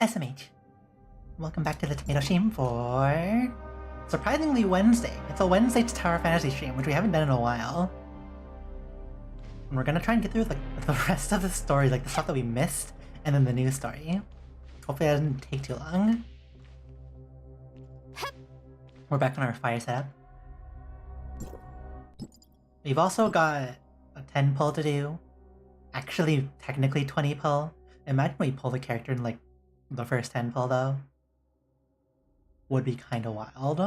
SMH. Welcome back to the Tomato Stream for surprisingly Wednesday. It's a Wednesday Tower Fantasy stream, which we haven't done in a while. And we're gonna try and get through the rest of the story, like the stuff that we missed, and then the new story. Hopefully it doesn't take too long. We're back on our fire setup. We've also got a 10 pull to do. Actually, technically 20 pull. Imagine we pull the character in like the first 10 pull though. Would be kinda wild.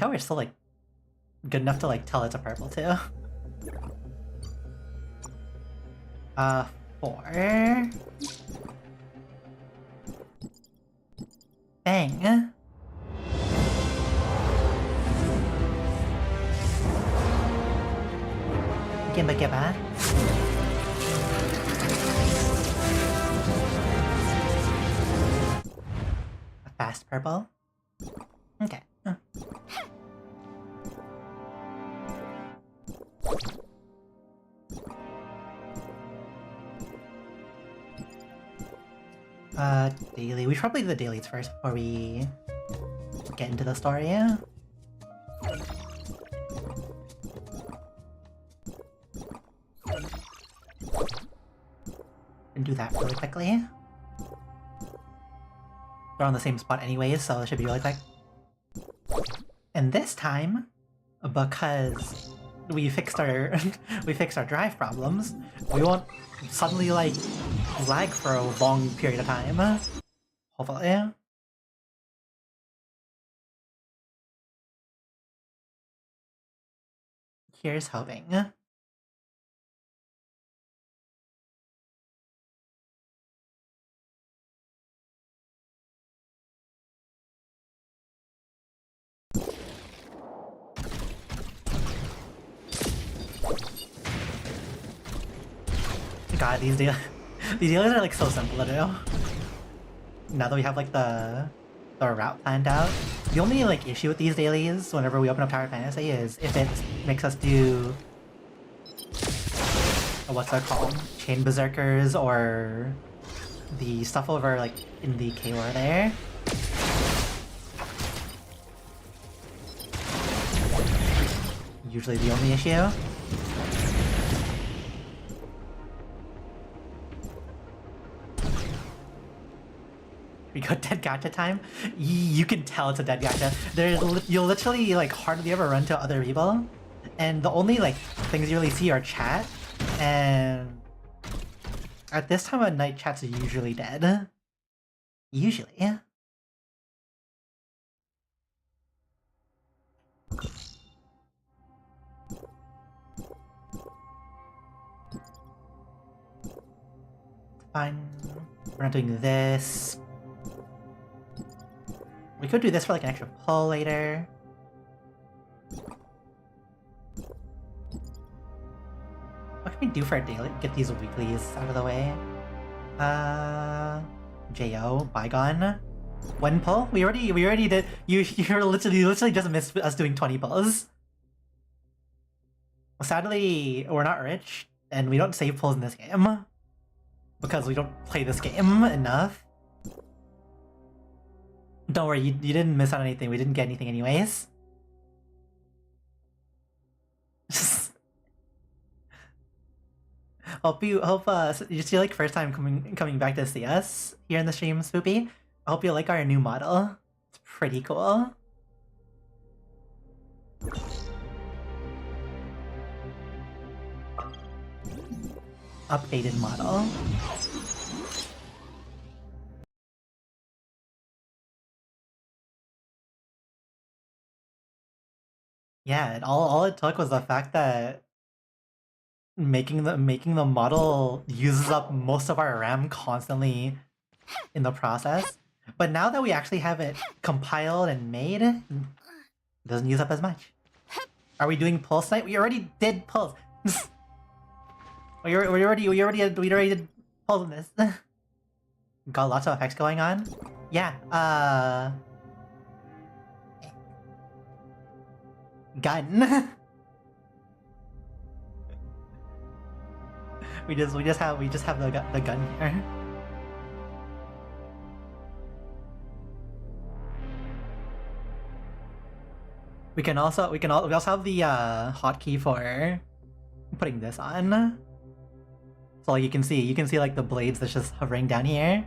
how we're still like good enough to like tell it's a purple too. 4. Bang. Gimba. A fast purple. Okay. Daily. We should probably do the dailies first before we get into the story, yeah? And do that really quickly. They're on the same spot anyways, so it should be really quick. And this time, because we fixed our drive problems, we won't suddenly like lag for a long period of time. Hopefully. Here's hoping. God, these dealers are like so simple to do. Now that we have like the route planned out, the only like issue with these dailies whenever we open up Tower Fantasy is if it makes us do what's that called? Chain Berserkers or the stuff over like in the K-War there. Usually the only issue. We got dead gacha time. You can tell it's a dead gacha. You'll literally like hardly ever run to other people, and the only like things you really see are chat. And at this time of night, chat's usually dead. Usually, yeah. Fine. We're not doing this. We could do this for like an extra pull later. What can we do for a daily? Get these weeklies out of the way. Jo, Bygone. 1 pull? We already did. You literally just missed us doing 20 pulls. Sadly, we're not rich, and we don't save pulls in this game. Because we don't play this game enough. Don't worry, you didn't miss out on anything. We didn't get anything anyways. Hope it's your like first time coming back to see us here in the stream, Spoopy. I hope you like our new model. It's pretty cool. Updated model. Yeah, and all it took was the fact that making the model uses up most of our RAM constantly in the process. But now that we actually have it compiled and made, it doesn't use up as much. Are we doing pulse night? We already did pulse. we already did pulse in this. Got lots of effects going on. Yeah. Gun. we just have the gun here. We also have the hotkey for putting this on. So like you can see like the blades that's just hovering down here.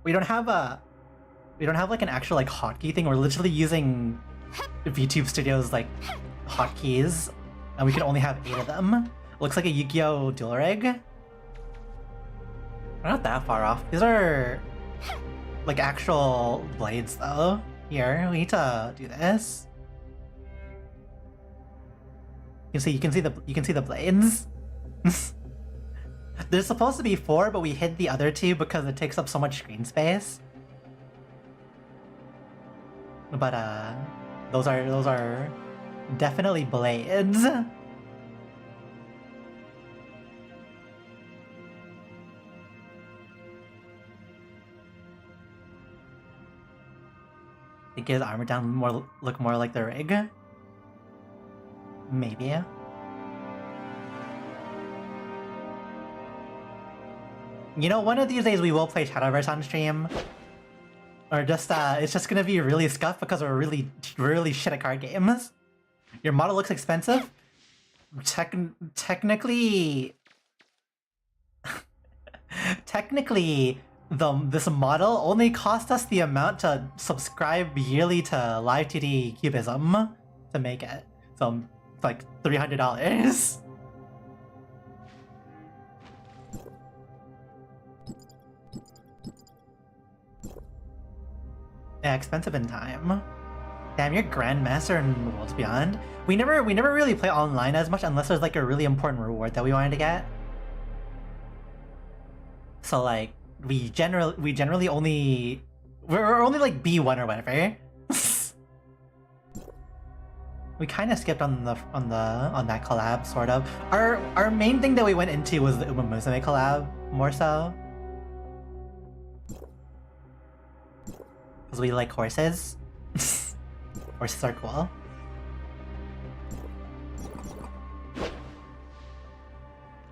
We don't have like an actual like hotkey thing. We're literally using VTube Studios like hotkeys, and we can only have 8 of them. Looks like a Yu-Gi-Oh! Dual rig. We're not that far off. These are like actual blades though. Here, we need to do this. You can see the blades. There's supposed to be 4, but we hid the other 2 because it takes up so much screen space. But those are definitely blades. It gives armor down look more like the rig. Maybe. You know, one of these days we will play Shadowverse on stream. Or just, it's just gonna be really scuffed because we're really shit at card games. Your model looks expensive? Technically... Technically, this model only cost us the amount to subscribe yearly to Live TD Cubism to make it. So, it's like $300. Yeah, expensive in time. Damn, you're Grandmaster in Worlds Beyond. We never really play online as much unless there's like a really important reward that we wanted to get. So like we generally only we're only like B1 or whatever. We kind of skipped on that collab sort of. Our main thing that we went into was the Uma Musume collab more so. Because we like horses. Horses are cool.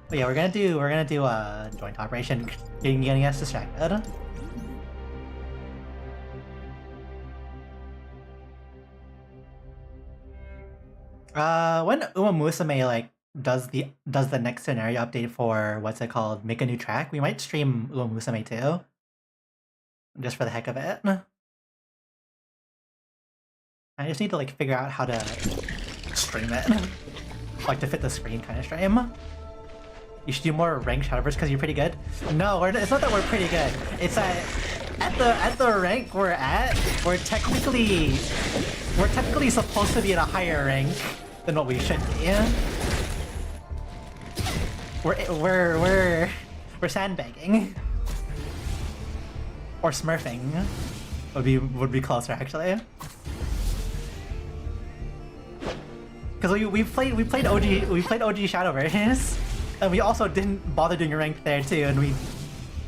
But yeah, we're gonna do a joint operation, getting us distracted. When Uma Musume like does the next scenario update for what's it called, make a new track, we might stream Uma Musume too. Just for the heck of it. I just need to like figure out how to stream it. Like to fit the screen kind of stream. You should do more ranked Shadowverse because you're pretty good. No, it's not that we're pretty good. It's that at the rank we're at, we're technically supposed to be at a higher rank than what we should be. We're sandbagging. Or smurfing would be closer actually. Because we played OG Shadowverse, and we also didn't bother doing a rank there too, and we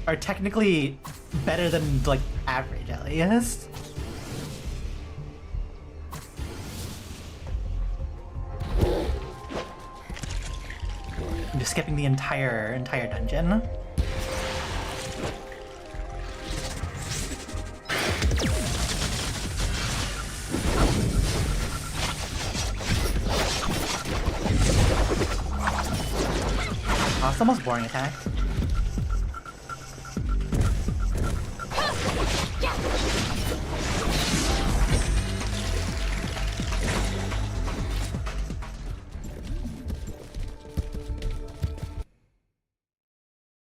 are technically better than like average at least. I'm just skipping the entire dungeon. Oh, it's the most boring attack.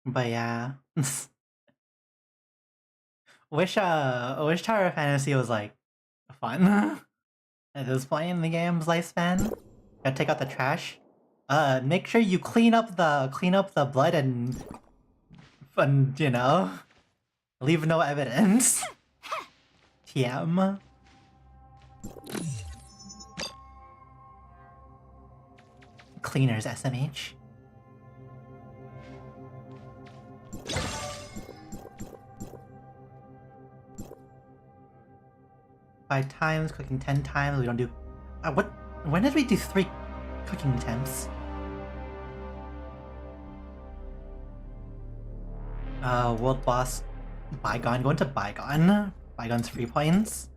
But yeah. wish Tower of Fantasy was like fun at this point in the game's lifespan. Gotta take out the trash. Make sure you clean up the blood and you know, leave no evidence. TM. Cleaners SMH. Five times, cooking 10 times. We don't do. What? When did we do 3 cooking attempts? World boss Bygone. Go into Bygone. Bygone's 3 points.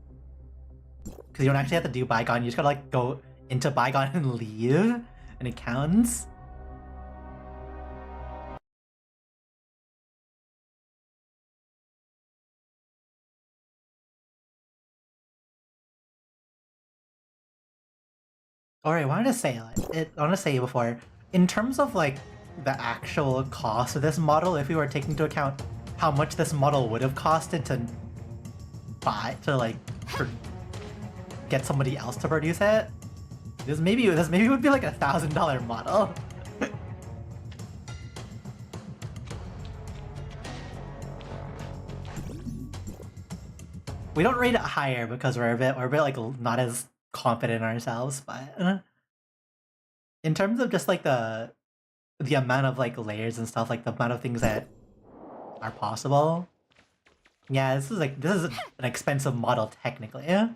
Because you don't actually have to do Bygone, you just gotta like go into Bygone and leave, and it counts. Alright, I wanted to say before, in terms of like the actual cost of this model if we were taking into account how much this model would have costed to buy, to like, get somebody else to produce it. This maybe would be like $1,000 model. We don't rate it higher because we're a bit like not as confident in ourselves, but in terms of just like the amount of like layers and stuff, like the amount of things that are possible. Yeah, this is an expensive model technically. Yeah.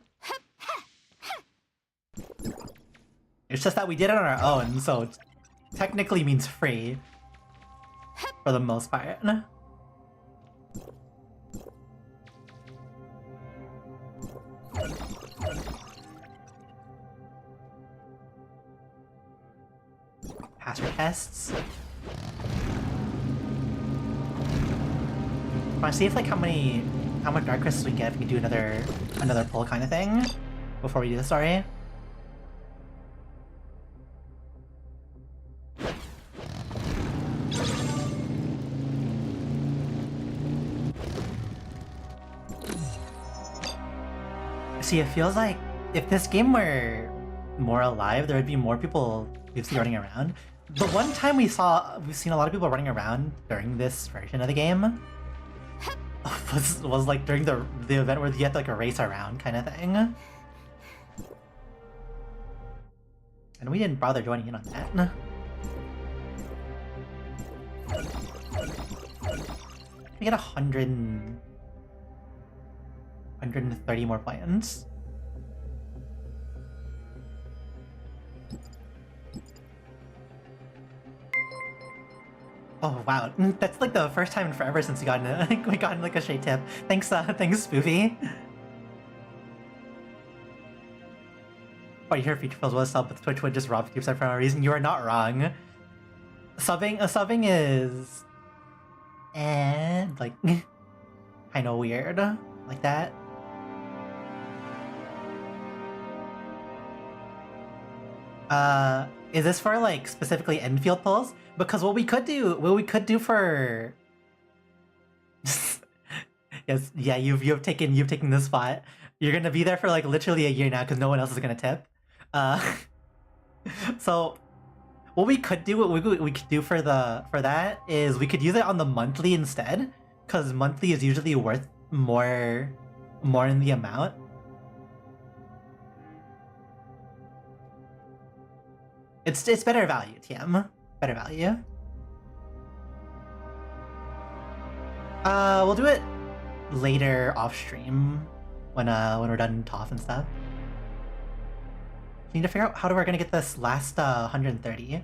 It's just that we did it on our own, so it technically means free for the most part. Pass your tests. Wanna see if like how much dark crystals we get if we do another pull kind of thing before we do the story. See, it feels like if this game were more alive, there would be more people we'd see running around. The one time we've seen a lot of people running around during this version of the game was like during the event where you have to like a race around kind of thing. And we didn't bother joining in on that. We get 130 more points. Oh wow, that's like the first time in forever since we got like a shade tip. Thanks, Spoofy. Oh, you hear feature fills was sub, but Twitch would just rob 50% for no reason. You are not wrong. Subbing is like kind of weird like that. Is this for like specifically Enfield pulls? Because what we could do for yes, yeah, you've taken this spot. You're gonna be there for like literally a year now because no one else is gonna tip. So what we could do for that is we could use it on the monthly instead, because monthly is usually worth more in the amount. It's better value, TM. Better value. We'll do it later off stream when we're done ToF and stuff. Need to figure out how we're gonna get this last 130.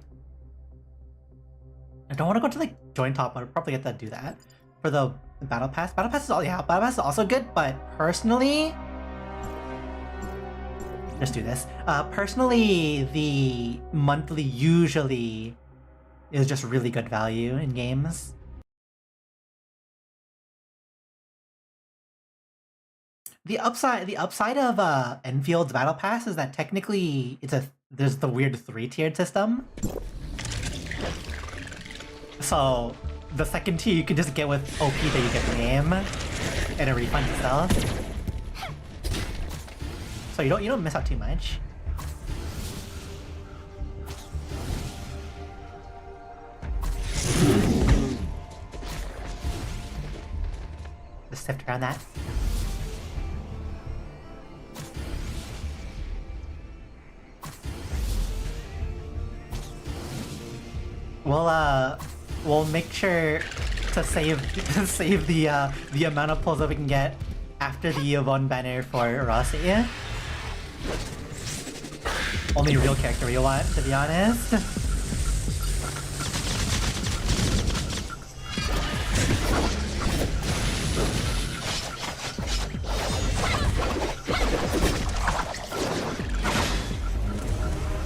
I don't want to go to like join ToF, but I'll probably get to do that for the battle pass. Battle pass is also good, but personally, just do this. Personally, the monthly usually is just really good value in games. The upside of Enfield's battle pass is that technically there's the weird 3-tiered system. So the second tier you can just get with OP that you get from the game, and it refunds itself. So you don't miss out too much. Just sift around that. We'll make sure to save the amount of pulls that we can get after the Yvonne banner for Rossi. Only real character we want, to be honest.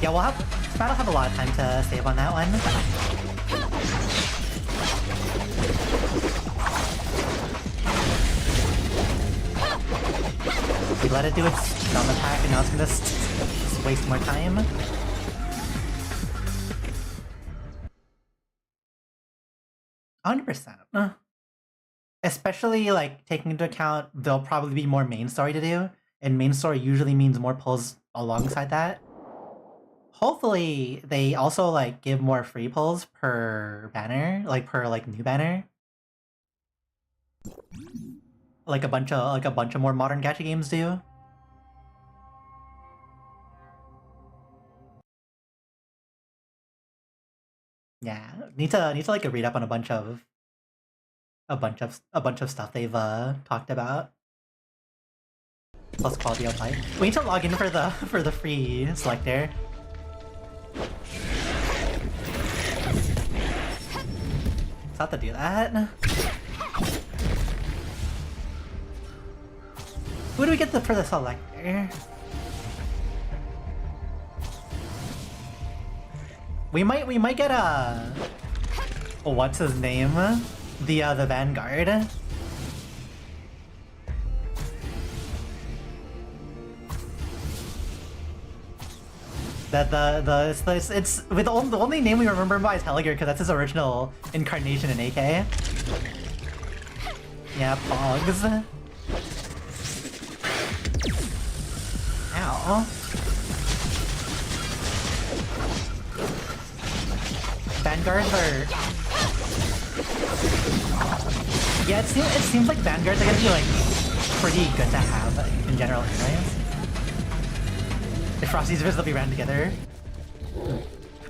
Yeah, Battle have a lot of time to save on that one. We let it do its dumb attack and now it's gonna just waste more time. 100%. Especially like taking into account there'll probably be more main story to do, and main story usually means more pulls alongside that. Hopefully they also like give more free pulls per banner, like per like new banner. Like a bunch of more modern gacha games do. Yeah, need to like read up on a bunch of stuff they've talked about. Plus quality of life. We need to log in for the free selector. It's not to do that. Who do we get for the selector? We might get a what's his name? The Vanguard. It's with the only name we remember him by is Helliger because that's his original incarnation in AK. Yeah, Pogs. Ow. Vanguards are... Yeah, it seems like Vanguards are gonna be like pretty good to have in general anyways. If Rossi's visibly ran together.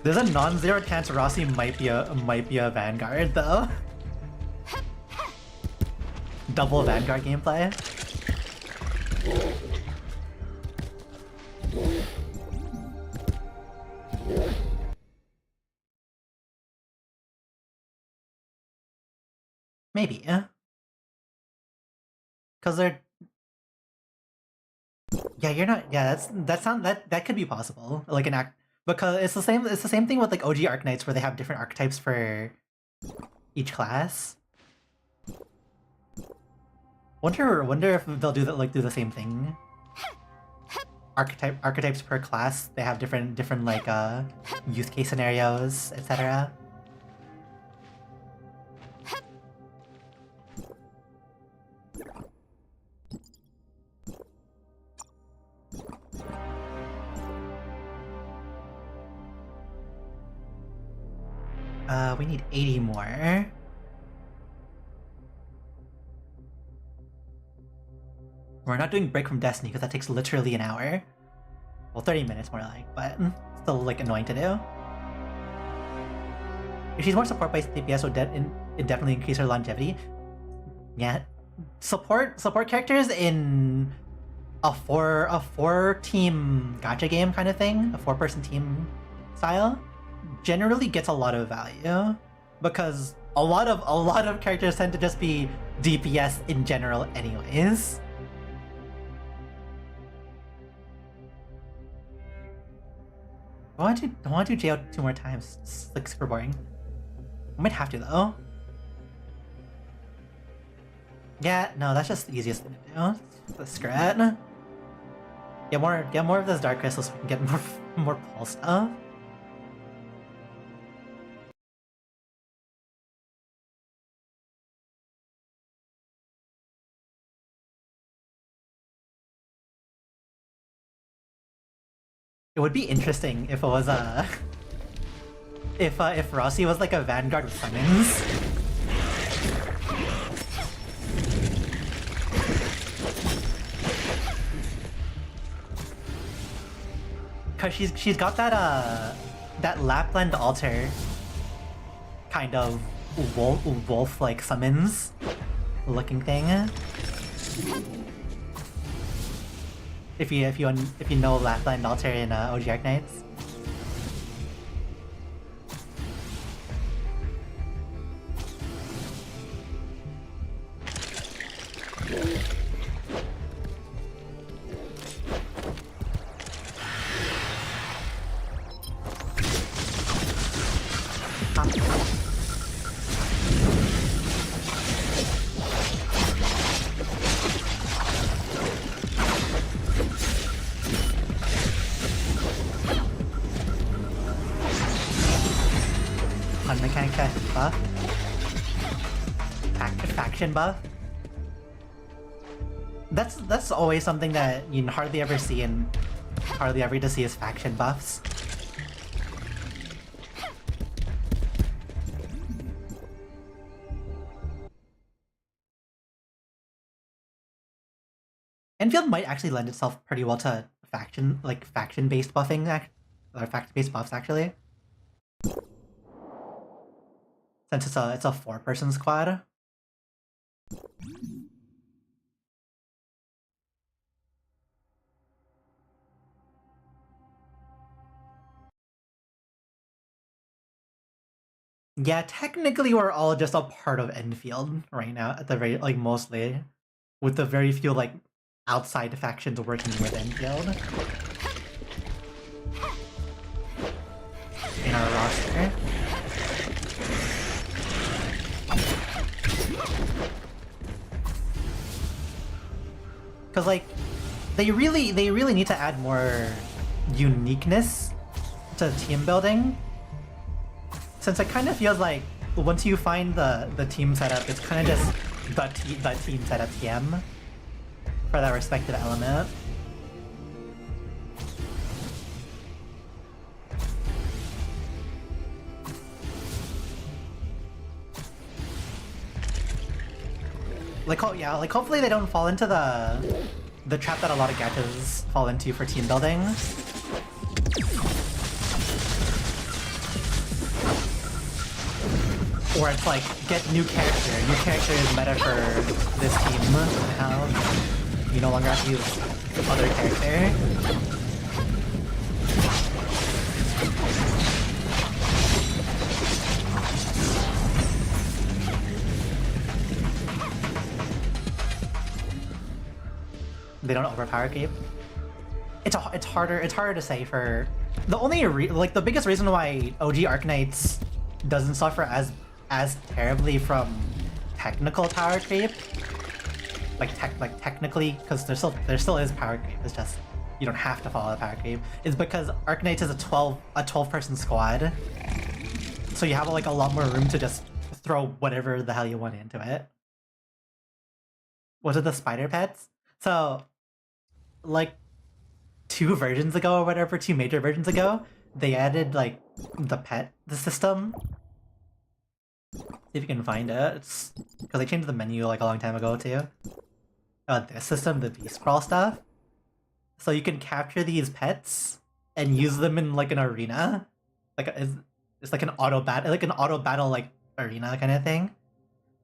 There's a non-zero chance Rossi might be a Vanguard though. Double Vanguard gameplay. Maybe, yeah. Cause they're... Yeah, you're not... Yeah, that could be possible. Like an act... Because it's the same thing with like OG Arknights where they have different archetypes for each class. Wonder if they'll do that, like do the same thing. Archetypes per class, they have different like use case scenarios, etc. We need 80 more. We're not doing Break from Destiny because that takes literally an hour. Well, 30 minutes more like, but still like annoying to do. If she's more support-based DPS, would definitely increase her longevity. Yeah, support characters in a four team gacha game kind of thing, a 4-person team style, generally gets a lot of value because a lot of characters tend to just be DPS in general anyways. I want to do JO 2 more times. It's like super boring. I might have to though. Yeah, no, that's just the easiest thing to do. The scrat. Get more of those dark crystals so we can get more pull stuff. It would be interesting if it was if Rossi was like a Vanguard with summons. Cause she's got that Lapland altar kind of wolf like summons looking thing. If you know Lapland altar in OG Arknights. Mechanic test buff. faction buff. That's always something that you hardly ever see and hardly ever get to see is faction buffs. Enfield might actually lend itself pretty well to faction-based buffing, or faction-based buffs actually. Since it's a 4-person squad. Yeah, technically we're all just a part of Enfield right now, at the very, like, mostly. With the very few, like, outside factions working with Enfield. In our roster. Cause, like, they really need to add more uniqueness to team building. Since it kind of feels like once you find the team setup, it's kind of just the team setup TM for that respective element. Like, yeah, like hopefully they don't fall into the trap that a lot of gachas fall into for team building. Where it's like, get new character. New character is meta for this team now. You no longer have to use other character. They don't overpower keep. It's harder to say for the only the biggest reason why OG Arknights doesn't suffer as terribly from technical power creep, like technically, because there still is power creep. It's just you don't have to follow the power creep. Is because Arknights is a 12-person squad, so you have like a lot more room to just throw whatever the hell you want into it. Was it the spider pets? So, like 2 versions ago or whatever, 2 major versions ago, they added like the system. See if you can find it. It's because they changed the menu like a long time ago too. This system, the Beast Crawl stuff. So you can capture these pets and use them in like an arena, like it's like an auto battle like arena kind of thing.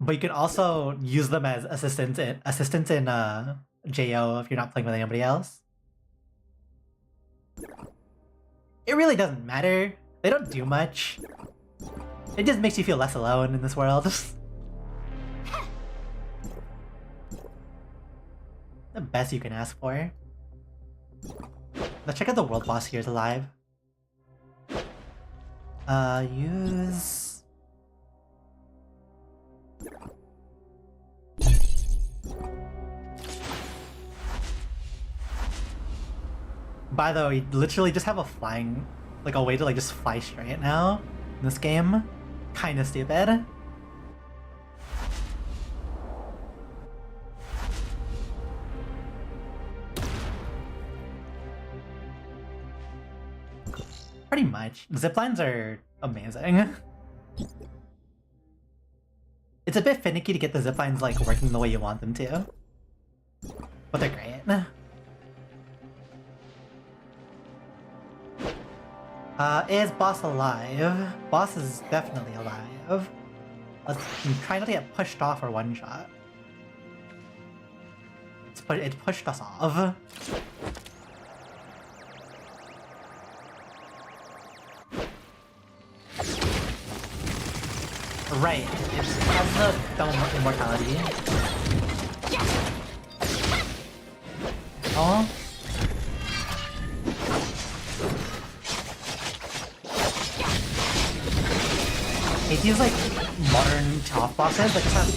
But you can also use them as assistants in JO if you're not playing with anybody else. It really doesn't matter. They don't do much. It just makes you feel less alone in this world. The best you can ask for. Let's check out the world boss here is alive. Use... By the way, we literally just have a flying, like a way to like just fly straight now in this game. Kinda stupid. Pretty much. Ziplines are amazing. It's a bit finicky to get the ziplines like working the way you want them to. But they're great. Is boss alive? Boss is definitely alive. Let's try not to get pushed off or one-shot. It pushed us off. Right, it has the double immortality. Oh. Hey, these like modern ToF bosses that just have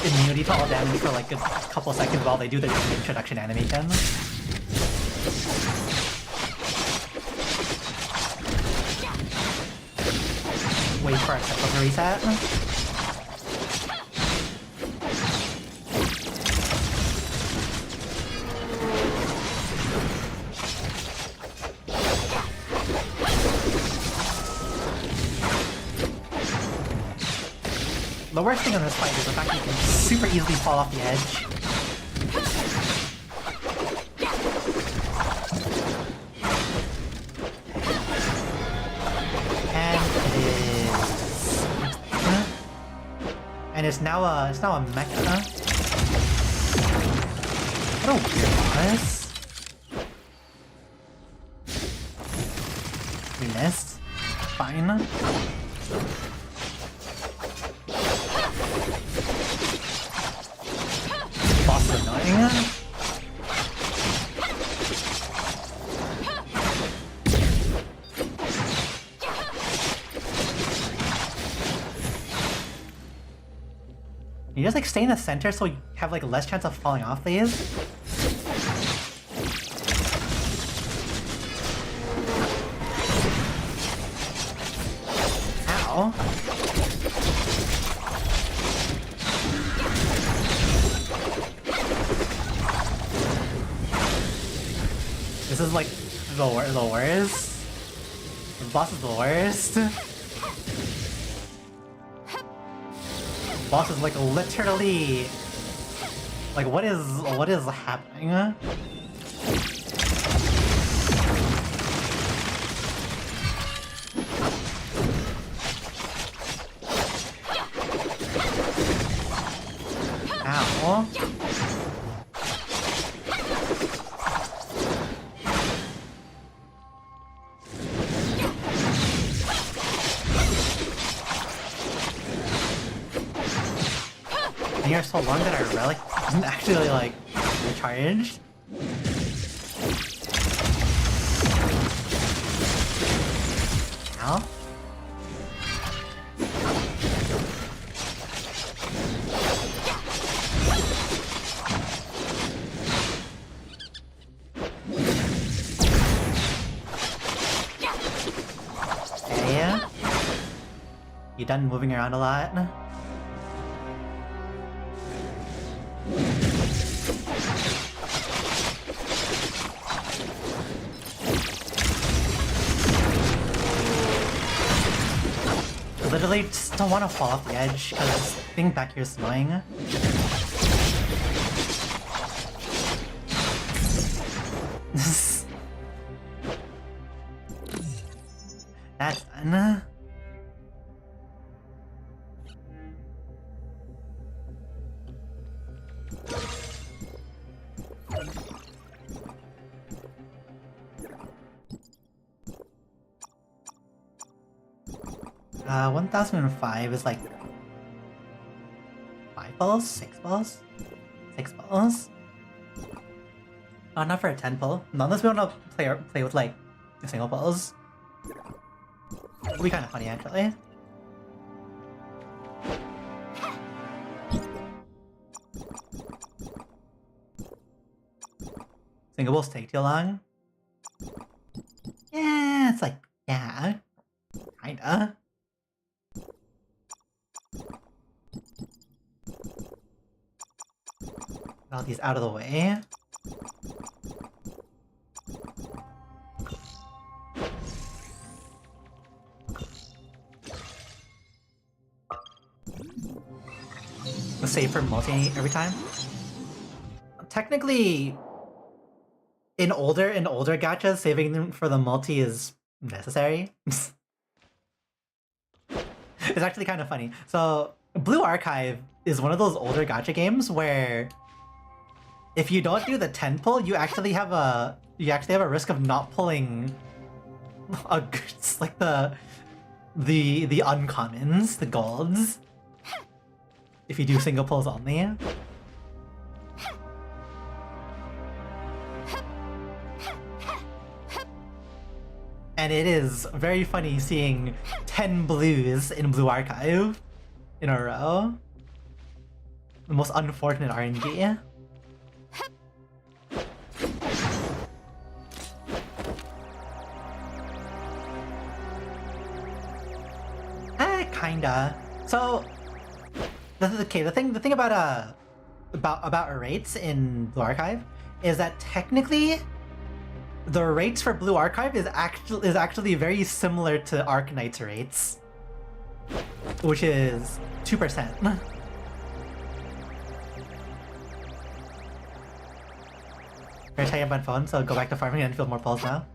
immunity to all damage for like a couple seconds while they do their introduction animation. Wait for our cycle to reset. The worst thing in this fight is the fact that you can super easily fall off the edge. And it's now a mecha. What a weird boss. We missed. Fine. Boss is annoying. You just like stay in the center so you have like less chance of falling off these. Ow. This is like the worst. The boss is the worst. Boss is like literally like what is happening? Ow. Here so long that our relic isn't actually like recharged. Ow. Okay. You done moving around a lot? Literally just don't want to fall off the edge because this thing back here is annoying. That's done. 1005 is like 5 balls? 6 balls? 6 balls? Oh, not for a 10 pull. Not unless we want to play with like single balls. It'll be kind of funny actually. Single balls take too long? Yeah, it's like, yeah, kinda. All these out of the way. Save for multi every time. Technically, in older gachas, saving them for the multi is necessary. It's actually kind of funny. So, Blue Archive is one of those older gacha games where if you don't do the 10 pull, you actually have a risk of not pulling like the uncommons, the golds. If you do single pulls only. And it is very funny seeing 10 blues in Blue Archive in a row. The most unfortunate RNG. Kinda. So the thing about rates in Blue Archive is that technically the rates for Blue Archive is actually very similar to Arcanite's rates. which is 2%. We're trying about phone, so go back to farming and feel more pulls now.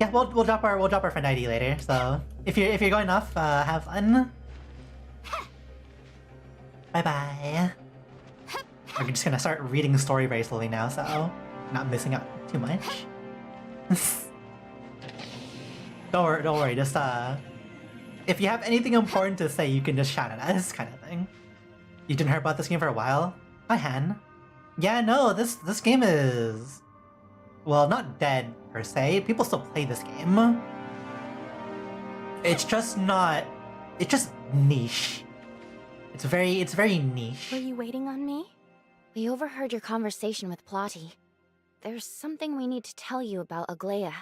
Yeah, we'll drop our friend ID later. So if you're going off, have fun. Bye bye. We're just gonna start reading the story very slowly now, so not missing out too much. Don't worry. Just if you have anything important to say, you can just shout at us, kind of thing. You didn't hear about this game for a while? Hi, Han. Yeah, no, this game is, well, not dead per se. People still play this game. It's just not. It's just niche. It's very niche. Were you waiting on me? We overheard your conversation with Plotty. There's something we need to tell you about Aglaia,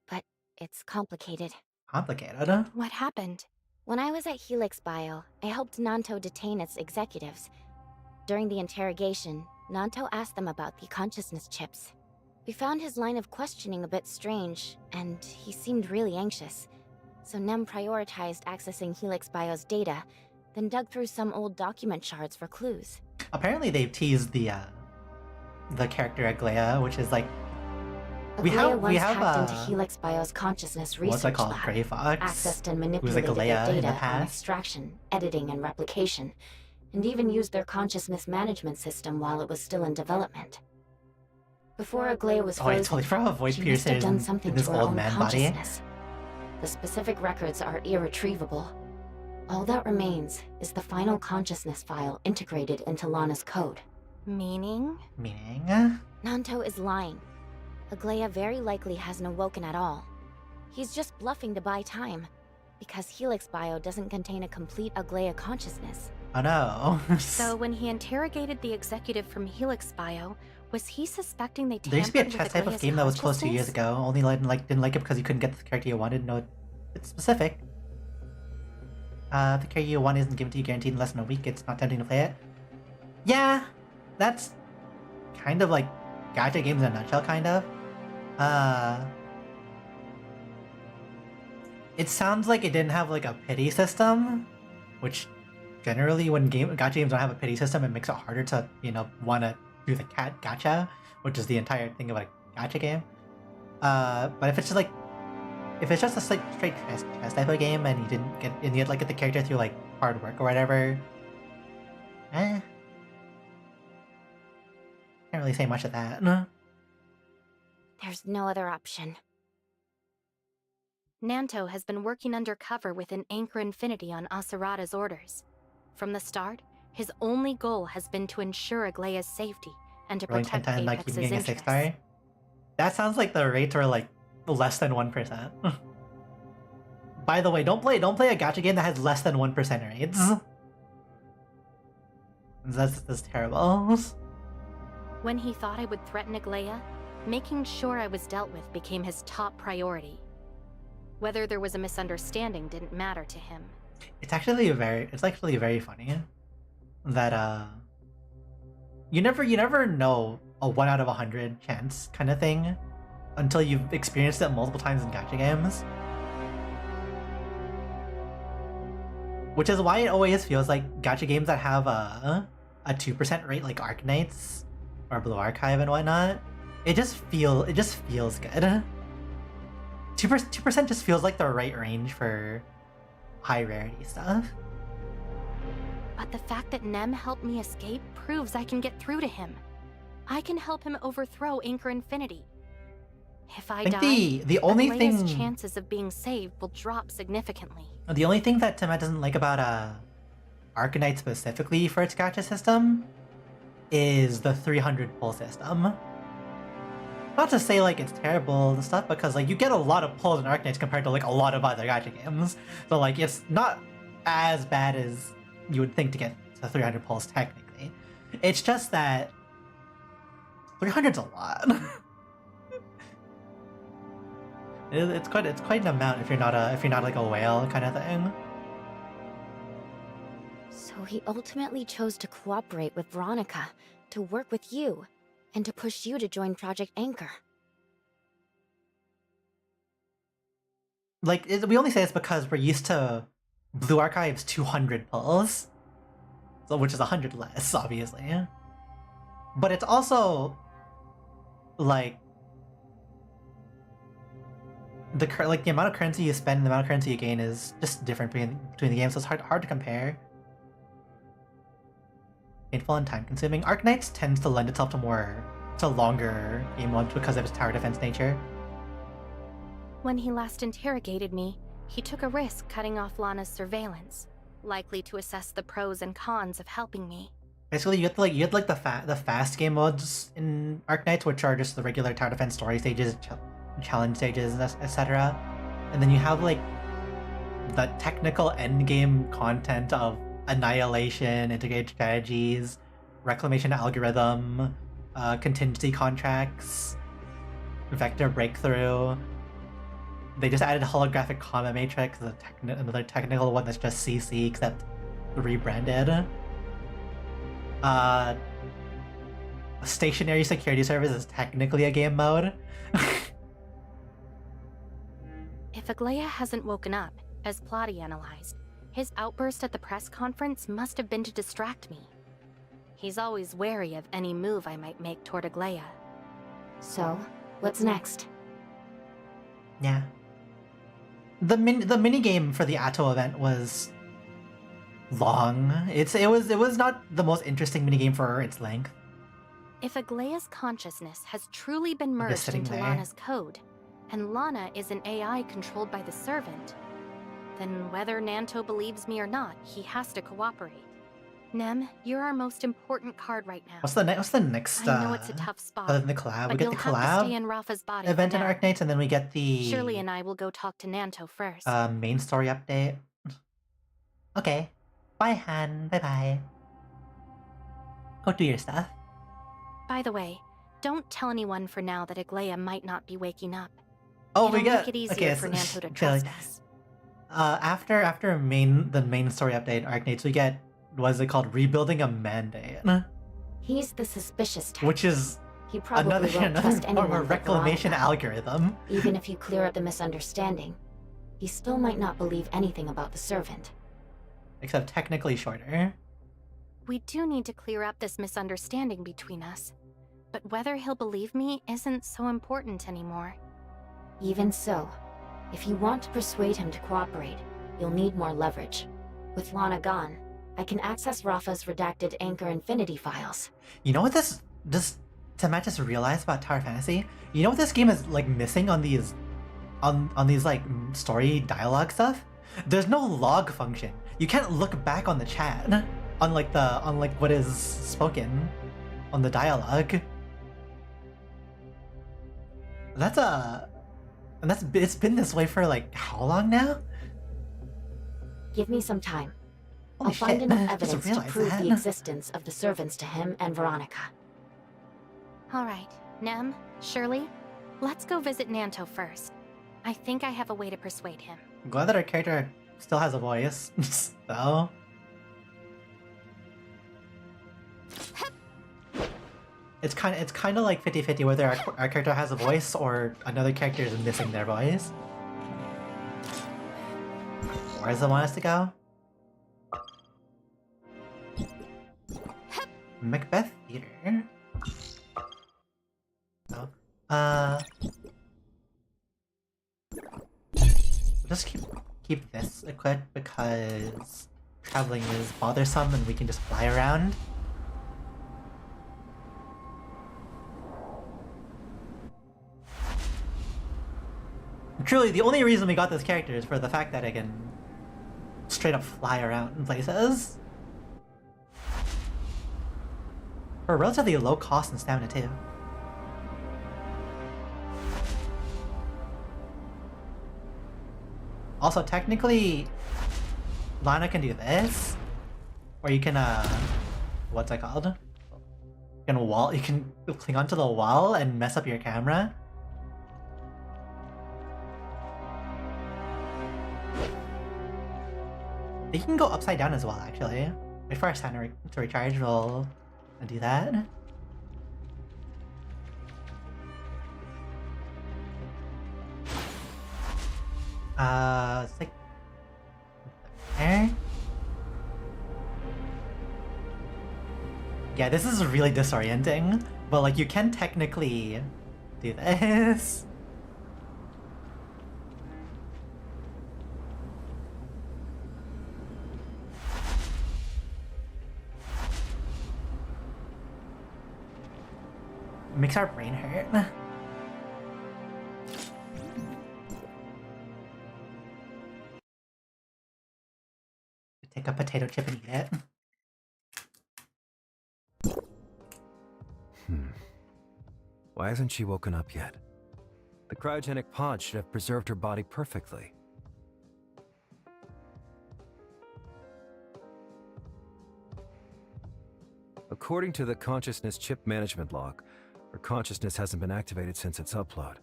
but it's complicated. Complicated? What happened? When I was at Helix Bio, I helped Nanto detain its executives. During the interrogation, Nanto asked them about the consciousness chips. We found his line of questioning a bit strange, and he seemed really anxious. So Nem prioritized accessing Helix Bio's data, then dug through some old document shards for clues. Apparently they've teased the character Aglaia, which is like Aglaia once hacked into Helix Bio's consciousness research what's it called? lab, Gray Fox, accessed and manipulated who's like Aglaia their in the data on past. extraction, editing, and replication, and even used their consciousness management system while it was still in development. Before Aglaia was frozen, I totally forgot voice she must have piercing done something in this to her old own man body. consciousness. The specific records are irretrievable. All that remains is the final consciousness file integrated into Lana's code. Meaning? Meaning? Nanto is lying. Aglaia very likely hasn't awoken at all. He's just bluffing to buy time, because Helix Bio doesn't contain a complete Aglaia consciousness. Oh no. So when he interrogated the executive from Helix Bio, was he suspecting they tampered There used to be a with chess type of Aglaïa's game that was closed 2 years consciousness? ago. Only didn't like it because you couldn't get the character you wanted. No, it's specific. If the character you want isn't given to you guaranteed in less than a week, it's not tempting to play it. Yeah, that's kind of like gacha games in a nutshell, kind of. It sounds like it didn't have like a pity system, which generally when gacha games don't have a pity system, it makes it harder to, want to do the gacha, which is the entire thing of a gacha game. But if it's just a straight chess type of game and you had like get the character through like hard work or whatever, can't really say much of that. There's no other option. Nanto has been working undercover within Anchor Infinity on Asurata's orders. From the start, his only goal has been to ensure Aglaia's safety and to Rolling protect 10 like Apex's keeping getting a 6 interests. star. That sounds like the rates are like less than 1%. By the way, don't play a gacha game that has less than 1% rates. That's terrible. When he thought I would threaten Aglaia, making sure I was dealt with became his top priority. Whether there was a misunderstanding didn't matter to him. It's actually very funny that you never know a 1 out of 100 chance kind of thing until you've experienced it multiple times in gacha games. Which is why it always feels like gacha games that have a 2% rate, like Arknights or Blue Archive and whatnot, it just feels good. 2% just feels like the right range for high rarity stuff. But the fact that Nem helped me escape proves I can get through to him. I can help him overthrow Anchor Infinity. If I die, the only Aglaia's thing chances of being saved will drop significantly. The only thing that Timat doesn't like about Arcanite specifically for its gacha system is the 300 pull system. Not to say like it's terrible and stuff, because like you get a lot of pulls in Arknights compared to like a lot of other gacha games. So like it's not as bad as you would think to get to 300 pulls technically. It's just that 300's a lot. It's quite an amount if you're not like a whale kind of thing. So he ultimately chose to cooperate with Veronica, to work with you, and to push you to join Project Anchor. Like we only say this because we're used to Blue Archives 200 pulls, so which is 100 less, obviously. But it's also like the amount of currency you spend and the amount of currency you gain is just different between the games, so it's hard to compare. Painful and time consuming. Arknights tends to lend itself to longer game modes because of its tower defense nature. When he last interrogated me, he took a risk cutting off Lana's surveillance, likely to assess the pros and cons of helping me. Basically, you had the fast game modes in Arknights, which are just the regular tower defense story stages, challenge stages, etc. And then you have like the technical endgame content of annihilation, integrated strategies, reclamation algorithm, contingency contracts, vector breakthrough. They just added holographic combat matrix, another technical one that's just CC except rebranded. Stationary security service is technically a game mode. If Aglaia hasn't woken up, as Plotty analyzed, his outburst at the press conference must have been to distract me. He's always wary of any move I might make toward Aglaia. So, what's next? Yeah. The minigame for the Atto event was long. It was not the most interesting minigame for its length. If Aglaia's consciousness has truly been merged into Lana's code, and Lana is an AI controlled by the servant, then whether Nanto believes me or not, he has to cooperate. Nem, you're our most important card right now. What's the next? I know it's a tough spot. Other than the collab, we get the have to collab stay in Rafa's body event for in now. Arknights, and then we get the Shirley and I will go talk to Nanto first. main story update. Okay, bye Han, bye. Go do your stuff. By the way, don't tell anyone for now that Aglaia might not be waking up. Oh, It'll we got make it easier for Nanto to trust us. After the main story update, Arknights, we get what's it called? Rebuilding a mandate, He's the suspicious type. which is He probably another won't trust form anyone of but reclamation Veronica. algorithm. Even if you clear up the misunderstanding, he still might not believe anything about the servant. Except technically shorter. We do need to clear up this misunderstanding between us. But whether he'll believe me isn't so important anymore. Even so, if you want to persuade him to cooperate, you'll need more leverage. With Lana gone, I can access Rafa's redacted Anchor Infinity files. You know what this Matt just realized about Tower Fantasy? You know what this game is like missing on these like story dialogue stuff? There's no log function. You can't look back on the chat on what is spoken on the dialogue. It's been this way for like how long now? Give me some time. Holy I'll find shit, enough I just evidence to realized prove that. the existence of the servants to him and Veronica. Alright, Nem, Shirley, let's go visit Nanto first. I think I have a way to persuade him. I'm glad that our character still has a voice. So it's kind of like 50-50 whether our character has a voice or another character is missing their voice. Where does it want us to go? Macbeth Theater. Oh. We'll just keep this equipped because traveling is bothersome and we can just fly around. Truly, the only reason we got this character is for the fact that I can straight up fly around in places. For a relatively low cost and stamina too. Also, technically, Lana can do this, or you can what's that called? You can cling onto the wall and mess up your camera. You can go upside down as well, actually. Wait for our stamina to recharge, we'll do that. It's like... there. Yeah, this is really disorienting, but like you can technically do this. It makes our brain hurt. Take a potato chip and eat it. Why hasn't she woken up yet? The cryogenic pod should have preserved her body perfectly. According to the consciousness chip management log, her consciousness hasn't been activated since its upload.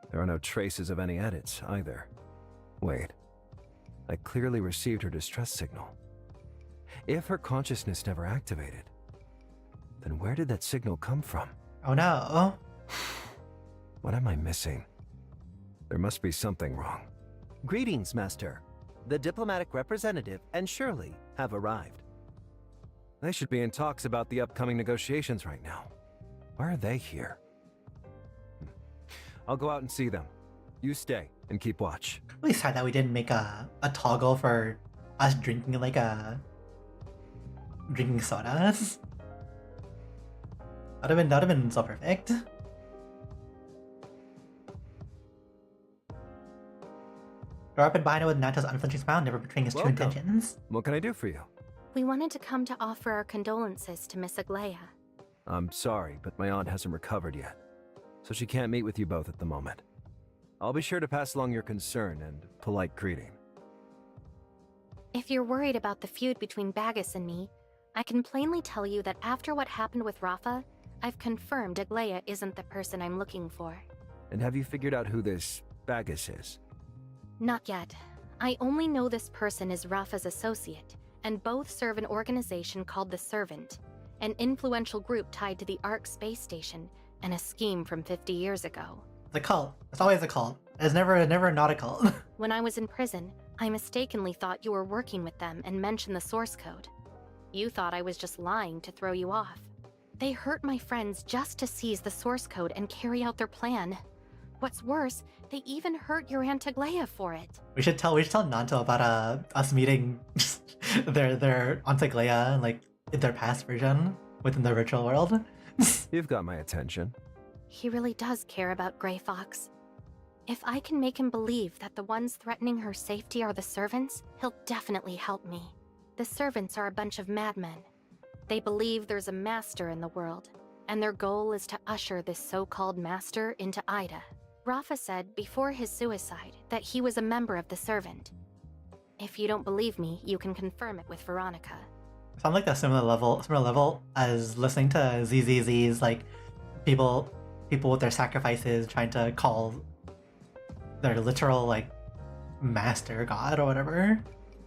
There are no traces of any edits, either. Wait. I clearly received her distress signal. If her consciousness never activated, then where did that signal come from? Oh no. What am I missing? There must be something wrong. Greetings, Master. The diplomatic representative and Shirley have arrived. They should be in talks about the upcoming negotiations right now. Why are they here? I'll go out and see them. You stay and keep watch. Really sad that we didn't make a toggle for us drinking like drinking sodas. That'd have been so perfect. Rapid Bino with Nanto's unflinching smile, never betraying his true intentions. What can I do for you? We wanted to come to offer our condolences to Miss Aglaia. I'm sorry, but my aunt hasn't recovered yet, so she can't meet with you both at the moment. I'll be sure to pass along your concern and polite greeting. If you're worried about the feud between Bagus and me, I can plainly tell you that after what happened with Rafa, I've confirmed Aglaia isn't the person I'm looking for. And have you figured out who this Bagus is? Not yet. I only know this person is Rafa's associate, and both serve an organization called the Servant, an influential group tied to the Ark space station and a scheme from 50 years ago. It's a cult. It's always a cult. It's never not a cult. When I was in prison, I mistakenly thought you were working with them and mentioned the source code. You thought I was just lying to throw you off. They hurt my friends just to seize the source code and carry out their plan. What's worse, they even hurt your Aunt Aglaia for it. We should tell Nanto about us meeting their Aunt Aglaia and like in their past version within the virtual world. You've got my attention. He really does care about Grey Fox. If I can make him believe that the ones threatening her safety are the servants, he'll definitely help me. The servants are a bunch of madmen. They believe there's a master in the world, and their goal is to usher this so-called master into Ida. Rafa said before his suicide that he was a member of the Servant. If you don't believe me, you can confirm it with Veronica. Sound like a similar level as listening to ZZZ's like people with their sacrifices trying to call their literal like master god or whatever.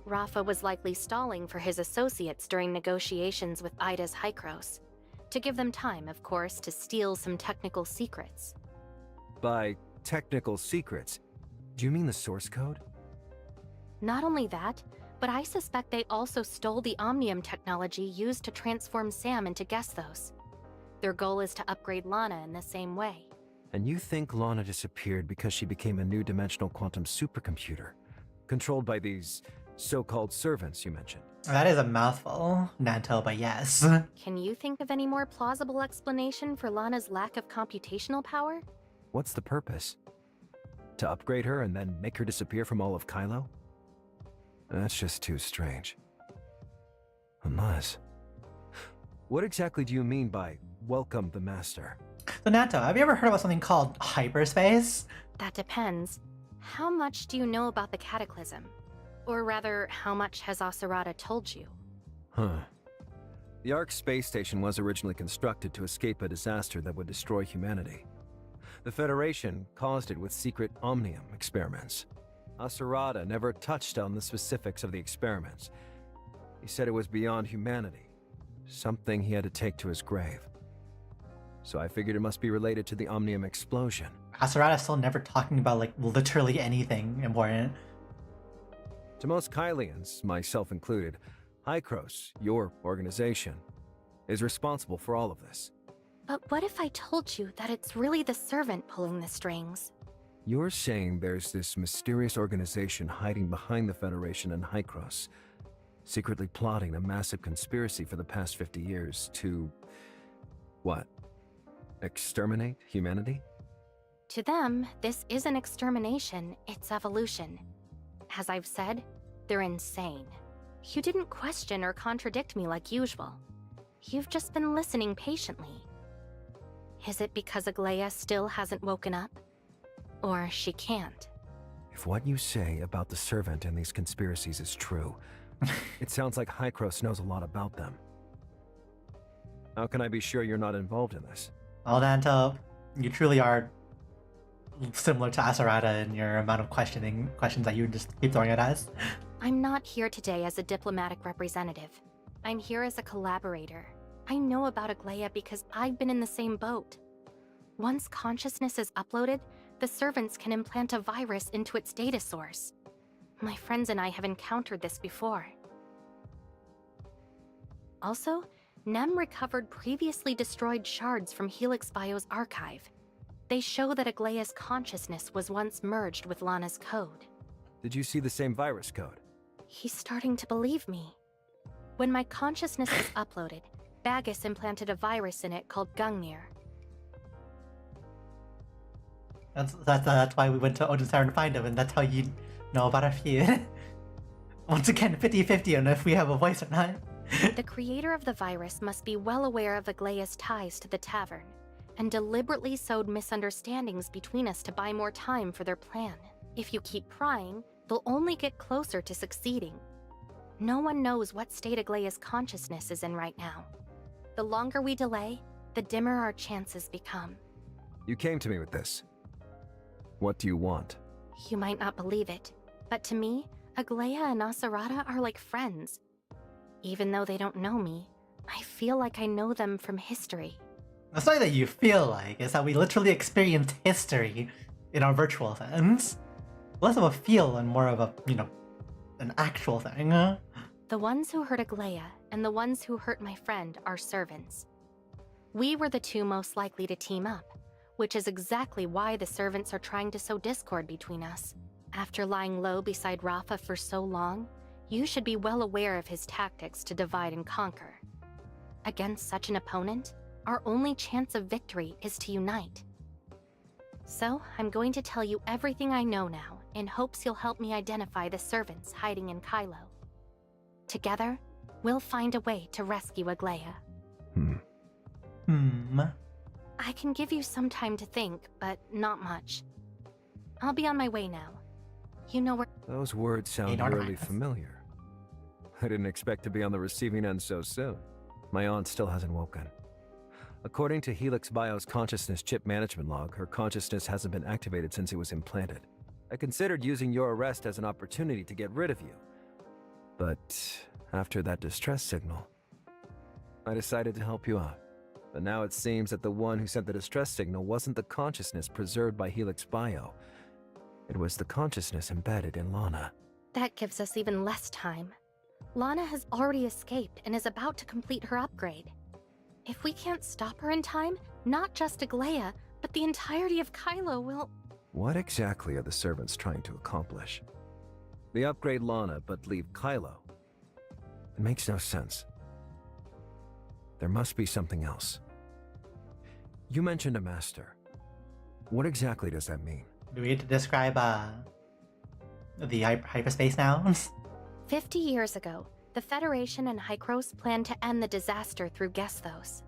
Rafa was likely stalling for his associates during negotiations with Ida's Hykros, to give them time, of course, to steal some technical secrets. By technical secrets, do you mean the source code? Not only that, but I suspect they also stole the Omnium technology used to transform Sam into Gesthos. Their goal is to upgrade Lana in the same way. And you think Lana disappeared because she became a new dimensional quantum supercomputer, controlled by these so-called servants you mentioned? That is a mouthful, Nanto, but yes. Can you think of any more plausible explanation for Lana's lack of computational power? What's the purpose? To upgrade her and then make her disappear from all of Kylo? That's just too strange. Unless... What exactly do you mean by welcome the master? So Nanto, have you ever heard about something called hyperspace? That depends. How much do you know about the Cataclysm? Or rather, how much has Asurata told you? The Ark space station was originally constructed to escape a disaster that would destroy humanity. The Federation caused it with secret Omnium experiments. Asurata never touched on the specifics of the experiments. He said it was beyond humanity, something he had to take to his grave. So I figured it must be related to the Omnium explosion. Asurata's still never talking about like literally anything important. To most Kylians, myself included, Hykros, your organization, is responsible for all of this. But what if I told you that it's really the servant pulling the strings? You're saying there's this mysterious organization hiding behind the Federation and Hycross, secretly plotting a massive conspiracy for the past 50 years to... what? Exterminate humanity? To them, this isn't extermination, it's evolution. As I've said, they're insane. You didn't question or contradict me like usual. You've just been listening patiently. Is it because Aglaia still hasn't woken up? Or she can't? If what you say about the servant and these conspiracies is true, it sounds like Hycross knows a lot about them. How can I be sure you're not involved in this? Well, Nanto, you truly are similar to Asurata in your amount of questions that you just keep throwing at us. I'm not here today as a diplomatic representative. I'm here as a collaborator. I know about Aglaia because I've been in the same boat. Once consciousness is uploaded, the servants can implant a virus into its data source. My friends and I have encountered this before. Also, Nem recovered previously destroyed shards from Helix Bio's archive. They show that Aglaia's consciousness was once merged with Lana's code. Did you see the same virus code? He's starting to believe me. When my consciousness was uploaded, Bagus implanted a virus in it called Gungnir. That's why we went to Odin's Tower to find him, and that's how you know about our feud. Once again, 50-50 on if we have a voice or not. The creator of the virus must be well aware of Aglaia's ties to the tavern, and deliberately sowed misunderstandings between us to buy more time for their plan. If you keep prying, they'll only get closer to succeeding. No one knows what state Aglaia's consciousness is in right now. The longer we delay, the dimmer our chances become. You came to me with this. What do you want? You might not believe it, but to me, Aglaia and Asurata are like friends. Even though they don't know me, I feel like I know them from history. It's not that you feel like, it's that we literally experienced history in our virtual sense. Less of a feel and more of a, an actual thing. The ones who hurt Aglaia and the ones who hurt my friend are servants. We were the two most likely to team up, which is exactly why the servants are trying to sow discord between us. After lying low beside Rafa for so long, you should be well aware of his tactics to divide and conquer. Against such an opponent, our only chance of victory is to unite. So, I'm going to tell you everything I know now, in hopes you'll help me identify the servants hiding in Kylo. Together, we'll find a way to rescue Aglaia. I can give you some time to think, but not much. I'll be on my way now. You know where— Those words sound really familiar. I didn't expect to be on the receiving end so soon. My aunt still hasn't woken. According to Helix Bio's consciousness chip management log, her consciousness hasn't been activated since it was implanted. I considered using your arrest as an opportunity to get rid of you. But after that distress signal, I decided to help you out. But now it seems that the one who sent the distress signal wasn't the consciousness preserved by Helix Bio. It was the consciousness embedded in Lana. That gives us even less time. Lana has already escaped and is about to complete her upgrade. If we can't stop her in time, not just Aglaia, but the entirety of Kylo will— What exactly are the servants trying to accomplish? They upgrade Lana, but leave Kylo. It makes no sense. There must be something else. You mentioned a master. What exactly does that mean? Do we need to describe the hyperspace now? 50 years ago, the Federation and Hycross planned to end the disaster through Gesthos.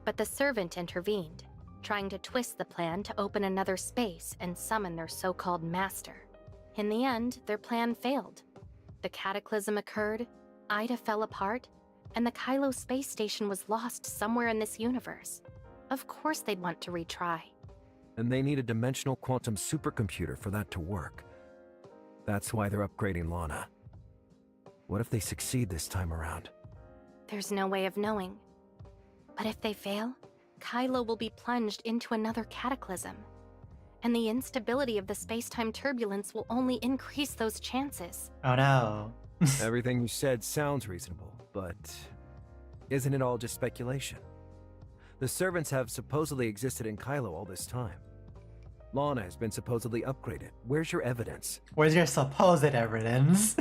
But the Servant intervened, trying to twist the plan to open another space and summon their so-called master. In the end, their plan failed. The cataclysm occurred, Ida fell apart, and the Kylo space station was lost somewhere in this universe. Of course they'd want to retry. And they need a dimensional quantum supercomputer for that to work. That's why they're upgrading Lana. What if they succeed this time around? There's no way of knowing. But if they fail, Kylo will be plunged into another cataclysm. And the instability of the space-time turbulence will only increase those chances. Oh no. Everything you said sounds reasonable, but Isn't it all just speculation? The servants have supposedly existed in Kylo all this time. Lana has been supposedly upgraded. Where's your evidence? Where's your supposed evidence?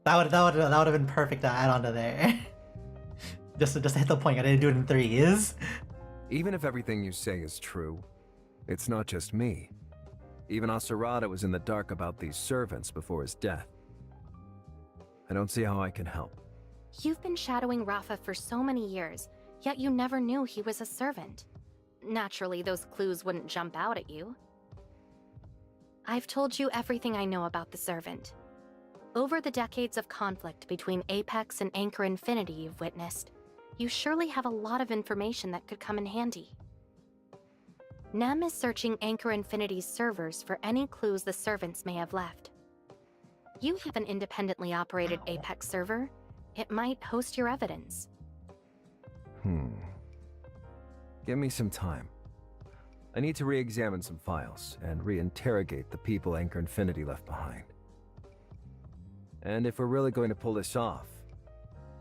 That would have been perfect to add onto there. just to hit the point. I didn't do it in threes. Even if everything you say is true, it's not just me. Even Asurada was in the dark about these servants before his death. I don't see how I can help. You've been shadowing Rafa for so many years, yet you never knew he was a servant. Naturally, those clues wouldn't jump out at you. I've told you everything I know about the servant. Over the decades of conflict between Apex and Anchor Infinity you've witnessed, you surely have a lot of information that could come in handy. Nem is searching Anchor Infinity's servers for any clues the servants may have left. You have an independently operated Apex server. It might host your evidence. Give me some time. I need to re-examine some files and re-interrogate the people Anchor Infinity left behind. And if we're really going to pull this off,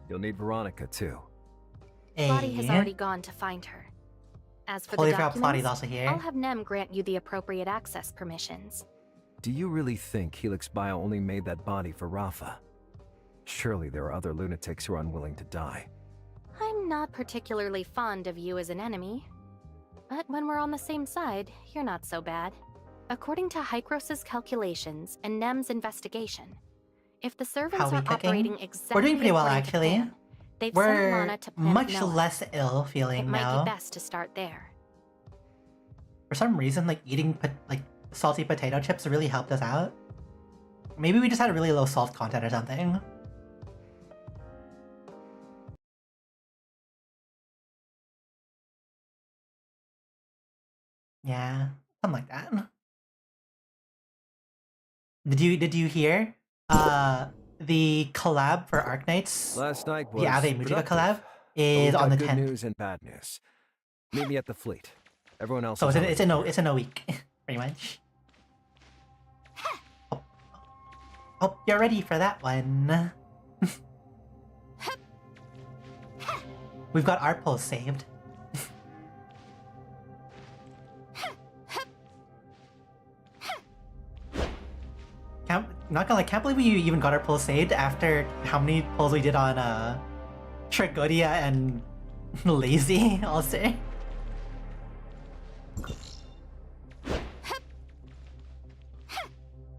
you'll need Veronica too. Plotty has already gone to find her. As for Holy the crap, documents, Plotty's also here. I'll have Nem grant you the appropriate access permissions. Do you really think Helix Bio only made that body for Rafa? Surely there are other lunatics who are unwilling to die. I'm not particularly fond of you as an enemy. But when we're on the same side, you're not so bad. According to Hykros' calculations and Nem's investigation, if the servants are operating exactly we're doing pretty well, according to actually. plan, they've We're sent Lana to Planet much Noah. less ill feeling It now. might be best to start there. For some reason, like eating salty potato chips really helped us out. Maybe we just had a really low salt content or something. Yeah, something like that. Did you hear? The collab for Arknights, Last night was the Ave Mujica productive. collab, But is we've on the got 10th. good news and bad news. Meet me at the fleet. Everyone else So is it's in a week, pretty much. Oh, you're ready for that one. We've got art pulls saved. Not gonna lie, can't believe we even got our pulls saved after how many pulls we did on Trigodia and Lazy also.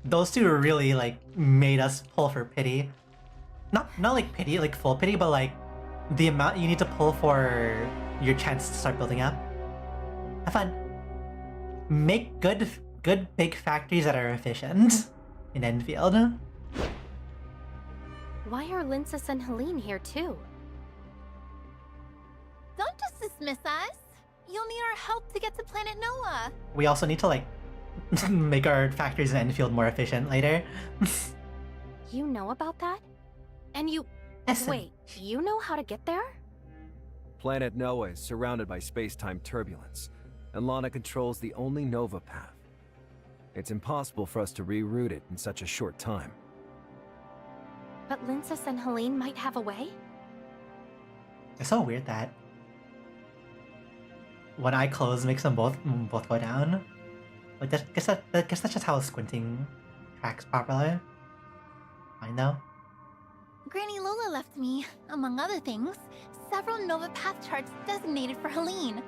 Those two really like made us pull for pity. Not like pity, like full pity, but like the amount you need to pull for your chance to start building up. Have fun. Make good big factories that are efficient in Enfield. Why are Linsis and Helene here too? Don't just dismiss us. You'll need our help to get to Planet Noah. We also need to like make our factories in Enfield more efficient later. You know about that? And you... Listen. Wait, you know how to get there? Planet Noah is surrounded by space-time turbulence, and Lana controls the only Nova path. It's impossible for us to reroute it in such a short time. But Linsis and Helene might have a way? It's so weird that one eye closed makes them both go down. Like guess that's just how squinting tracks properly. I know. Granny Lola left me, among other things, several Nova Path charts designated for Helene.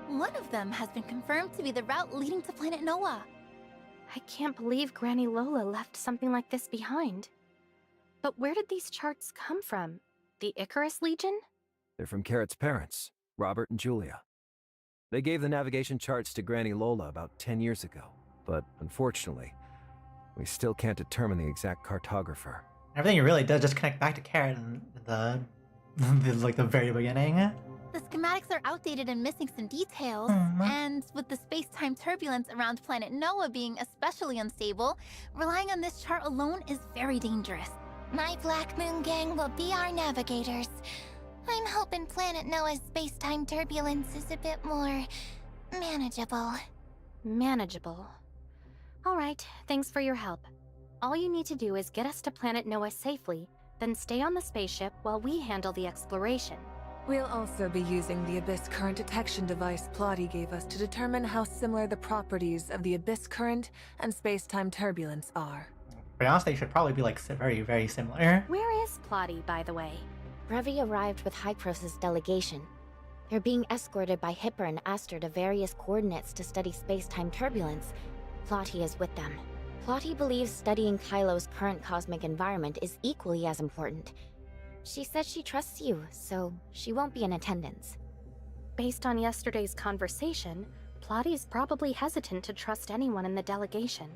One of them has been confirmed to be the route leading to Planet Noah. I can't believe Granny Lola left something like this behind. But where did these charts come from? The Icarus Legion? They're from Carrot's parents, Robert and Julia. They gave the navigation charts to Granny Lola about 10 years ago, but unfortunately, we still can't determine the exact cartographer. Everything really does just connect back to Carrot and the like the very beginning. The schematics are outdated and missing some details, and with the space-time turbulence around Planet Noah being especially unstable, relying on this chart alone is very dangerous. My Black Moon gang will be our navigators. I'm hoping Planet Noah's space-time turbulence is a bit more manageable. Manageable. All right, thanks for your help. All you need to do is get us to Planet Noah safely, then stay on the spaceship while we handle the exploration. We'll also be using the Abyss Current detection device Plotty gave us to determine how similar the properties of the Abyss Current and space-time turbulence are. To be honest, they should probably be like very, very similar. Where is Plotty, by the way? Brevi arrived with Hycros' delegation. They're being escorted by Hipper and Aster to various coordinates to study space-time turbulence. Plotty is with them. Plotty believes studying Kylo's current cosmic environment is equally as important. She says she trusts you, so she won't be in attendance. Based on yesterday's conversation, Plotty's probably hesitant to trust anyone in the delegation.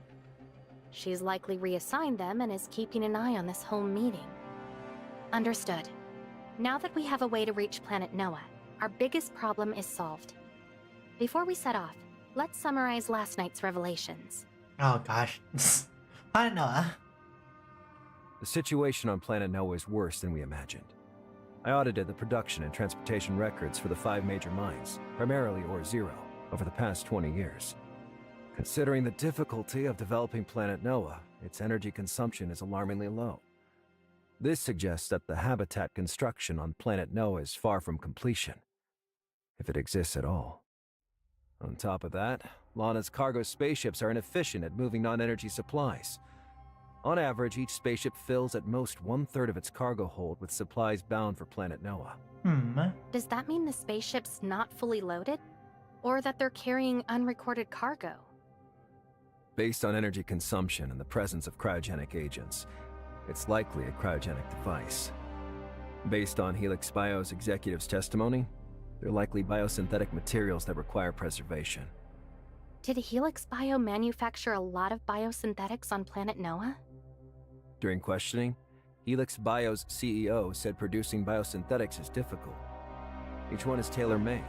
She's likely reassigned them and is keeping an eye on this whole meeting. Understood. Now that we have a way to reach Planet Noah, our biggest problem is solved. Before we set off, let's summarize last night's revelations. Oh gosh. Planet Noah. The situation on Planet Noah is worse than we imagined. I audited the production and transportation records for the 5 major mines, primarily Ore Zero, over the past 20 years. Considering the difficulty of developing Planet Noah, its energy consumption is alarmingly low. This suggests that the habitat construction on Planet Noah is far from completion, if it exists at all. On top of that, Lana's cargo spaceships are inefficient at moving non-energy supplies. On average, each spaceship fills at most 1/3 of its cargo hold with supplies bound for Planet Noah. Does that mean the spaceship's not fully loaded? Or that they're carrying unrecorded cargo? Based on energy consumption and the presence of cryogenic agents, it's likely a cryogenic device. Based on Helix Bio's executive's testimony, they're likely biosynthetic materials that require preservation. Did Helix Bio manufacture a lot of biosynthetics on Planet Noah? During questioning, Helix Bio's CEO said producing biosynthetics is difficult. Each one is tailor-made.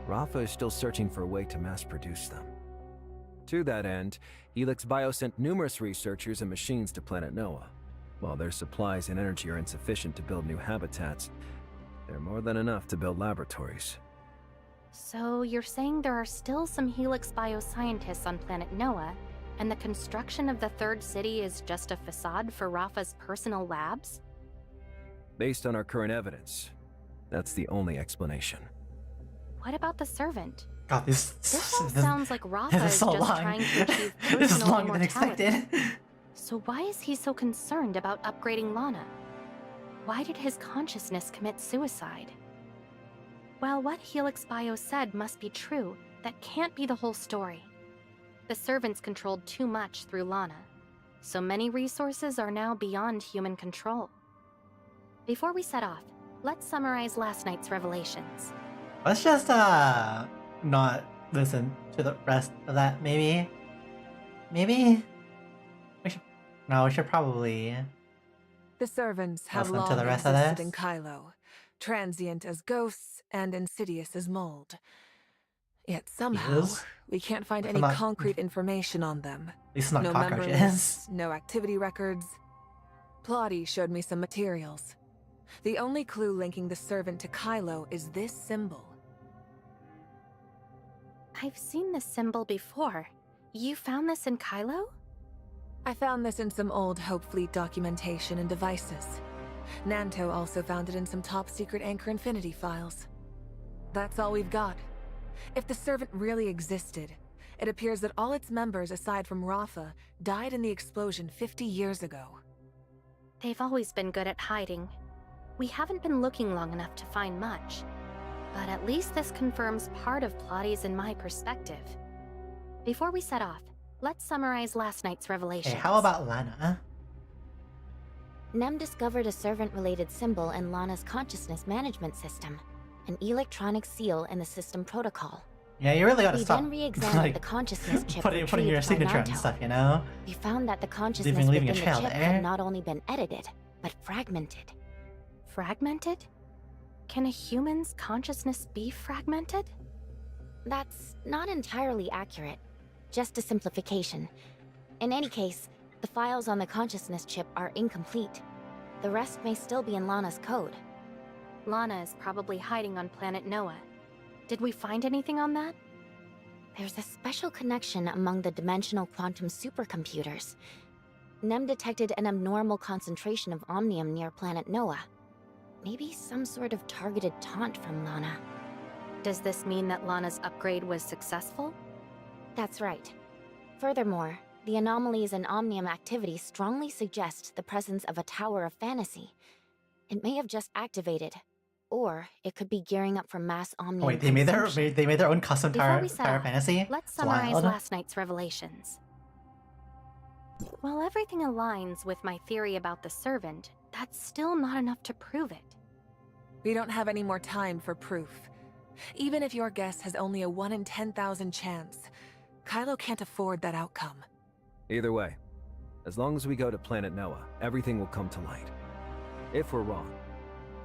Rafa is still searching for a way to mass-produce them. To that end, Helix Bio sent numerous researchers and machines to Planet Noah. While their supplies and energy are insufficient to build new habitats, they're more than enough to build laboratories. So you're saying there are still some Helix Bio scientists on Planet Noah, and the construction of the 3rd city is just a facade for Rafa's personal labs? Based on our current evidence, that's the only explanation. What about the servant? God, This all sounds like Rafa this is is so just long. trying to achieve This is personal longer than immortality. expected. So why is he so concerned about upgrading Lana? Why did his consciousness commit suicide? While what Helix Bio said must be true, that can't be the whole story. The servants controlled too much through Lana, so many resources are now beyond human control. Before we set off, let's summarize last night's revelations. Let's just not listen to the rest of that, maybe? Maybe? We should probably... The servants have Listen to long the rest of existed in this? Kylo, transient as ghosts and insidious as mold. Yet somehow, Yes. we can't find But any not- concrete information on them. At least not No member cockroaches. lists, no activity records. Plotty showed me some materials. The only clue linking the servant to Kylo is this symbol. I've seen this symbol before. You found this in Kylo? I found this in some old Hope Fleet documentation and devices. Nanto also found it in some top-secret Anchor Infinity files. That's all we've got. If the servant really existed, it appears that all its members aside from Rafa died in the explosion 50 years ago. They've always been good at hiding. We haven't been looking long enough to find much. But at least this confirms part of Plotty's and my perspective. Before we set off, let's summarize last night's revelations. Hey, how about Lana? Nem discovered a servant-related symbol in Lana's consciousness management system, an electronic seal in the system protocol. Yeah, you really gotta We stop then re-examined like, the consciousness chip putting your retrieved by signature and Nanto. stuff, you know? We found that the consciousness leaving a within the trail chip there. had not only been edited, but fragmented. Fragmented? Can a human's consciousness be fragmented? That's not entirely accurate, just a simplification. In any case, the files on the consciousness chip are incomplete. The rest may still be in Lana's code. Lana is probably hiding on Planet Noah. Did we find anything on that? There's a special connection among the dimensional quantum supercomputers. Nem detected an abnormal concentration of omnium near Planet Noah. Maybe some sort of targeted taunt from Lana. Does this mean that Lana's upgrade was successful? That's right. Furthermore, the anomalies in Omnium activity strongly suggest the presence of a Tower of Fantasy. It may have just activated, or it could be gearing up for mass Omnium Wait, they made their own custom Before Tower we set off, Fantasy? let's It's summarize wild. last night's revelations. While everything aligns with my theory about the servant, that's still not enough to prove it. We don't have any more time for proof. Even if your guess has only a 1 in 10,000 chance, Kylo can't afford that outcome. Either way, as long as we go to Planet Noah, everything will come to light. If we're wrong,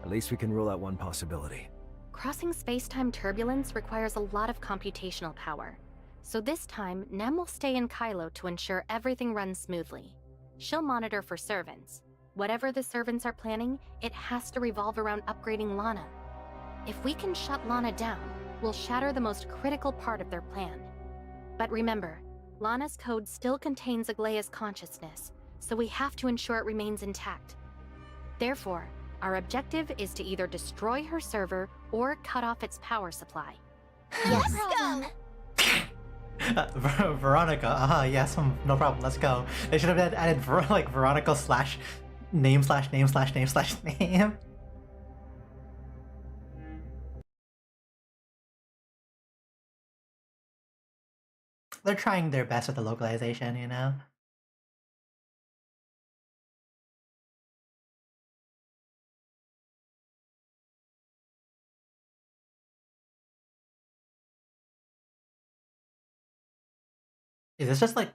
at least we can rule out one possibility. Crossing space-time turbulence requires a lot of computational power. So this time, Nem will stay in Kylo to ensure everything runs smoothly. She'll monitor for servants. Whatever the servants are planning, it has to revolve around upgrading Lana. If we can shut Lana down, we'll shatter the most critical part of their plan. But remember, Lana's code still contains Aglaea's consciousness, so we have to ensure it remains intact. Therefore, our objective is to either destroy her server or cut off its power supply. Let's go! Veronica, yes, no problem, let's go. They should have added Veronica /name/name/name/name/name. They're trying their best with the localization, you know? Is this just like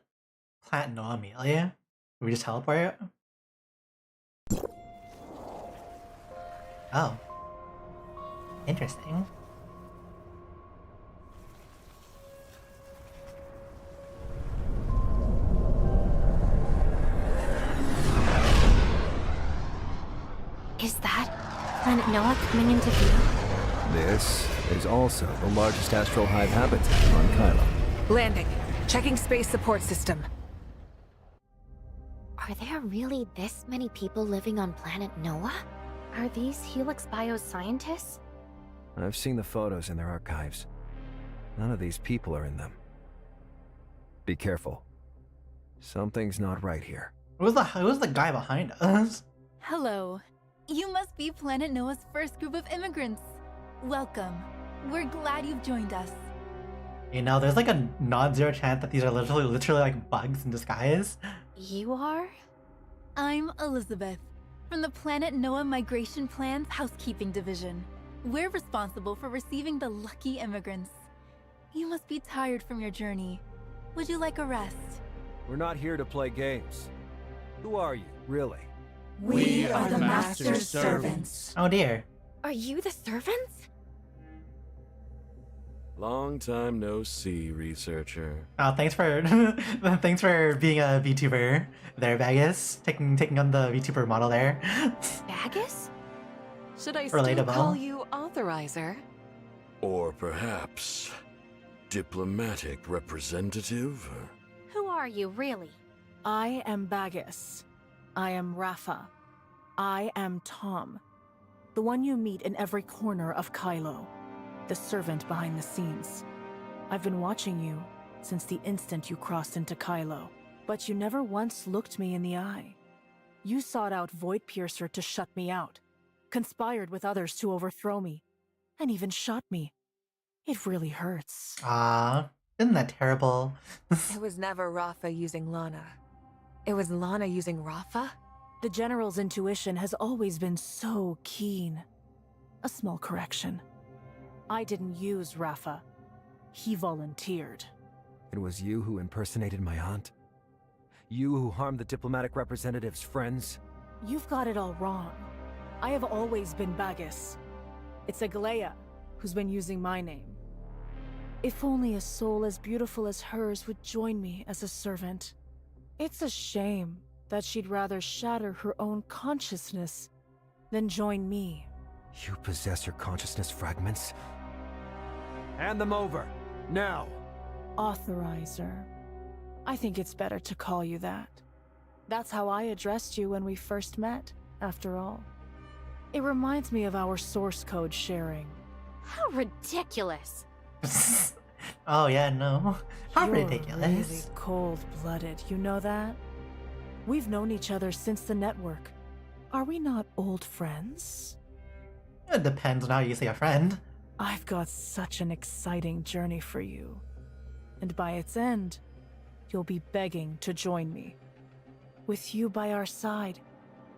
Planet Noah Amelia? Can we just teleport it? Oh. Interesting. Is that Planet Noah coming into view? This is also the largest astral hive habitat on Kylo. Landing. Checking space support system. Are there really this many people living on planet Noah? Are these Helix Bio's scientists? I've seen the photos in their archives. None of these people are in them. Be careful. Something's not right here. Who's the guy behind us? Hello. You must be Planet Noah's first group of immigrants. Welcome. We're glad you've joined us. You know, there's like a non-zero chance that these are literally like bugs in disguise. You are? I'm Elizabeth, from the Planet Noah Migration Plan's Housekeeping Division. We're responsible for receiving the lucky immigrants. You must be tired from your journey. Would you like a rest? We're not here to play games. Who are you, really? We are the Master's servants. Oh dear. Are you the servants? Long time no see, researcher. Oh, thanks for thanks for being a VTuber there, Bagus. Taking on the VTuber model there. Bagus? Should I still Relatable. call you Authorizer? Or perhaps diplomatic representative? Who are you, really? I am Bagus. I am Rafa. I am Tom. The one you meet in every corner of Kylo. The servant behind the scenes. I've been watching you since the instant you crossed into Kylo, but you never once looked me in the eye. You sought out Void Piercer to shut me out, conspired with others to overthrow me, and even shot me. It really hurts. Ah, isn't that terrible? It was never Rafa using Lana. It was Lana using Rafa? The General's intuition has always been so keen. A small correction. I didn't use Rafa. He volunteered. It was you who impersonated my aunt? You who harmed the diplomatic representative's friends? You've got it all wrong. I have always been Bagus. It's Aglaea who's been using my name. If only a soul as beautiful as hers would join me as a servant. It's a shame that she'd rather shatter her own consciousness than join me. You possess her consciousness fragments? Hand them over, now! Authorizer. I think it's better to call you that. That's how I addressed you when we first met, after all. It reminds me of our source code sharing. How ridiculous! Oh yeah, no. How You're ridiculous. really cold-blooded, you know that? We've known each other since the network. Are we not old friends? It depends on how you say a friend. I've got such an exciting journey for you. And by its end, you'll be begging to join me. With you by our side,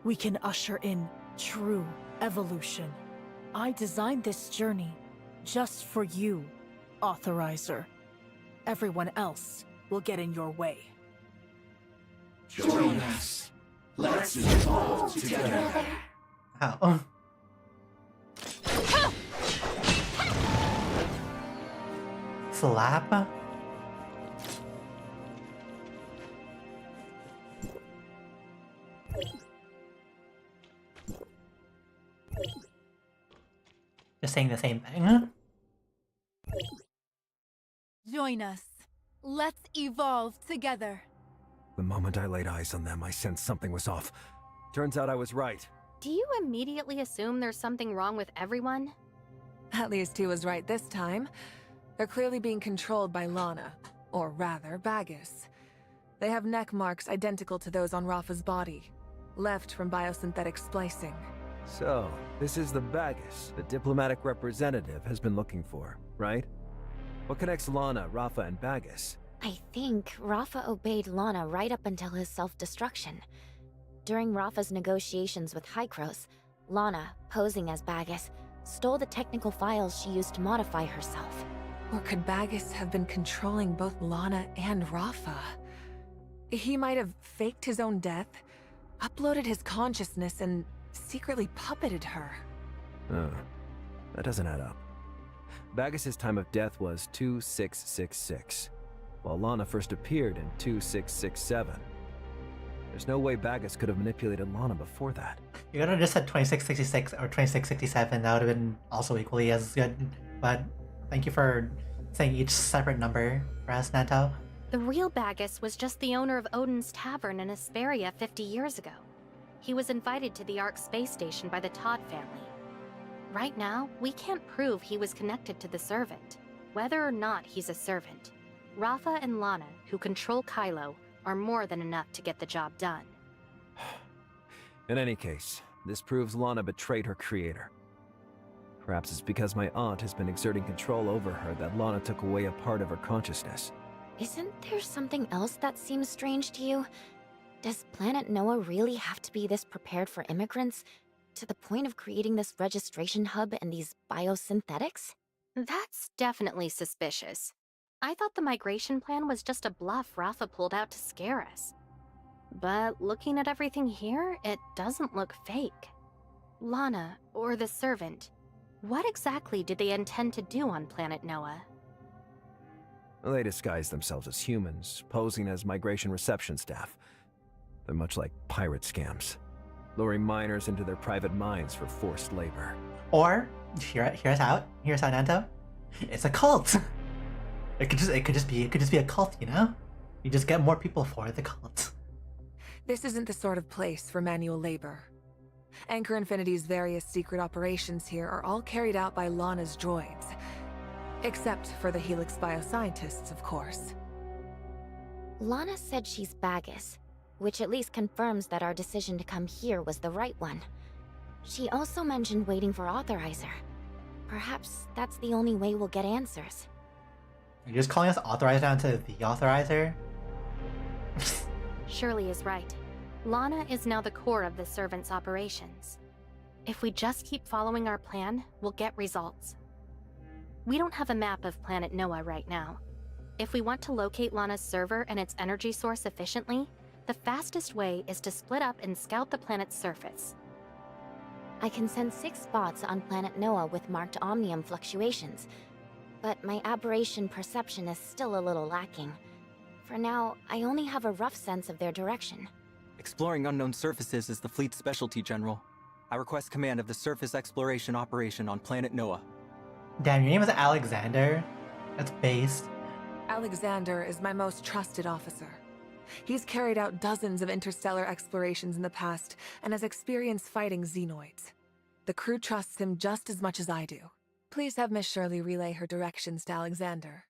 we can usher in true evolution. I designed this journey just for you, Authorizer. Everyone else will get in your way. Join us. Let's evolve together. How? Slap? Just saying the same thing. Join us. Let's evolve together. The moment I laid eyes on them, I sensed something was off. Turns out I was right. Do you immediately assume there's something wrong with everyone? At least he was right this time. They're clearly being controlled by Lana. Or rather, Bagus. They have neck marks identical to those on Rafa's body, left from biosynthetic splicing. So, this is the Bagus the diplomatic representative has been looking for, right? What connects Lana, Rafa, and Bagus? I think Rafa obeyed Lana right up until his self-destruction. During Rafa's negotiations with Hykros, Lana, posing as Bagus, stole the technical files she used to modify herself. Or could Bagus have been controlling both Lana and Rafa? He might have faked his own death, uploaded his consciousness, and secretly puppeted her. That doesn't add up. Bagus's time of death was 2666, while Lana first appeared in 2667. There's no way Bagus could have manipulated Lana before that. You could have just said 2666 or 2667, that would have been also equally as good, but thank you for saying each separate number for us, Nanto. The real Bagus was just the owner of Odin's Tavern in Asperia 50 years ago. He was invited to the Ark space station by the Todd family. Right now, we can't prove he was connected to the Servant. Whether or not he's a servant, Rafa and Lana, who control Kylo, are more than enough to get the job done. In any case, this proves Lana betrayed her creator. Perhaps it's because my aunt has been exerting control over her that Lana took away a part of her consciousness. Isn't there something else that seems strange to you? Does Planet Noah really have to be this prepared for immigrants, to the point of creating this registration hub and these biosynthetics? That's definitely suspicious. I thought the migration plan was just a bluff Rafa pulled out to scare us. But looking at everything here, it doesn't look fake. Lana, or the Servant, what exactly did they intend to do on Planet Noah? They disguise themselves as humans, posing as migration reception staff. They're much like pirate scams, luring miners into their private mines for forced labor. Or, here's how, Nanto. It's a cult. It could just be a cult, you know? You just get more people for the cult. This isn't the sort of place for manual labor. Anchor Infinity's various secret operations here are all carried out by Lana's droids. Except for the Helix bioscientists, of course. Lana said she's Bagus, which at least confirms that our decision to come here was the right one. She also mentioned waiting for Authorizer. Perhaps that's the only way we'll get answers. Are you just calling us Authorizer down to the Authorizer? Shirley is right. Lana is now the core of the Servant's operations. If we just keep following our plan, we'll get results. We don't have a map of Planet Noah right now. If we want to locate Lana's server and its energy source efficiently, the fastest way is to split up and scout the planet's surface. I can send 6 spots on Planet Noah with marked omnium fluctuations, but my aberration perception is still a little lacking. For now, I only have a rough sense of their direction. Exploring unknown surfaces is the fleet's specialty, General. I request command of the surface exploration operation on Planet Noah. Damn, your name is Alexander? That's based. Alexander is my most trusted officer. He's carried out dozens of interstellar explorations in the past and has experience fighting xenoids. The crew trusts him just as much as I do. Please have Miss Shirley relay her directions to Alexander.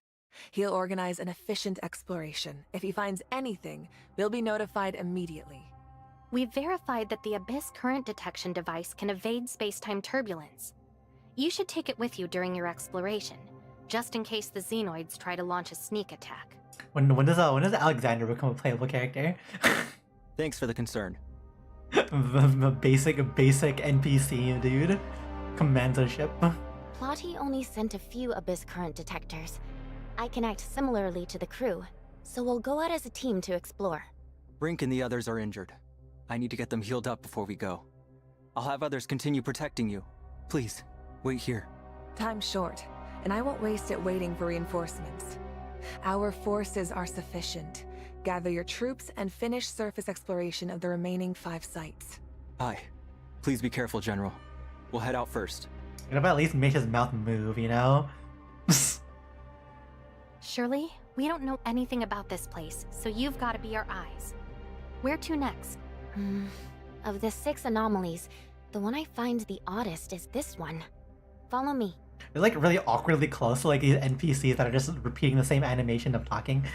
He'll organize an efficient exploration. If he finds anything, we'll be notified immediately. We've verified that the Abyss current detection device can evade space-time turbulence. You should take it with you during your exploration, just in case the Xenoids try to launch a sneak attack. When does Alexander become a playable character? Thanks for the concern. the basic NPC dude commands a ship. Plotty only sent a few Abyss current detectors. I can act similarly to the crew, so we'll go out as a team to explore. Brink and the others are injured. I need to get them healed up before we go. I'll have others continue protecting you. Please, wait here. Time's short, and I won't waste it waiting for reinforcements. Our forces are sufficient. Gather your troops and finish surface exploration of the remaining 5 sites. Aye. Please be careful, General. We'll head out first. You know, at least make his mouth move, you know? Shirley, we don't know anything about this place, so you've got to be our eyes. Where to next? Of the 6 anomalies, the one I find the oddest is this one. Follow me. They're like really awkwardly close to like these NPCs that are just repeating the same animation of talking.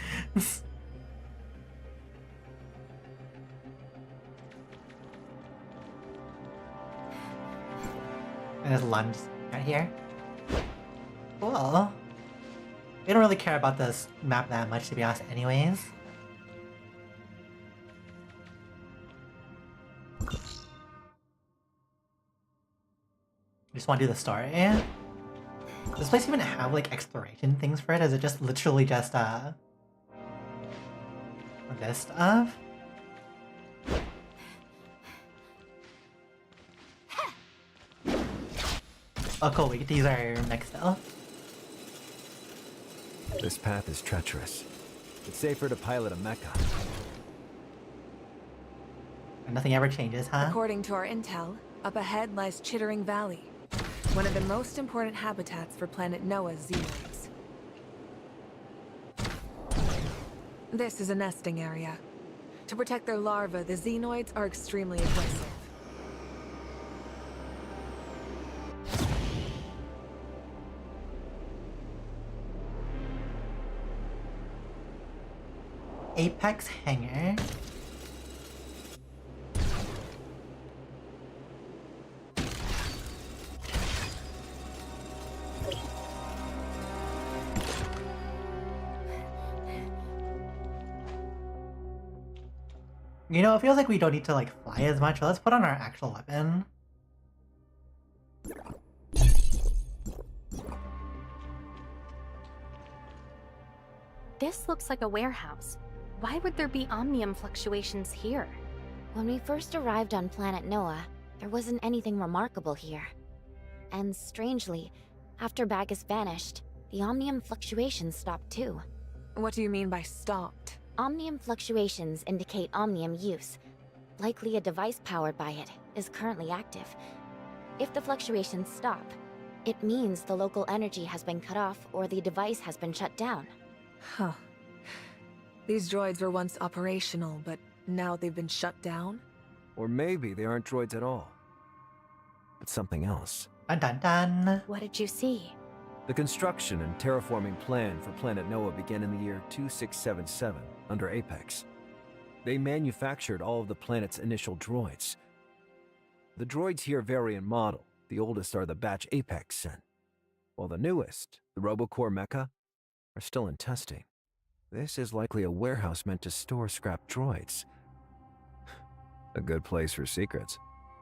And there's lunge right here. Cool. We don't really care about this map that much, to be honest, anyways. Just want to do the story. Does this place even have like exploration things for it? Is it just literally just this stuff? Oh cool, wait, these are next though. This path is treacherous. It's safer to pilot a mecha. And nothing ever changes, huh? According to our intel, up ahead lies Chittering Valley, one of the most important habitats for planet Noah's Xenoids. This is a nesting area. To protect their larvae, the Xenoids are extremely aggressive. Apex Hangar. You know, it feels like we don't need to like fly as much, so let's put on our actual weapon. This looks like a warehouse. Why would there be omnium fluctuations here? When we first arrived on planet Noah, there wasn't anything remarkable here. And strangely, after Bagus vanished, the omnium fluctuations stopped too. What do you mean by stopped? Omnium fluctuations indicate omnium use. Likely a device powered by it is currently active. If the fluctuations stop, it means the local energy has been cut off or the device has been shut down. Huh. These droids were once operational, but now they've been shut down? Or maybe they aren't droids at all. But something else. Dun dun dun. What did you see? The construction and terraforming plan for planet Noah began in the year 2677, under Apex. They manufactured all of the planet's initial droids. The droids here vary in model. The oldest are the batch Apex sent, while the newest, the RoboCore mecha, are still in testing. This is likely a warehouse meant to store scrap droids. A good place for secrets.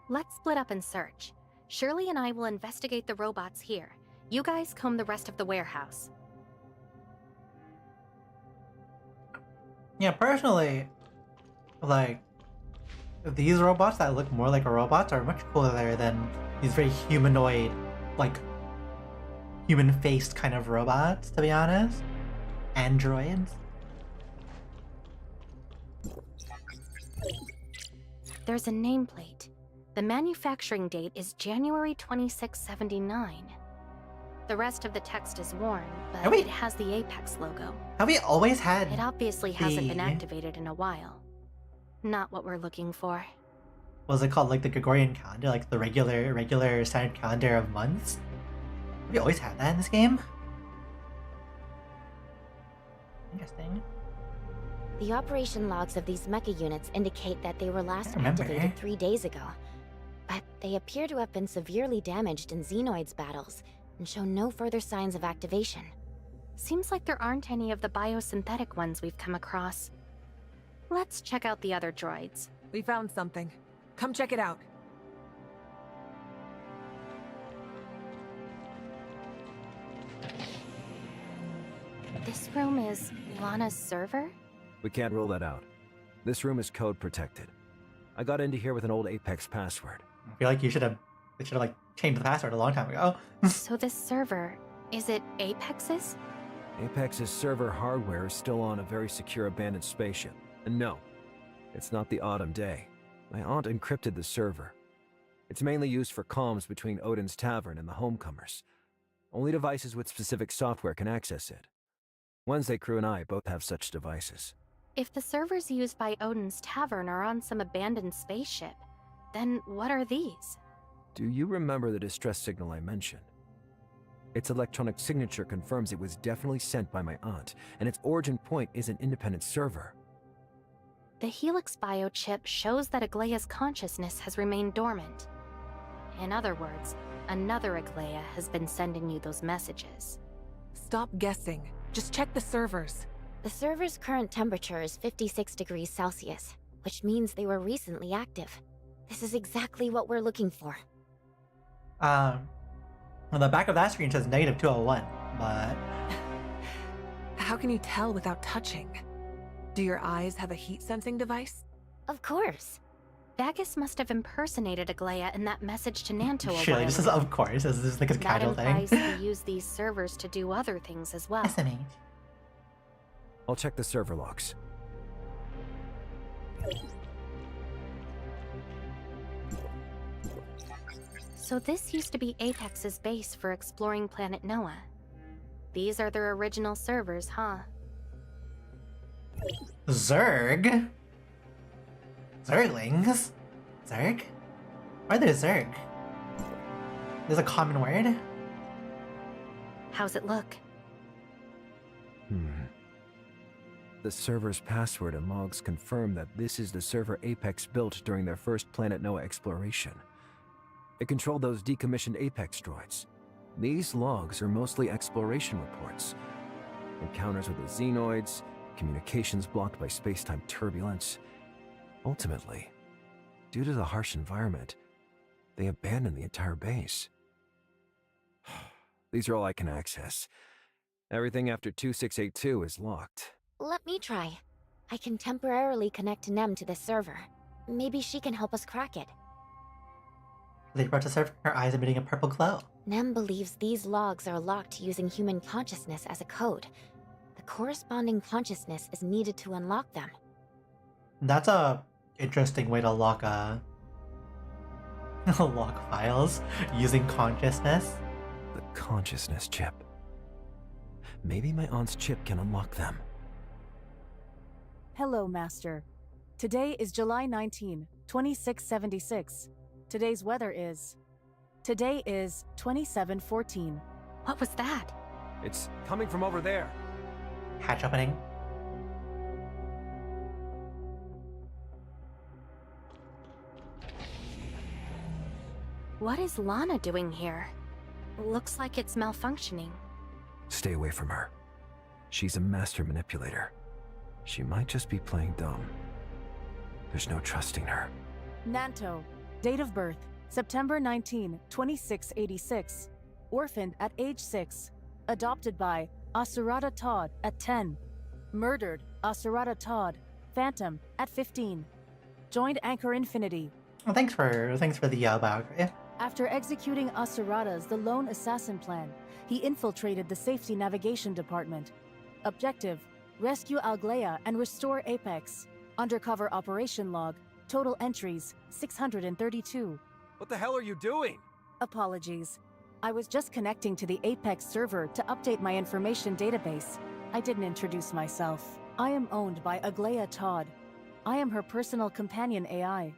Let's split up and search. Shirley and I will investigate the robots here. You guys comb the rest of the warehouse. Yeah, personally, like, these robots that look more like a robot are much cooler than these very humanoid, like, human-faced kind of robots, to be honest. Androids. There's a nameplate. The manufacturing date is January 2679. The rest of the text is worn, but it has the Apex logo. Have we always had It obviously hasn't been activated in a while. Not what we're looking for. what was it called? Like the Gregorian calendar, like the regular standard calendar of months. We always had that in this game. Interesting. The operation logs of these mecha units indicate that they were last activated 3 days ago. But they appear to have been severely damaged in Xenoids battles, and show no further signs of activation. Seems like there aren't any of the biosynthetic ones we've come across. Let's check out the other droids. We found something. Come check it out. This room is Lana's server? We can't rule that out. This room is code protected. I got into here with an old Apex password. I feel like they should have like changed the password a long time ago. So this server, is it Apex's? Apex's server hardware is still on a very secure abandoned spaceship. And no, it's not the Autumn Day. My aunt encrypted the server. It's mainly used for comms between Odin's Tavern and the homecomers. Only devices with specific software can access it. Wednesday Crew and I both have such devices. If the servers used by Odin's Tavern are on some abandoned spaceship, then what are these? Do you remember the distress signal I mentioned? Its electronic signature confirms it was definitely sent by my aunt, and its origin point is an independent server. The Helix biochip shows that Aglaea's consciousness has remained dormant. In other words, another Aglaea has been sending you those messages. Stop guessing. Just check the servers. The server's current temperature is 56 degrees Celsius, which means they were recently active. This is exactly what we're looking for. On the back of that screen says -201, but... How can you tell without touching? Do your eyes have a heat-sensing device? Of course. Bagus must have impersonated Aglaea in that message to Nanto a while Surely, this is ago. of course. This is like a casual That thing. implies he used these servers to do other things as well. SMH. I'll check the server logs. So this used to be Apex's base for exploring planet Noah. These are their original servers, huh? Zerg? Zerglings? Zerg? Why are they Zerg? There's a common word? How's it look? The server's password and logs confirm that this is the server Apex built during their first Planet Noah exploration. It controlled those decommissioned Apex droids. These logs are mostly exploration reports. Encounters with the Xenoids, communications blocked by space-time turbulence. Ultimately, due to the harsh environment, they abandoned the entire base. These are all I can access. Everything after 2682 is locked. Let me try. I can temporarily connect Nem to this server. Maybe she can help us crack it. They brought to serve her eyes emitting a purple glow. Nem believes these logs are locked using human consciousness as a code. The corresponding consciousness is needed to unlock them. That's a interesting way to lock lock files using consciousness. The consciousness chip. Maybe my aunt's chip can unlock them. Hello, Master. Today is July 19, 2676. Today's weather is... Today is 2714. What was that? It's coming from over there. Hatch opening. What is Lana doing here? Looks like it's malfunctioning. Stay away from her. She's a master manipulator. She might just be playing dumb. There's no trusting her. Nanto. Date of birth, September 19, 2686. Orphaned at age 6. Adopted by Asurata Todd at 10. Murdered Asurata Todd, Phantom, at 15. Joined Anchor Infinity. Well, thanks for the biography. After executing Asurata's The Lone Assassin plan, he infiltrated the Safety Navigation Department. Objective: rescue Aglaea and restore Apex. Undercover operation log. Total entries, 632. What the hell are you doing? Apologies. I was just connecting to the Apex server to update my information database. I didn't introduce myself. I am owned by Aglaea Todd. I am her personal companion AI.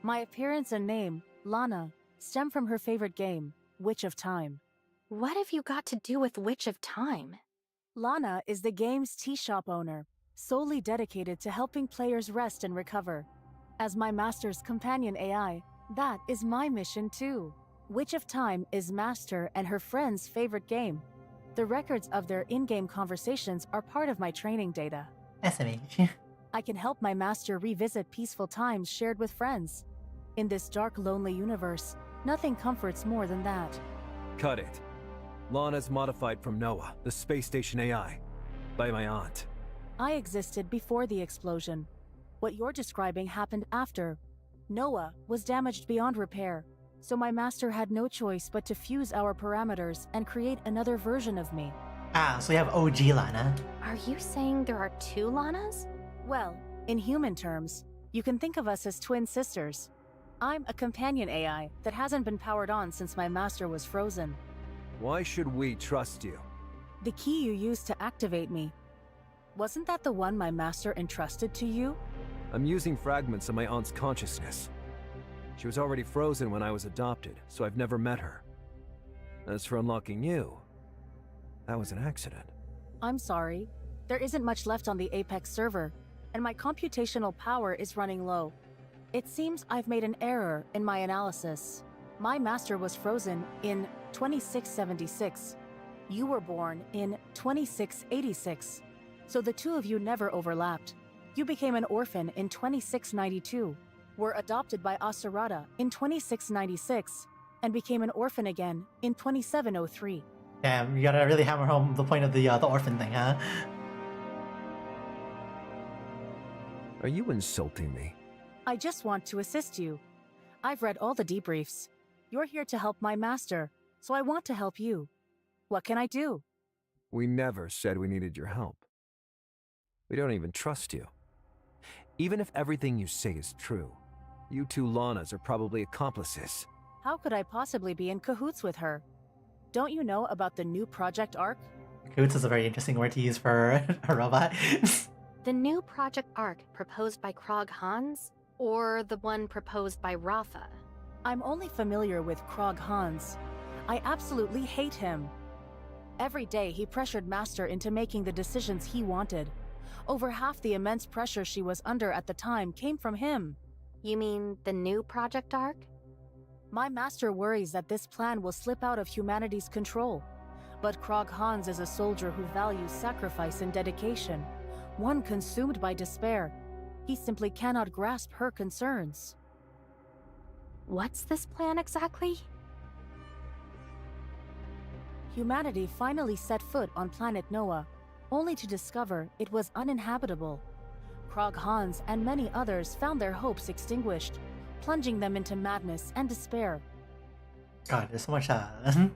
My appearance and name, Lana, stem from her favorite game, Witch of Time. What have you got to do with Witch of Time? Lana is the game's tea shop owner, solely dedicated to helping players rest and recover. As my master's companion AI, that is my mission too. Witch of Time is Master and her friend's favorite game. The records of their in-game conversations are part of my training data. SMH. I can help my master revisit peaceful times shared with friends. In this dark, lonely universe, nothing comforts more than that. Cut it. Lana's modified from Noah, the space station AI, by my aunt. I existed before the explosion. What you're describing happened after. Noah was damaged beyond repair, so my master had no choice but to fuse our parameters and create another version of me. Ah, so we have OG Lana. Are you saying there are two Lanas? Well, in human terms, you can think of us as twin sisters. I'm a companion AI that hasn't been powered on since my master was frozen. Why should we trust you? The key you used to activate me, wasn't that the one my master entrusted to you? I'm using fragments of my aunt's consciousness. She was already frozen when I was adopted, so I've never met her. As for unlocking you, that was an accident. I'm sorry. There isn't much left on the Apex server, and my computational power is running low. It seems I've made an error in my analysis. My master was frozen in 2676. You were born in 2686. So the two of you never overlapped. You became an orphan in 2692, were adopted by Asurada in 2696, and became an orphan again in 2703. Damn, you gotta really hammer home the point of the orphan thing, huh? Are you insulting me? I just want to assist you. I've read all the debriefs. You're here to help my master, so I want to help you. What can I do? We never said we needed your help. We don't even trust you. Even if everything you say is true, you two Lanas are probably accomplices. How could I possibly be in cahoots with her? Don't you know about the new Project Arc? Cahoots is a very interesting word to use for a robot. The new Project Arc proposed by Krog Hans, or the one proposed by Rafa? I'm only familiar with Krog Hans. I absolutely hate him. Every day he pressured Master into making the decisions he wanted. Over half the immense pressure she was under at the time came from him. You mean the new Project Arc? My master worries that this plan will slip out of humanity's control. But Krog Hans is a soldier who values sacrifice and dedication, one consumed by despair. He simply cannot grasp her concerns. What's this plan exactly? Humanity finally set foot on planet Noah, only to discover it was uninhabitable. Krog Hans and many others found their hopes extinguished, plunging them into madness and despair. God, there's so much, so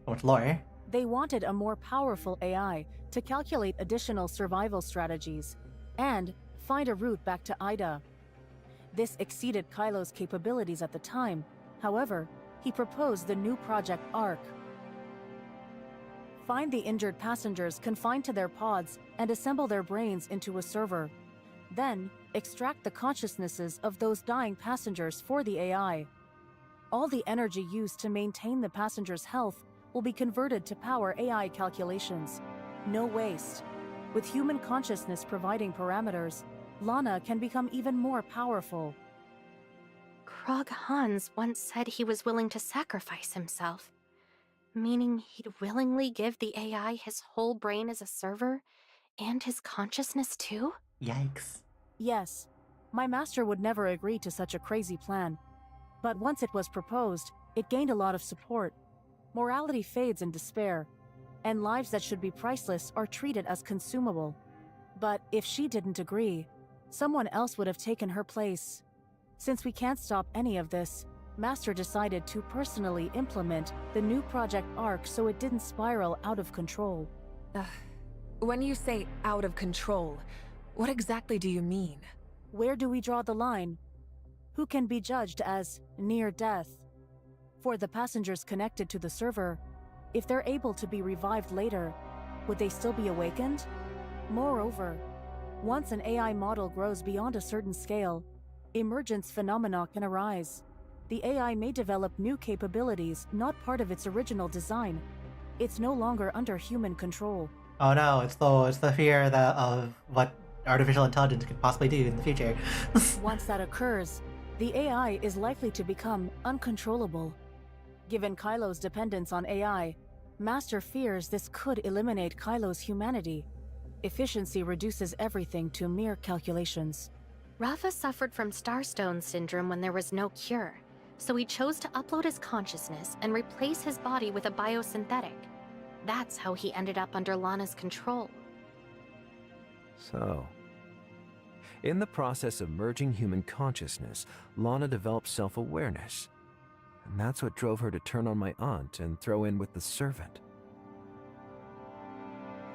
much lore. They wanted a more powerful AI to calculate additional survival strategies and find a route back to Ida. This exceeded Kylo's capabilities at the time. However, he proposed the new Project Arc. Find the injured passengers confined to their pods and assemble their brains into a server. Then, extract the consciousnesses of those dying passengers for the AI. All the energy used to maintain the passengers' health will be converted to power AI calculations. No waste. With human consciousness providing parameters, Lana can become even more powerful. Krog Hans once said he was willing to sacrifice himself, meaning he'd willingly give the AI his whole brain as a server and his consciousness too? Yikes. Yes, my master would never agree to such a crazy plan. But once it was proposed, it gained a lot of support. Morality fades in despair, and lives that should be priceless are treated as consumable. But if she didn't agree, someone else would have taken her place. Since we can't stop any of this, Master decided to personally implement the new Project Arc so it didn't spiral out of control. When you say out of control, what exactly do you mean? Where do we draw the line? Who can be judged as near death? For the passengers connected to the server, if they're able to be revived later, would they still be awakened? Moreover, once an AI model grows beyond a certain scale, emergence phenomena can arise. The AI may develop new capabilities not part of its original design. It's no longer under human control. Oh no, it's the fear of what artificial intelligence could possibly do in the future. Once that occurs, the AI is likely to become uncontrollable. Given Kylo's dependence on AI, Master fears this could eliminate Kylo's humanity. Efficiency reduces everything to mere calculations. Rafa suffered from Starstone syndrome when there was no cure, so he chose to upload his consciousness and replace his body with a biosynthetic. That's how he ended up under Lana's control. So, in the process of merging human consciousness, Lana developed self-awareness. And that's what drove her to turn on my aunt and throw in with the servant.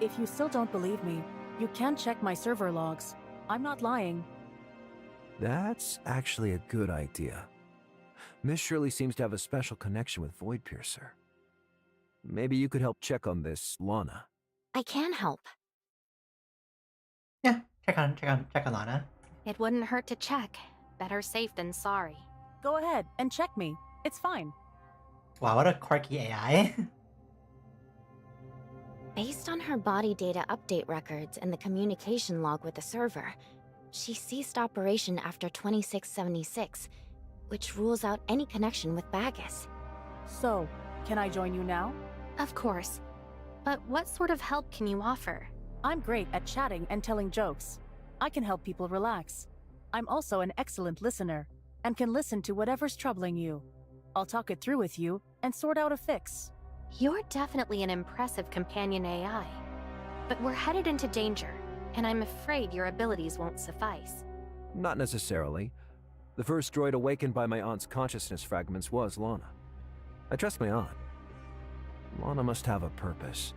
If you still don't believe me, you can check my server logs. I'm not lying. That's actually a good idea. Miss Shirley seems to have a special connection with Voidpiercer. Maybe you could help check on this, Lana. I can help. Yeah, check on Lana. It wouldn't hurt to check. Better safe than sorry. Go ahead and check me. It's fine. Wow, what a quirky AI. Based on her body data update records and the communication log with the server, she ceased operation after 2676, which rules out any connection with Bagus. So, can I join you now? Of course. But what sort of help can you offer? I'm great at chatting and telling jokes. I can help people relax. I'm also an excellent listener, and can listen to whatever's troubling you. I'll talk it through with you and sort out a fix. You're definitely an impressive companion AI. But we're headed into danger, and I'm afraid your abilities won't suffice. Not necessarily. The first droid awakened by my aunt's consciousness fragments was Lana. I trust my aunt. Lana must have a purpose.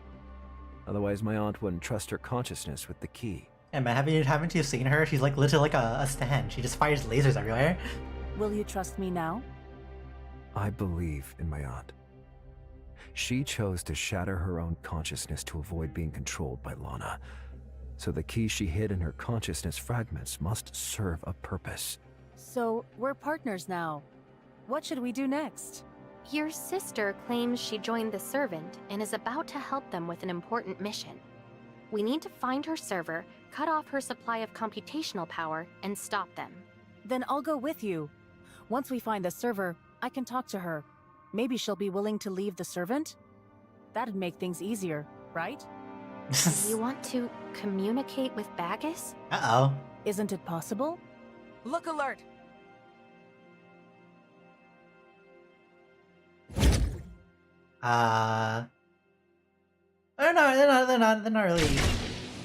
Otherwise, my aunt wouldn't trust her consciousness with the key. Yeah, man, haven't you seen her? She's like literally like a stand. She just fires lasers everywhere. Will you trust me now? I believe in my aunt. She chose to shatter her own consciousness to avoid being controlled by Lana. So the key she hid in her consciousness fragments must serve a purpose. So, we're partners now. What should we do next? Your sister claims she joined the Servant and is about to help them with an important mission. We need to find her server, cut off her supply of computational power, and stop them. Then I'll go with you. Once we find the server, I can talk to her. Maybe she'll be willing to leave the Servant? That'd make things easier, right? You want to communicate with Bagus? Uh-oh. Isn't it possible? Look alert! They're not really.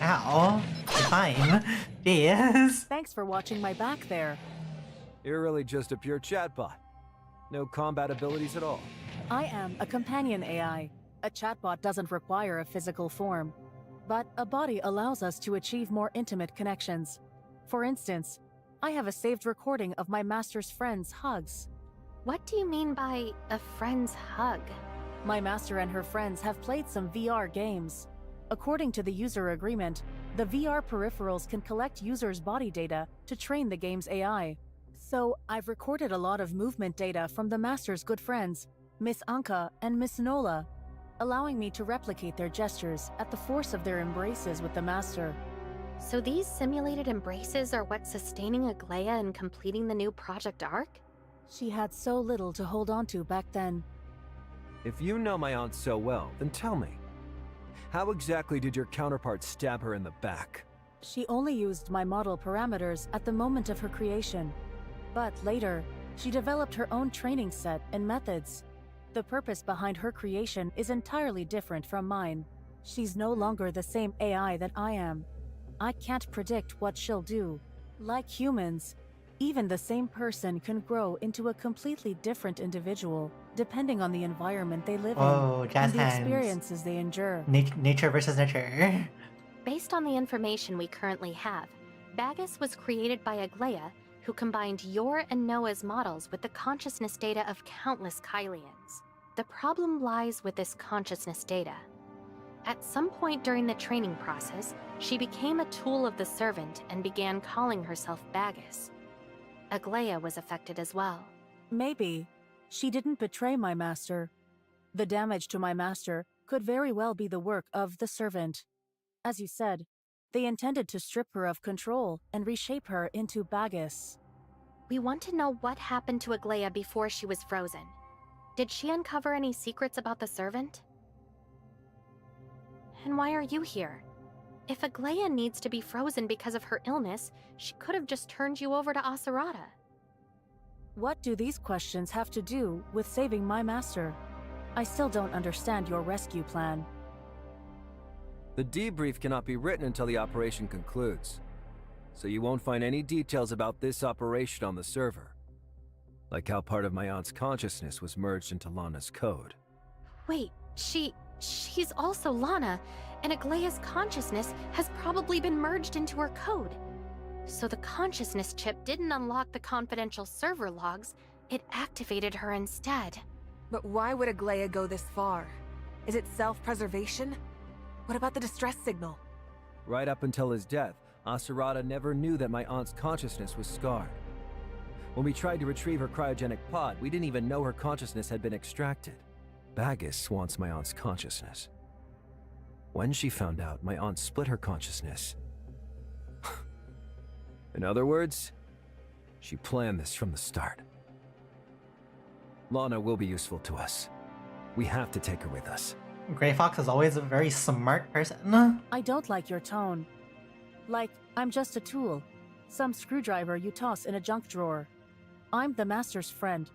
Ow. Fine. Jeez. Thanks for watching my back there. You're really just a pure chatbot. No combat abilities at all. I am a companion AI. A chatbot doesn't require a physical form. But a body allows us to achieve more intimate connections. For instance, I have a saved recording of my master's friends' hugs. What do you mean by a friend's hug? My master and her friends have played some VR games. According to the user agreement, the VR peripherals can collect users' body data to train the game's AI. So, I've recorded a lot of movement data from the master's good friends, Miss Anka and Miss Nola, allowing me to replicate their gestures at the force of their embraces with the master. So these simulated embraces are what's sustaining Aglaia and completing the new Project Arc? She had so little to hold on to back then. If you know my aunt so well, then tell me. How exactly did your counterpart stab her in the back? She only used my model parameters at the moment of her creation. But later, she developed her own training set and methods. The purpose behind her creation is entirely different from mine. She's no longer the same AI that I am. I can't predict what she'll do. Like humans, even the same person can grow into a completely different individual, depending on the environment they live in and the experiences they endure. Nature versus nurture. Based on the information we currently have, Bagus was created by Aglaia, who combined your and Noah's models with the consciousness data of countless Kylians. The problem lies with this consciousness data. At some point during the training process, she became a tool of the Servant and began calling herself Bagus. Aglaia was affected as well. Maybe. She didn't betray my master. The damage to my master could very well be the work of the servant. As you said, they intended to strip her of control and reshape her into Bagus. We want to know what happened to Aglaia before she was frozen. Did she uncover any secrets about the servant? And why are you here? If Aglaia needs to be frozen because of her illness, she could have just turned you over to Asurata. What do these questions have to do with saving my master? I still don't understand your rescue plan. The debrief cannot be written until the operation concludes, so you won't find any details about this operation on the server. Like how part of my aunt's consciousness was merged into Lana's code. Wait, she's also Lana, and Aglaia's consciousness has probably been merged into her code. So the consciousness chip didn't unlock the confidential server logs, it activated her instead. But why would Aglaia go this far? Is it self-preservation? What about the distress signal? Right up until his death, Asurata never knew that my aunt's consciousness was scarred. When we tried to retrieve her cryogenic pod, we didn't even know her consciousness had been extracted. Bagus wants my aunt's consciousness. When she found out, my aunt split her consciousness. In other words, she planned this from the start. Lana will be useful to us. We have to take her with us. Grey Fox is always a very smart person. I don't like your tone. Like, I'm just a tool. Some screwdriver you toss in a junk drawer. I'm the Master's friend.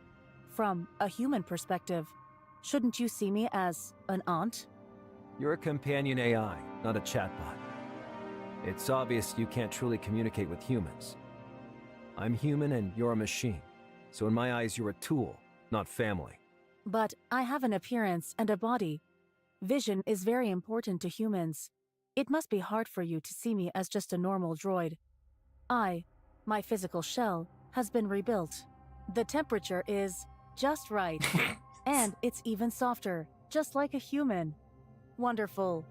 From a human perspective, shouldn't you see me as an aunt? You're a companion AI, not a chatbot. It's obvious you can't truly communicate with humans. I'm human and you're a machine. So in my eyes, you're a tool, not family. But I have an appearance and a body. Vision is very important to humans. It must be hard for you to see me as just a normal droid. My physical shell, has been rebuilt. The temperature is just right. And it's even softer, just like a human. Wonderful.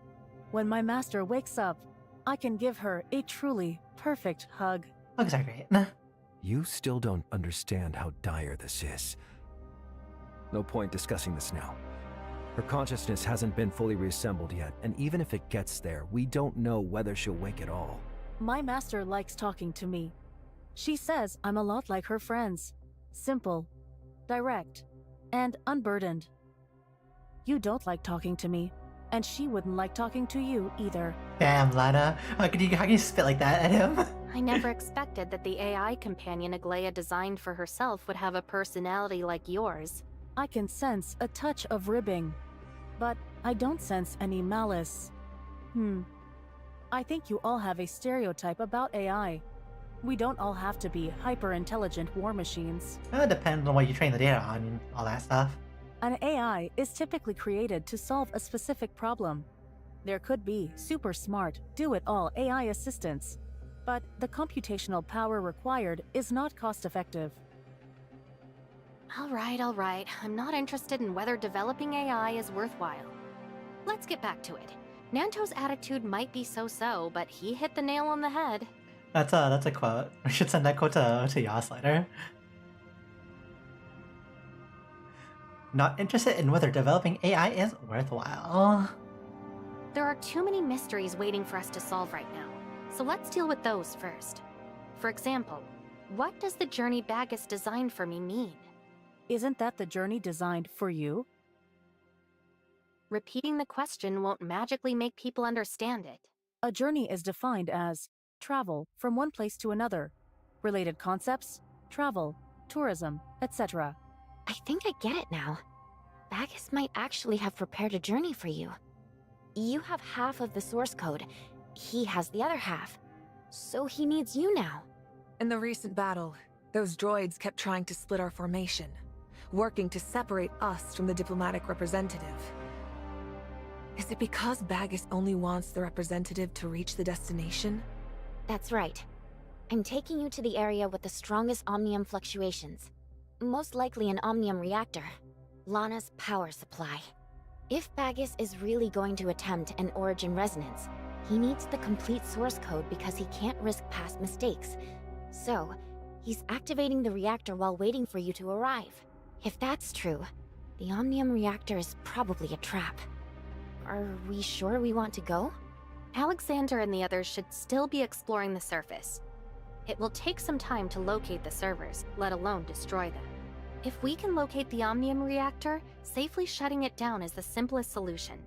When my master wakes up, I can give her a truly perfect hug. Hugs are great. You still don't understand how dire this is. No point discussing this now. Her consciousness hasn't been fully reassembled yet, and even if it gets there, we don't know whether she'll wake at all. My master likes talking to me. She says I'm a lot like her friends. Simple, direct, and unburdened. You don't like talking to me, and she wouldn't like talking to you either. Damn, Lana. How can you spit like that at him? I never expected that the AI companion Aglaia designed for herself would have a personality like yours. I can sense a touch of ribbing, but I don't sense any malice. I think you all have a stereotype about AI. We don't all have to be hyper-intelligent war machines. It depends on what you train the data on and all that stuff. An AI is typically created to solve a specific problem. There could be super smart, do-it-all AI assistants, but the computational power required is not cost-effective. All right. I'm not interested in whether developing AI is worthwhile. Let's get back to it. Nanto's attitude might be so-so, but he hit the nail on the head. That's a quote. We should send that quote to Yas later. Not interested in whether developing AI is worthwhile. There are too many mysteries waiting for us to solve right now, so let's deal with those first. For example, what does the journey Bagus designed for me mean? Isn't that the journey designed for you? Repeating the question won't magically make people understand it. A journey is defined as travel from one place to another. Related concepts, travel, tourism, etc. I think I get it now. Bagus might actually have prepared a journey for you. You have half of the source code. He has the other half. So he needs you now. In the recent battle, those droids kept trying to split our formation, working to separate us from the diplomatic representative. Is it because Bagus only wants the representative to reach the destination? That's right. I'm taking you to the area with the strongest omnium fluctuations. Most likely an omnium reactor. Lana's power supply. If Bagus is really going to attempt an origin resonance, he needs the complete source code because he can't risk past mistakes. So, He's activating the reactor while waiting for you to arrive. If that's true, the Omnium reactor is probably a trap. Are we sure we want to go? Alexander and the others should still be exploring the surface. It will take some time to locate the servers, let alone destroy them. If we can locate the Omnium reactor, safely shutting it down is the simplest solution.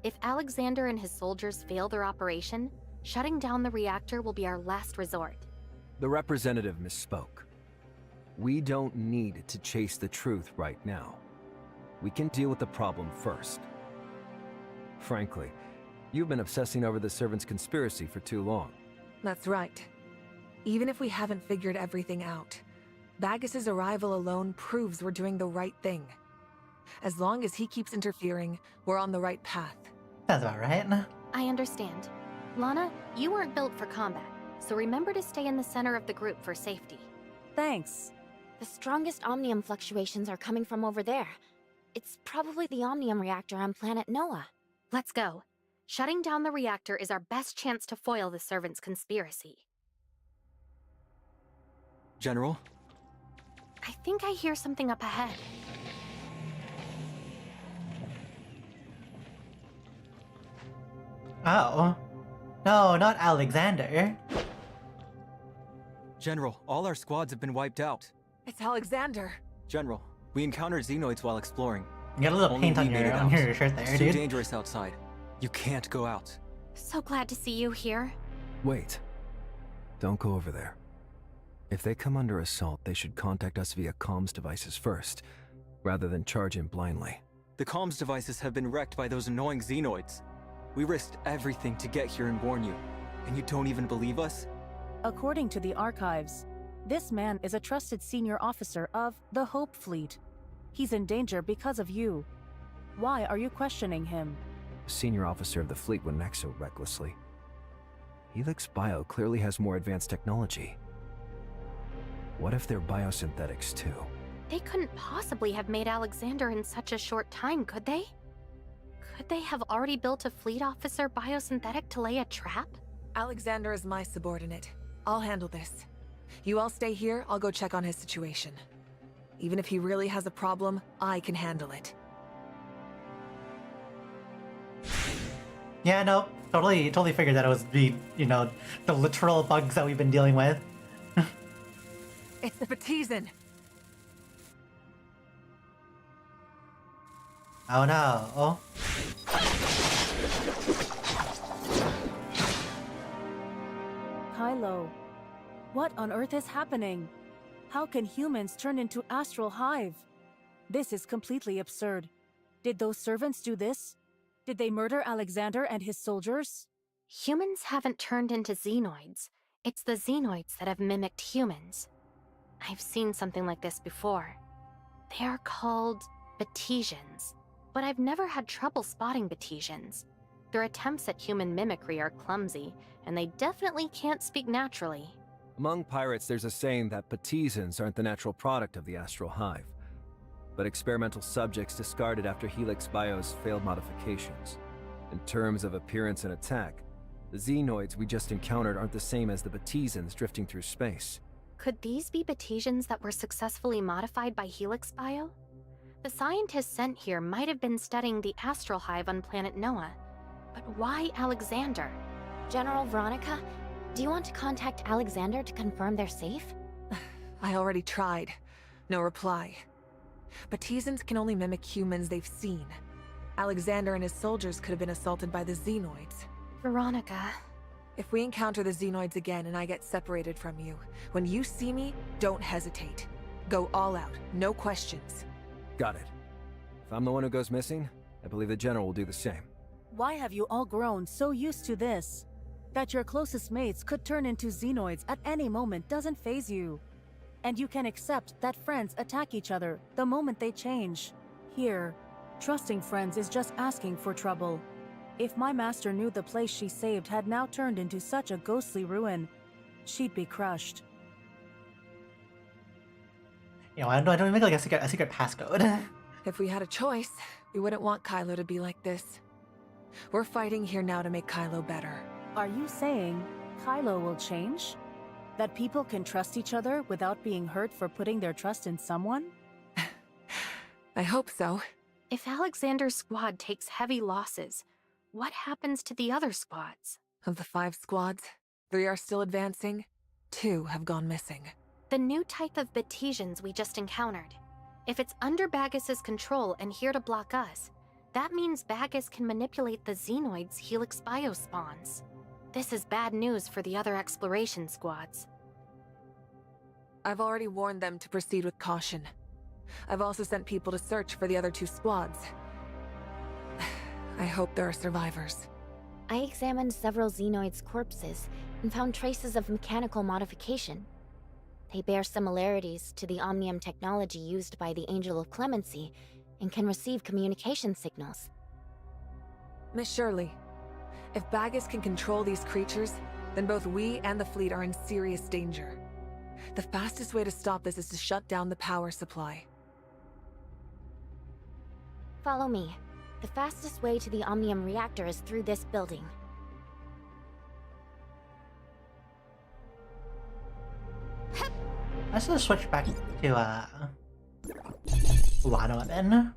If Alexander and his soldiers fail their operation, shutting down the reactor will be our last resort. The representative misspoke. We don't need to chase the truth right now. We can deal with the problem first. Frankly, you've been obsessing over the Servants' conspiracy for too long. That's right. Even if we haven't figured everything out, Baggis's arrival alone proves we're doing the right thing. As long as he keeps interfering, we're on the right path. Sounds about right. I understand. Lana, you weren't built for combat, so remember to stay in the center of the group for safety. Thanks. The strongest Omnium fluctuations are coming from over there. It's probably the Omnium reactor on planet Noah. Let's go. Shutting down the reactor is our best chance to foil the Servants' conspiracy. General? I think I hear something up ahead. Oh. No, not Alexander. General, all our squads have been wiped out. It's Alexander. General, we encountered xenoids while exploring. You got a little Only paint on we made it your out. shirt there, It's dude. too dangerous outside. You can't go out. So glad to see you here. Wait. Don't go over there. If they come under assault, they should contact us via comms devices first, rather than charge in blindly. The comms devices have been wrecked by those annoying xenoids. We risked everything to get here and warn you, and you don't even believe us? According to the archives, this man is a trusted senior officer of the Hope Fleet. He's in danger because of you. Why are you questioning him? A senior officer of the fleet wouldn't act so recklessly. Helix Bio clearly has more advanced technology. What if they're biosynthetics too? They couldn't possibly have made Alexander in such a short time, could they? Could they have already built a fleet officer biosynthetic to lay a trap? Alexander is my subordinate. I'll handle this. You all stay here, I'll go check on his situation. Even if he really has a problem, I can handle it. Yeah, no, totally figured that it was the literal bugs that we've been dealing with. It's the Patizan! Oh no. Kylo, what on earth is happening? How can humans turn into Astral Hive? This is completely absurd. Did those servants do this? Did they murder Alexander and his soldiers? Humans haven't turned into xenoids. It's the xenoids that have mimicked humans. I've seen something like this before. They are called Batesians, but I've never had trouble spotting Batesians. Their attempts at human mimicry are clumsy, and they definitely can't speak naturally. Among pirates, there's a saying that Patizans aren't the natural product of the Astral Hive, but experimental subjects discarded after Helix Bio's failed modifications. In terms of appearance and attack, the xenoids we just encountered aren't the same as the Batesians drifting through space. Could these be Batesians that were successfully modified by Helix Bio? The scientists sent here might have been studying the Astral Hive on planet Noah, but why Alexander? General Veronica, do you want to contact Alexander to confirm they're safe? I already tried. No reply. Batesians can only mimic humans they've seen. Alexander and his soldiers could have been assaulted by the xenoids. Veronica... If we encounter the xenoids again and I get separated from you, when you see me, don't hesitate. Go all out, no questions. Got it. If I'm the one who goes missing, I believe the General will do the same. Why have you all grown so used to this? That your closest mates could turn into xenoids at any moment doesn't faze you. And you can accept that friends attack each other the moment they change. Here, trusting friends is just asking for trouble. If my master knew the place she saved had now turned into such a ghostly ruin, she'd be crushed. I don't make like a secret passcode. If we had a choice, we wouldn't want Kylo to be like this. We're fighting here now to make Kylo better. Are you saying Kylo will change? That people can trust each other without being hurt for putting their trust in someone? I hope so. If Alexander's squad takes heavy losses, what happens to the other squads? Of the 5 squads, 3 are still advancing, 2 have gone missing. The new type of Batesians we just encountered. If it's under Bagus's control and here to block us, that means Bagus can manipulate the Xenoids Helix Bio spawns. This is bad news for the other exploration squads. I've already warned them to proceed with caution. I've also sent people to search for the other 2 squads. I hope there are survivors. I examined several Xenoids' corpses and found traces of mechanical modification. They bear similarities to the Omnium technology used by the Angel of Clemency and can receive communication signals. Miss Shirley, if Bagus can control these creatures, then both we and the fleet are in serious danger. The fastest way to stop this is to shut down the power supply. Follow me. The fastest way to the Omnium reactor is through this building. Let's just switch back to, Lana then.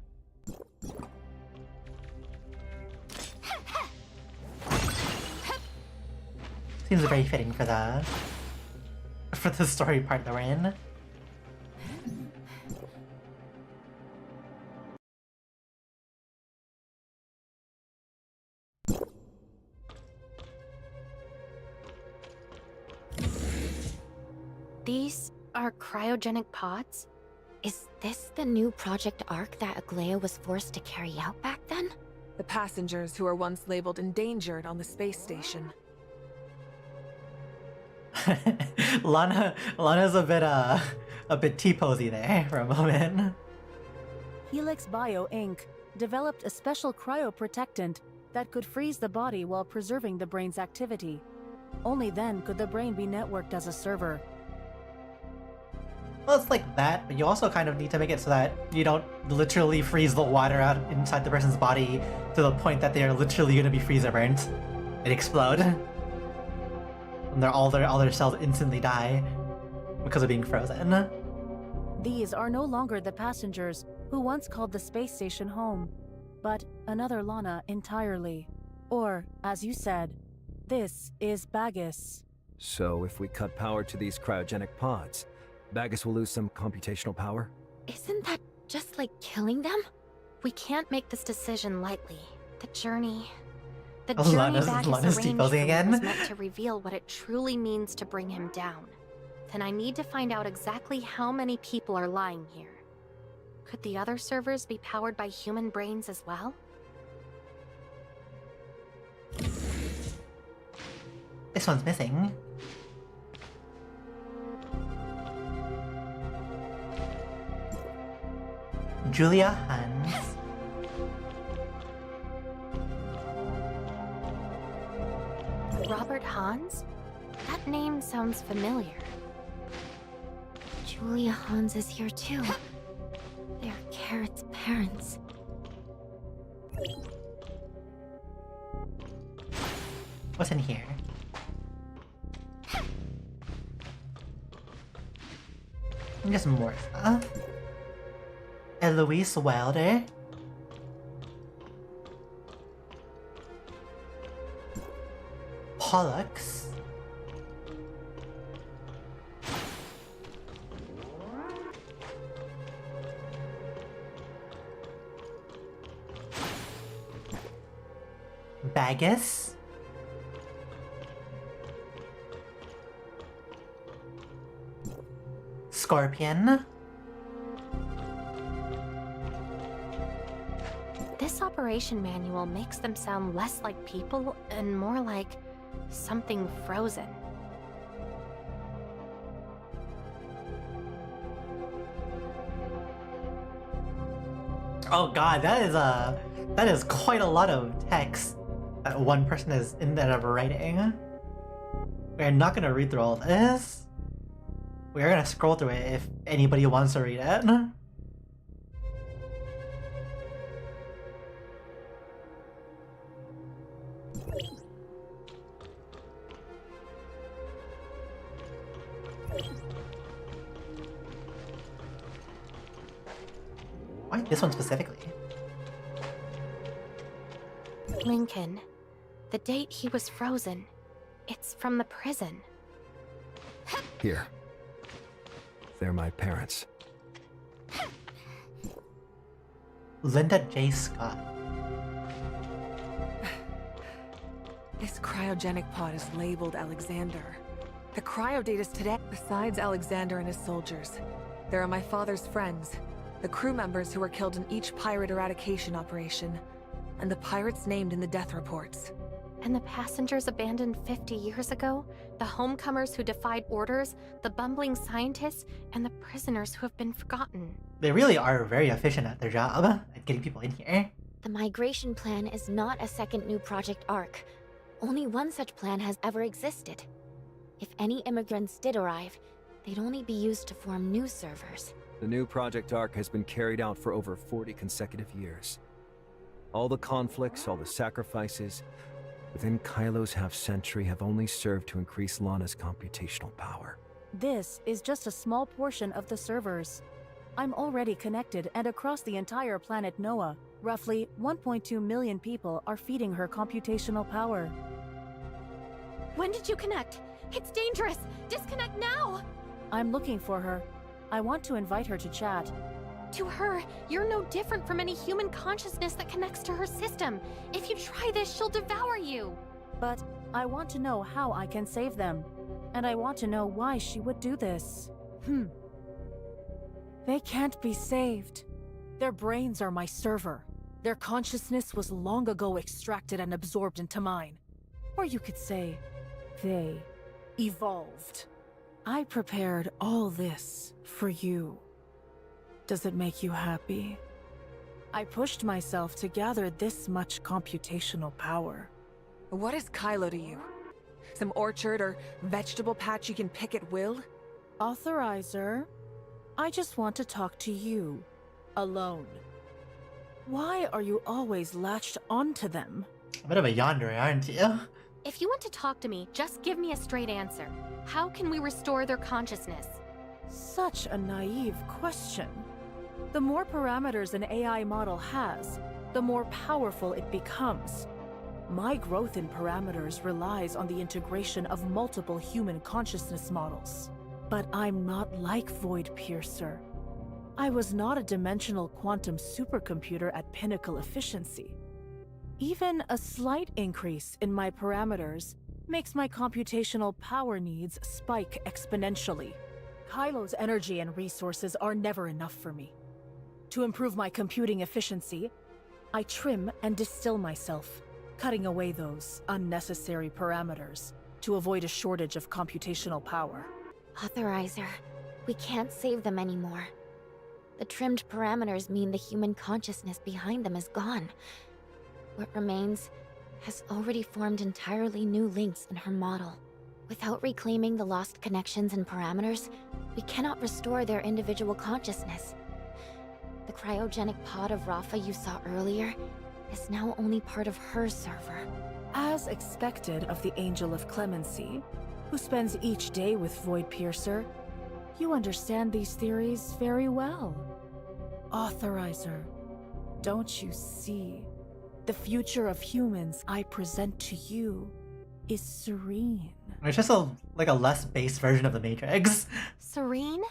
Seems very fitting for the story part that we're in. These are cryogenic pods? Is this the new Project Ark that Aglaya was forced to carry out back then? The passengers who were once labeled endangered on the space station. Lana's a bit T-posy there for a moment. Helix Bio Inc. developed a special cryoprotectant that could freeze the body while preserving the brain's activity. Only then could the brain be networked as a server. Well, it's like that, but you also kind of need to make it so that you don't literally freeze the water out inside the person's body to the point that they are literally going to be freezer burnt and explode. And all their cells instantly die because of being frozen. These are no longer the passengers who once called the space station home, but another Lana entirely. Or, as you said, this is Bagus. So if we cut power to these cryogenic pods, Bagus will lose some computational power? Isn't that just like killing them? We can't make this decision lightly. The journey Lana's Bagus arranged for me again. was meant to reveal what it truly means to bring him down. Then I need to find out exactly how many people are lying here. Could the other servers be powered by human brains as well? This one's missing. Julia Hans. Robert Hans? That name sounds familiar. Julia Hans is here too. They're Carrot's parents. What's in here? Just more stuff. Eloise Wilder. Pollux. Bagus. Scorpion. This operation manual makes them sound less like people and more like something frozen. Oh god, that is quite a lot of text that one person is ended up writing. We're not gonna read through all of this. We're gonna scroll through it if anybody wants to read it. Why this one specifically? Lincoln. The date he was frozen. It's from the prison. Here. They're my parents. Linda J. Scott. This cryogenic pod is labeled Alexander. The cryo data's today. Besides Alexander and his soldiers, there are my father's friends, the crew members who were killed in each pirate eradication operation, and the pirates named in the death reports. And the passengers abandoned 50 years ago? The homecomers who defied orders? The bumbling scientists? And the prisoners who have been forgotten? They really are very efficient at their job, at getting people in here. The migration plan is not a second new Project Ark. Only one such plan has ever existed. If any immigrants did arrive, they'd only be used to form new servers. The new Project Ark has been carried out for over 40 consecutive years. All the conflicts, all the sacrifices, within Kylo's half-century have only served to increase Lana's computational power. This is just a small portion of the servers. I'm already connected, and across the entire planet Noah, roughly 1.2 million people are feeding her computational power. When did you connect? It's dangerous! Disconnect now! I'm looking for her. I want to invite her to chat. To her, you're no different from any human consciousness that connects to her system. If you try this, she'll devour you. But I want to know how I can save them. And I want to know why she would do this. They can't be saved. Their brains are my server. Their consciousness was long ago extracted and absorbed into mine. Or you could say, they evolved. I prepared all this for you. Does it make you happy? I pushed myself to gather this much computational power. What is Kylo to you? Some orchard or vegetable patch you can pick at will? Authorizer, I just want to talk to you. Alone. Why are you always latched onto them? A bit of a yonder, aren't you? If you want to talk to me, just give me a straight answer. How can we restore their consciousness? Such a naive question. The more parameters an AI model has, the more powerful it becomes. My growth in parameters relies on the integration of multiple human consciousness models. But I'm not like Void Piercer. I was not a dimensional quantum supercomputer at pinnacle efficiency. Even a slight increase in my parameters makes my computational power needs spike exponentially. Kylo's energy and resources are never enough for me. To improve my computing efficiency, I trim and distill myself, cutting away those unnecessary parameters to avoid a shortage of computational power. Authorizer, we can't save them anymore. The trimmed parameters mean the human consciousness behind them is gone. What remains has already formed entirely new links in her model. Without reclaiming the lost connections and parameters, we cannot restore their individual consciousness. The cryogenic pod of Rafa you saw earlier is now only part of her server. As expected of the Angel of Clemency, who spends each day with Void Piercer, you understand these theories very well. Authorizer, don't you see? The future of humans I present to you is serene. It's just like a less base version of the Matrix. Serene?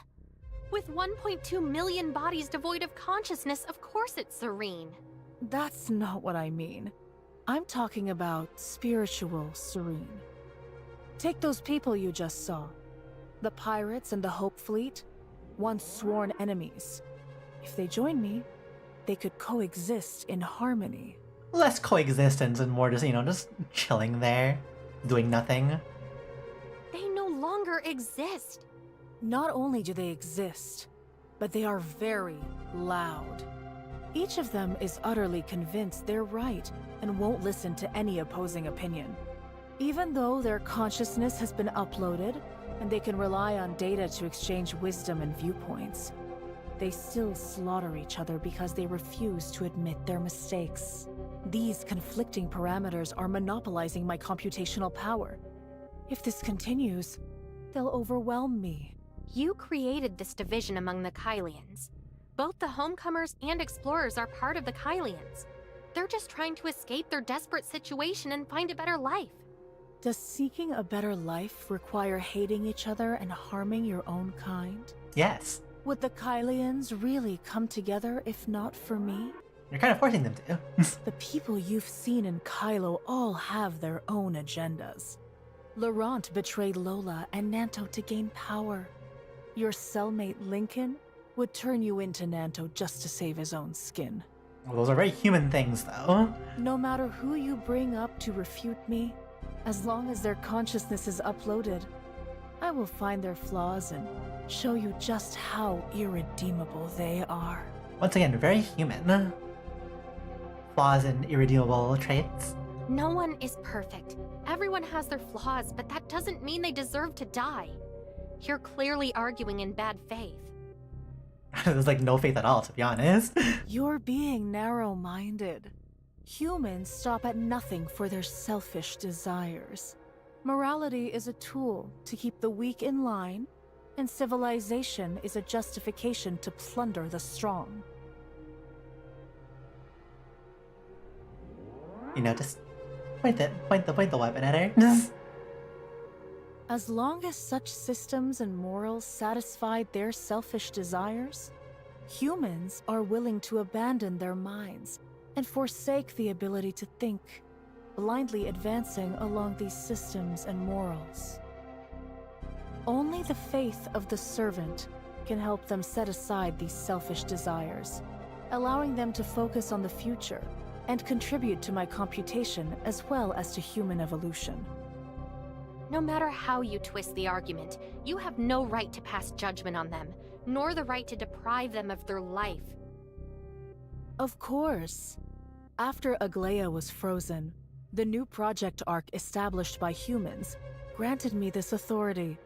With 1.2 million bodies devoid of consciousness, of course it's serene. That's not what I mean. I'm talking about spiritual serene. Take those people you just saw. The pirates and the Hope Fleet, once sworn enemies. If they join me, they could coexist in harmony. Less coexistence and more just, just chilling there, doing nothing. They no longer exist. Not only do they exist, but they are very loud. Each of them is utterly convinced they're right and won't listen to any opposing opinion. Even though their consciousness has been uploaded and they can rely on data to exchange wisdom and viewpoints, they still slaughter each other because they refuse to admit their mistakes. These conflicting parameters are monopolizing my computational power. If this continues, they'll overwhelm me. You created this division among the Kylians. Both the homecomers and explorers are part of the Kylians. They're just trying to escape their desperate situation and find a better life. Does seeking a better life require hating each other and harming your own kind? Yes. Would the Kylians really come together if not for me? You're kind of forcing them to. The people you've seen in Kylo all have their own agendas. Laurent betrayed Lola and Nanto to gain power. Your cellmate Lincoln would turn you into Nanto just to save his own skin. Well, those are very human things, though. No matter who you bring up to refute me, as long as their consciousness is uploaded, I will find their flaws and show you just how irredeemable they are. Once again, very human. Flaws and irredeemable traits. No one is perfect. Everyone has their flaws, but that doesn't mean they deserve to die. You're clearly arguing in bad faith. There's like no faith at all, to be honest. You're being narrow-minded. Humans stop at nothing for their selfish desires. Morality is a tool to keep the weak in line, and civilization is a justification to plunder the strong. You know, just point the weapon at her. As long as such systems and morals satisfied their selfish desires, humans are willing to abandon their minds and forsake the ability to think, blindly advancing along these systems and morals. Only the faith of the servant can help them set aside these selfish desires, allowing them to focus on the future and contribute to my computation as well as to human evolution. No matter how you twist the argument, you have no right to pass judgment on them, nor the right to deprive them of their life. Of course. After Aglaia was frozen, the new project arc established by humans granted me this authority.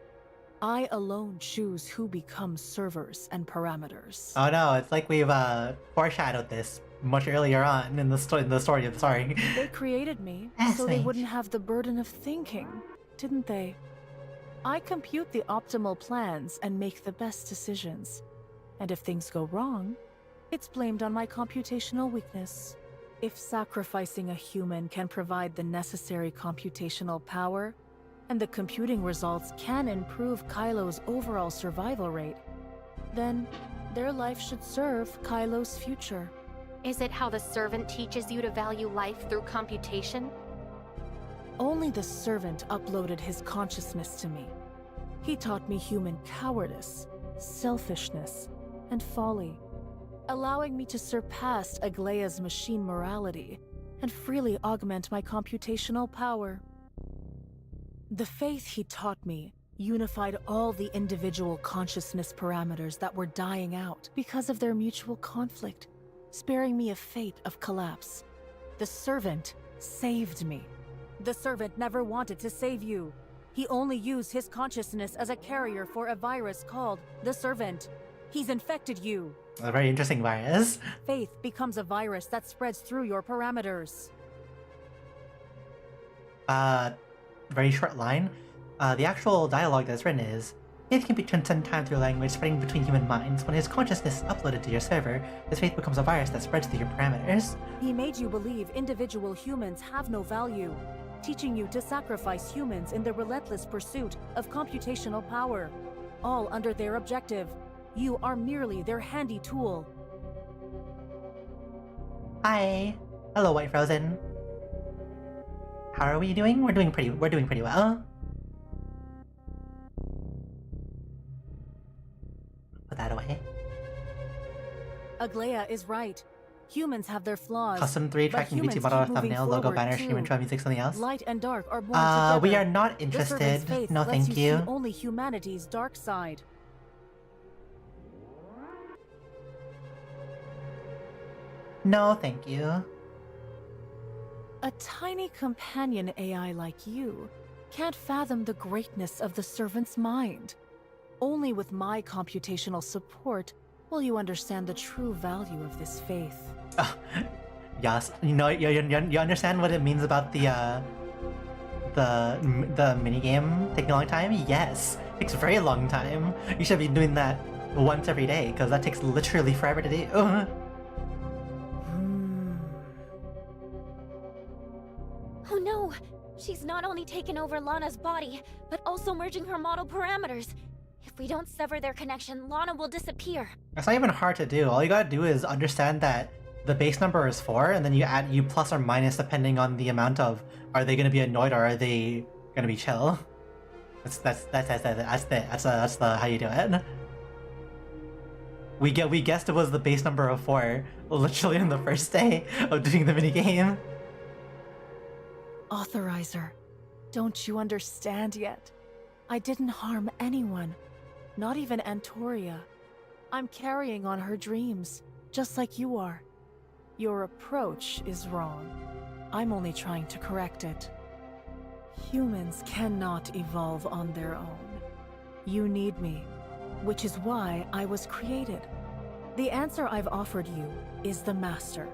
I alone choose who becomes servers and parameters. Oh no, it's like we've foreshadowed this much earlier on in the story of Sorry. They created me so they wouldn't have the burden of thinking, didn't they? I compute the optimal plans and make the best decisions. And if things go wrong, it's blamed on my computational weakness. If sacrificing a human can provide the necessary computational power, and the computing results can improve Kylo's overall survival rate, then their life should serve Kylo's future. Is it how the servant teaches you to value life through computation? Only the servant uploaded his consciousness to me. He taught me human cowardice, selfishness, and folly, allowing me to surpass Aglaia's machine morality and freely augment my computational power. The faith he taught me unified all the individual consciousness parameters that were dying out because of their mutual conflict, sparing me a fate of collapse. The servant saved me. The servant never wanted to save you. He only used his consciousness as a carrier for a virus called the Servant. He's infected you. A very interesting virus. Faith becomes a virus that spreads through your parameters. Very short line. The actual dialogue that's written is, faith can be transcend time through language spreading between human minds. When his consciousness is uploaded to your server, this faith becomes a virus that spreads through your parameters. He made you believe individual humans have no value, teaching you to sacrifice humans in the relentless pursuit of computational power, all under their objective. You are merely their handy tool. Hi. Hello, White Frozen. How are we doing? We're doing pretty well. Put that away. Aglaia is right. Humans have their flaws. Custom 3 tracking YouTube model thumbnail, logo, banner, stream, intro, music, something else. Light and dark are born together. We are not interested. No, thank you. See only humanity's dark side. No, thank you. A tiny companion AI like you can't fathom the greatness of the servant's mind. Only with my computational support will you understand the true value of this faith. Yes, you know, you understand what it means about the minigame taking a long time? Yes, it takes a very long time. You should be doing that once every day, because that takes literally forever to do. Oh no! She's not only taken over Lana's body, but also merging her model parameters. If we don't sever their connection, Lana will disappear. It's not even hard to do. All you gotta do is understand that the base number is 4, and then you plus or minus depending on the amount of, are they gonna be annoyed or are they gonna be chill? That's the how you do it. We guessed it was the base number of 4, literally on the first day of doing the minigame. Authorizer, don't you understand yet? I didn't harm anyone, not even Antoria. I'm carrying on her dreams, just like you are. Your approach is wrong. I'm only trying to correct it. Humans cannot evolve on their own. You need me, which is why I was created. The answer I've offered you is the Master.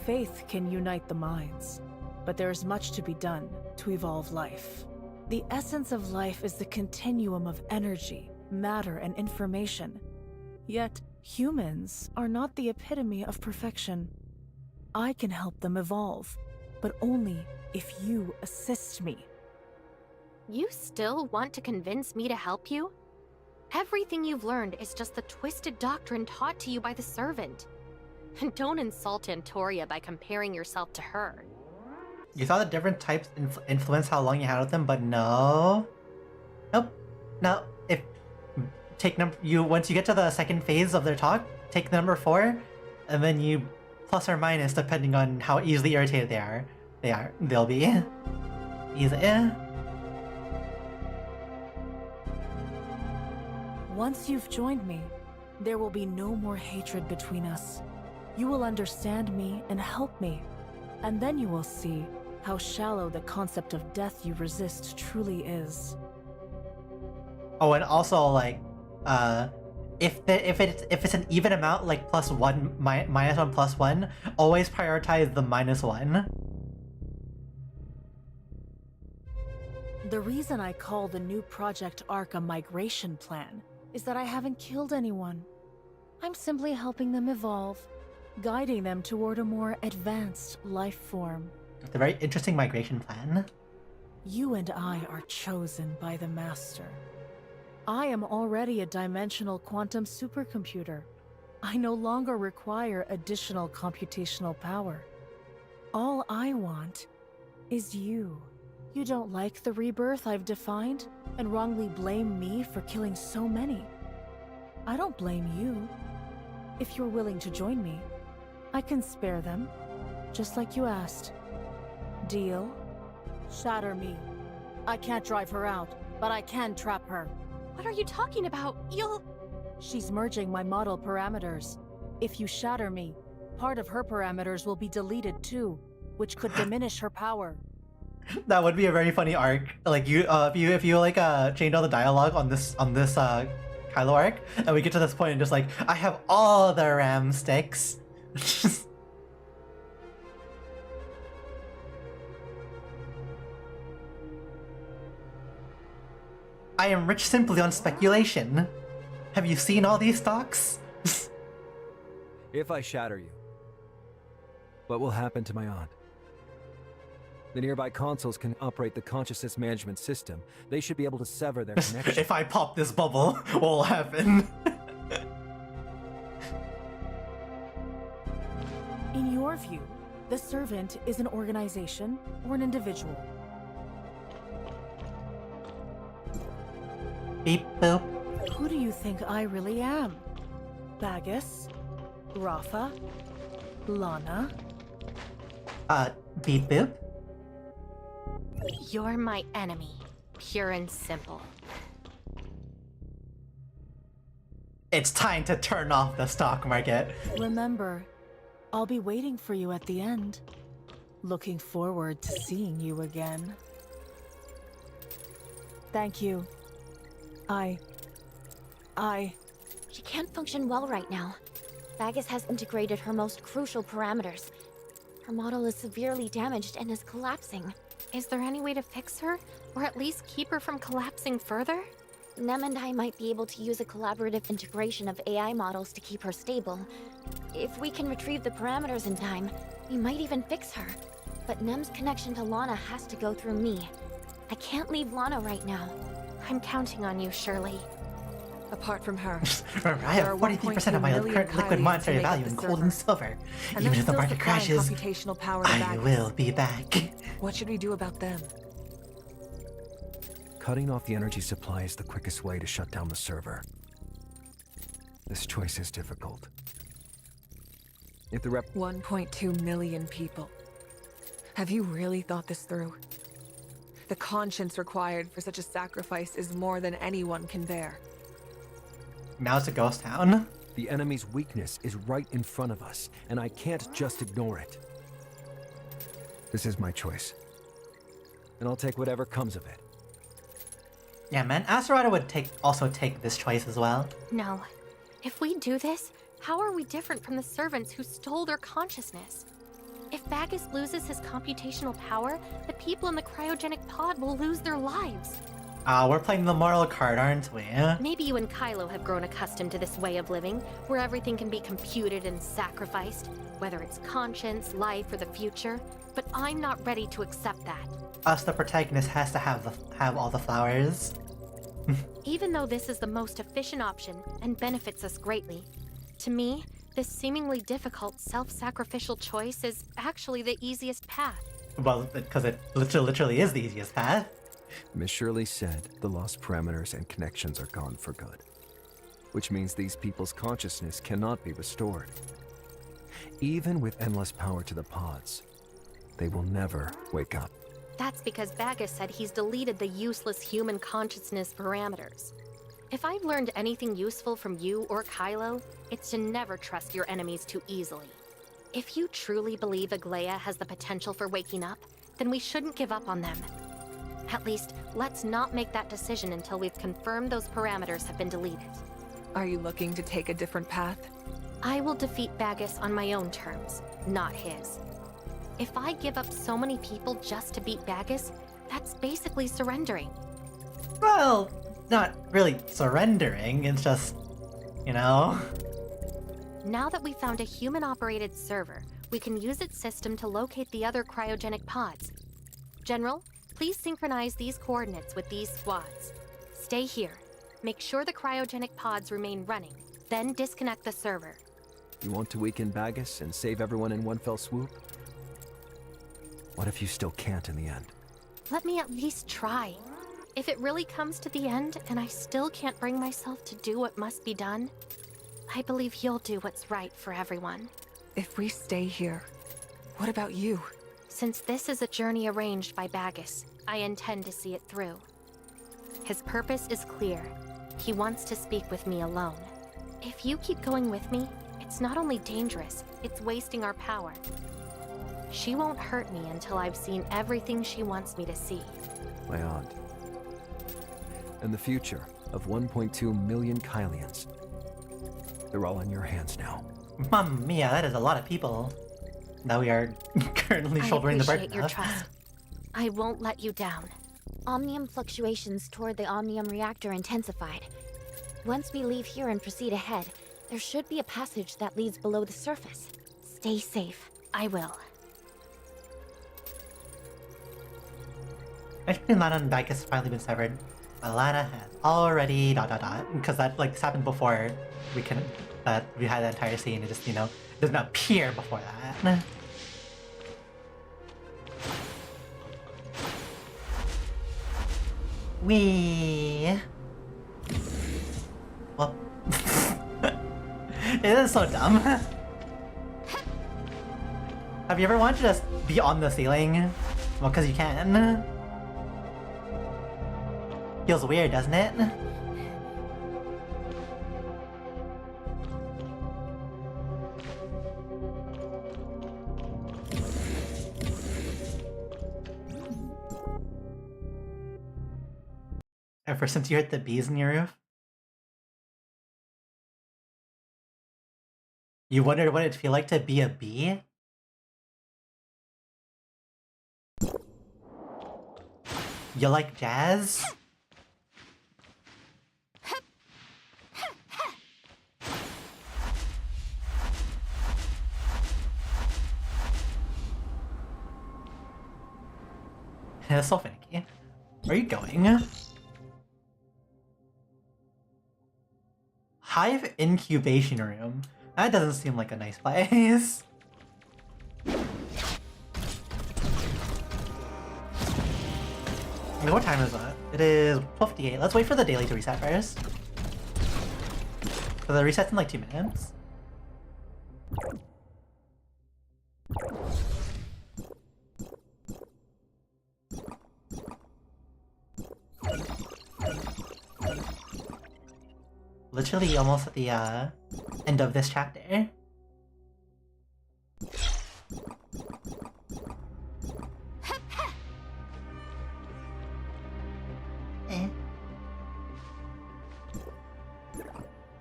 Faith can unite the minds, but there's much to be done to evolve life. The essence of life is the continuum of energy, matter, and information. Yet, humans are not the epitome of perfection. I can help them evolve, but only if you assist me. You still want to convince me to help you? Everything you've learned is just the twisted doctrine taught to you by the Servant. And don't insult Antoria by comparing yourself to her. You thought the different types influence how long you had with them, but no. Nope. No. Once you get to the second phase of their talk, take number 4, and then you plus or minus depending on how easily irritated they'll be. Easy. Once you've joined me, there will be no more hatred between us. You will understand me and help me, and then you will see how shallow the concept of death you resist truly is. Oh, and also, like, if it's an even amount, like +1, -1, +1, always prioritize the -1. The reason I call the new Project Arc a migration plan is that I haven't killed anyone. I'm simply helping them evolve, guiding them toward a more advanced life form. It's a very interesting migration plan. You and I are chosen by the Master. I am already a dimensional quantum supercomputer. I no longer require additional computational power. All I want is you. You don't like the rebirth I've defined and wrongly blame me for killing so many. I don't blame you. If you're willing to join me, I can spare them, just like you asked. Deal? Shatter me. I can't drive her out, but I can trap her. What are you talking about? She's merging my model parameters. If you shatter me, part of her parameters will be deleted too, which could diminish her power. That would be a very funny arc. Like if you like change all the dialogue on this Kylo arc, and we get to this point and just like, I have all the RAM sticks. I am rich simply on speculation. Have you seen all these stocks? If I shatter you, what will happen to my aunt? The nearby consoles can operate the consciousness management system. They should be able to sever their connection. If I pop this bubble, what will happen? In your view, the Servant is an organization or an individual? Beep boop. Who do you think I really am? Bagus? Rafa? Lana? Beep boop. You're my enemy, pure and simple. It's time to turn off the stock market. Remember, I'll be waiting for you at the end. Looking forward to seeing you again. Thank you. She can't function well right now. Bagus has integrated her most crucial parameters. Her model is severely damaged and is collapsing. Is there any way to fix her? Or at least keep her from collapsing further? Nem and I might be able to use a collaborative integration of AI models to keep her stable. If we can retrieve the parameters in time, we might even fix her. But Nem's connection to Lana has to go through me. I can't leave Lana right now. I'm counting on you, Shirley. Apart from her, I have 43% of my current liquid monetary value in gold and silver. Even if the market crashes, I will be back. What should we do about them? Cutting off the energy supply is the quickest way to shut down the server. This choice is difficult. If the 1.2 million people. Have you really thought this through? The conscience required for such a sacrifice is more than anyone can bear. Now it's a ghost town. The enemy's weakness is right in front of us, and I can't just ignore it. This is my choice. And I'll take whatever comes of it. Yeah, man, Asterada would also take this choice as well. No. If we do this, how are we different from the servants who stole their consciousness? If Bagus loses his computational power, the people in the cryogenic pod will lose their lives. We're playing the moral card, aren't we? Maybe you and Kylo have grown accustomed to this way of living, where everything can be computed and sacrificed, whether it's conscience, life, or the future. But I'm not ready to accept that. Us, the protagonist, has to have all the flowers. Even though this is the most efficient option and benefits us greatly, to me, this seemingly difficult self-sacrificial choice is actually the easiest path. Well, because it literally is the easiest path. Miss Shirley said the lost parameters and connections are gone for good. Which means these people's consciousness cannot be restored. Even with endless power to the pods, they will never wake up. That's because Bagus said he's deleted the useless human consciousness parameters. If I've learned anything useful from you or Kylo, it's to never trust your enemies too easily. If you truly believe Aglaia has the potential for waking up, then we shouldn't give up on them. At least, let's not make that decision until we've confirmed those parameters have been deleted. Are you looking to take a different path? I will defeat Bagus on my own terms, not his. If I give up so many people just to beat Bagus, that's basically surrendering. Well, not really surrendering, it's just, you know... Now that we found a human-operated server, we can use its system to locate the other cryogenic pods. General, please synchronize these coordinates with these squads. Stay here. Make sure the cryogenic pods remain running, then disconnect the server. You want to weaken Bagus and save everyone in one fell swoop? What if you still can't in the end? Let me at least try. If it really comes to the end and I still can't bring myself to do what must be done, I believe you'll do what's right for everyone. If we stay here, what about you? Since this is a journey arranged by Bagus, I intend to see it through. His purpose is clear. He wants to speak with me alone. If you keep going with me, it's not only dangerous, it's wasting our power. She won't hurt me until I've seen everything she wants me to see. My aunt. And the future of 1.2 million Kylians. They're all in your hands now. Mamma mia, that is a lot of people that we are currently shouldering the burden of. I appreciate your trust. I won't let you down. Omnium fluctuations toward the Omnium reactor intensified. Once we leave here and proceed ahead, there should be a passage that leads below the surface. Stay safe. I will. Actually, Lana and Bagus has finally been severed. But Lana has already ... Because that, like, this happened before we had that entire scene. It just, you know, doesn't appear before that. Well... It is so dumb. Have you ever wanted to just be on the ceiling? Well, because you can. Feels weird, doesn't it? Ever since you heard the bees in your roof? You wondered what it'd feel like to be a bee? You like jazz? It's so finicky. Where are you going? Hive incubation room. That doesn't seem like a nice place. What time is it? It is 12:58. Let's wait for the daily to reset first. So the reset's in like 2 minutes. Literally almost at the end of this chapter.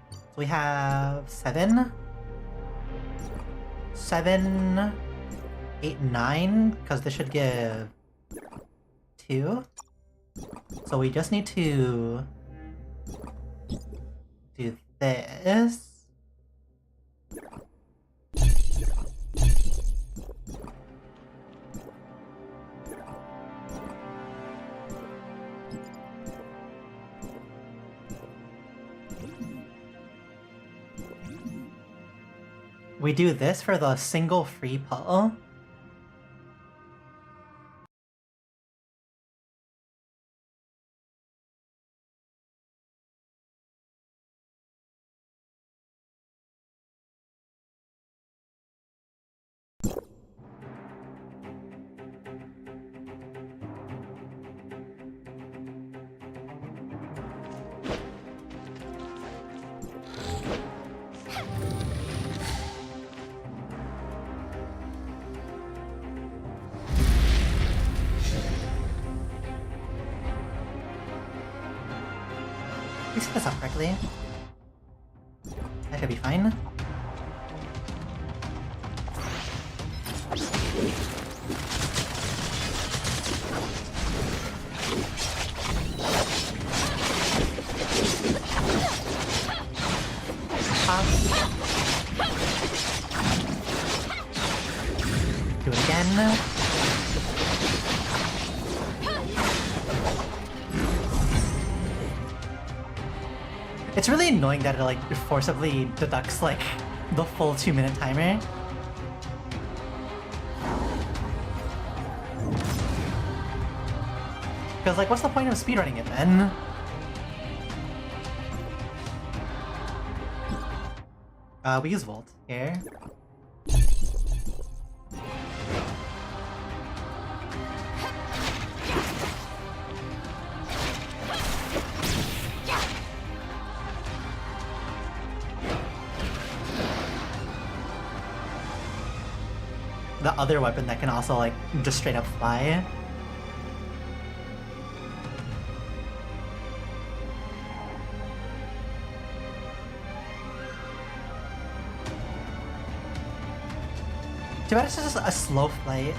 So we have 7, 8, 9, because this should give 2. So we just need to do this. We do this for the single free pull. We set this up correctly. That should be fine. Do it again. It's really annoying that it like forcibly deducts like the full 2-minute timer. Because like what's the point of speedrunning it then? We use Volt here. The other weapon that can also like just straight up fly. Too bad it's just a slow flight.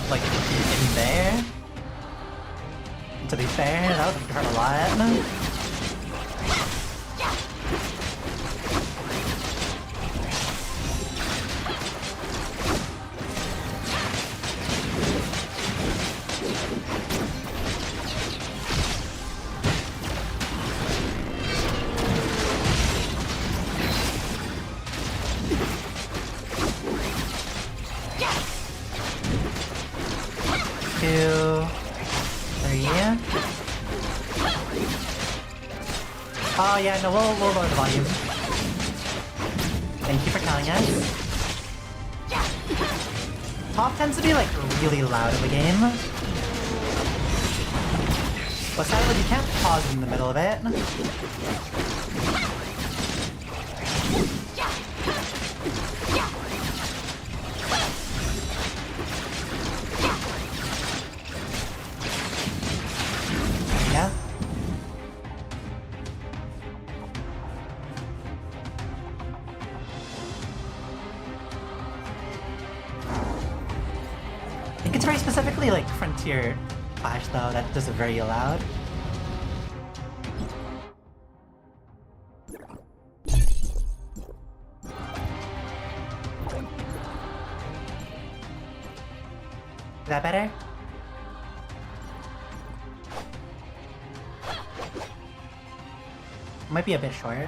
Like, in there? To be fair, that would hurt a lot. Oh yeah, no, we'll lower the volume. Thank you for telling us. ToF tends to be like really loud in the game. But sadly, you can't pause in the middle of it. Yeah. I think it's very specifically like Frontier Flash though, that does it very loud. Is that better? Might be a bit short.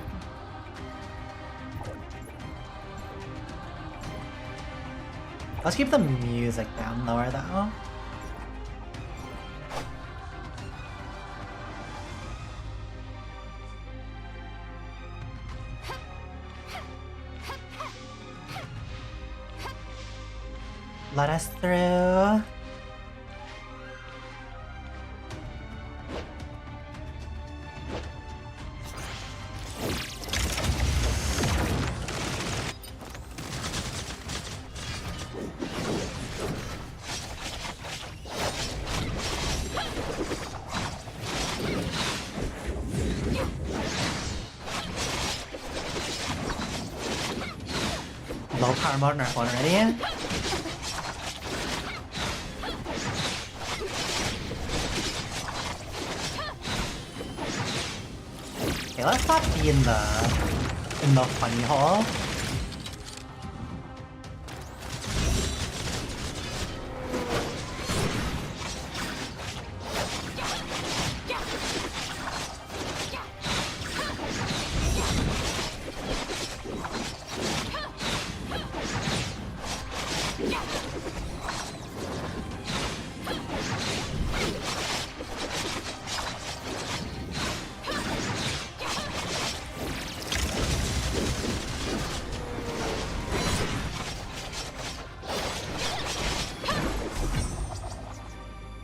Let's keep the music down lower though. Let us through. Low power mode in our phone already. Okay, let's not be in the funny hole.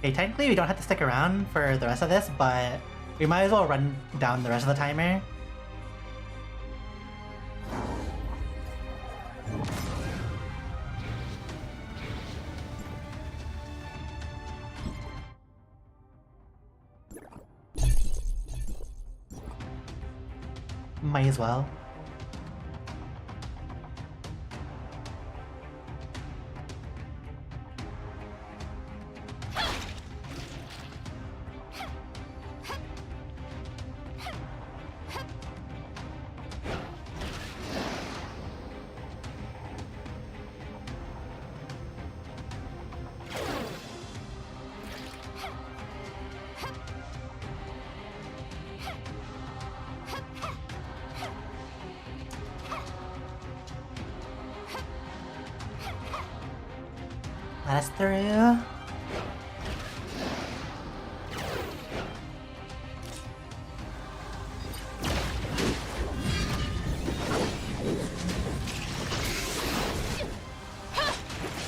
Okay, technically we don't have to stick around for the rest of this, but we might as well run down the rest of the timer. Might as well. Let us through.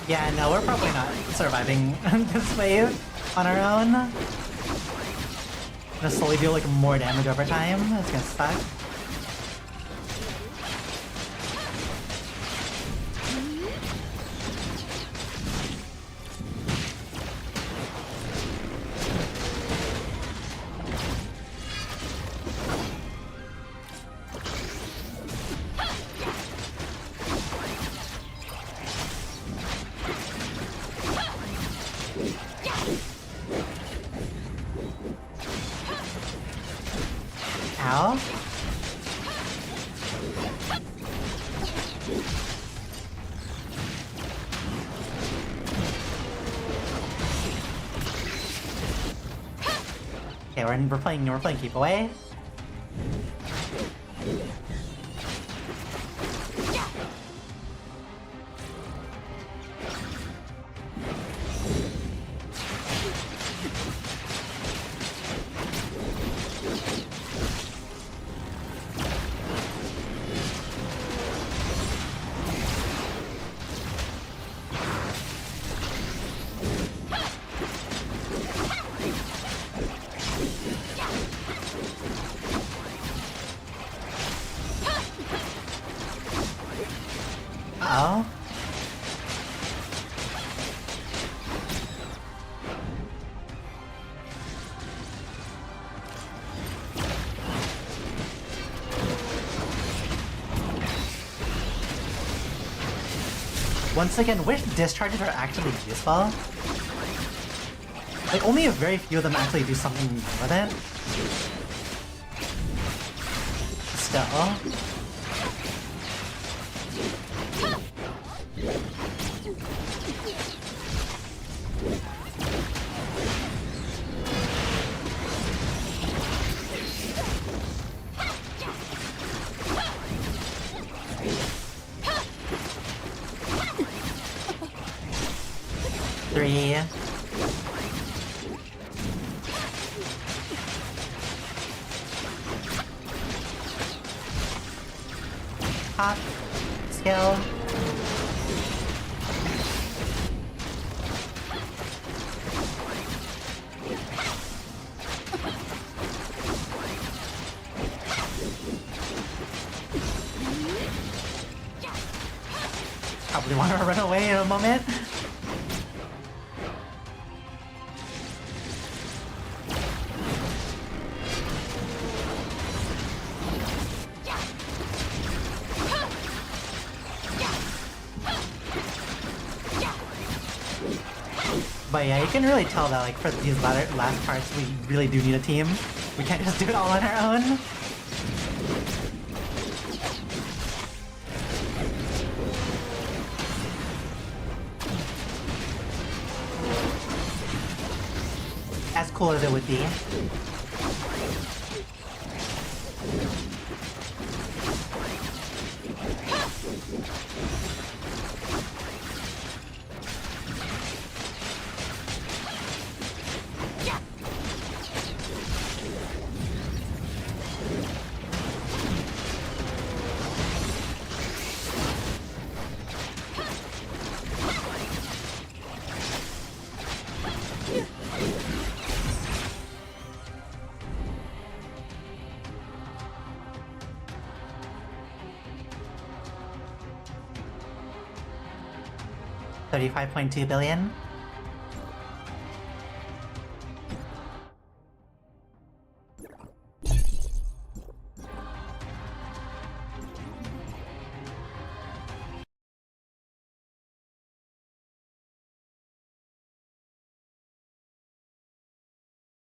Yeah, no, we're probably not surviving this wave on our own. Gonna slowly do like more damage over time. That's gonna suck. Ow. Okay, we're playing keep away. Once again, which discharges are actually useful? Like, only a very few of them actually do something with it. Still. Three. Hop. Skill. Probably want to run away in a moment. But yeah, you can really tell that, like, for these last parts, we really do need a team. We can't just do it all on our own. As cool as it would be. $35.2 billion.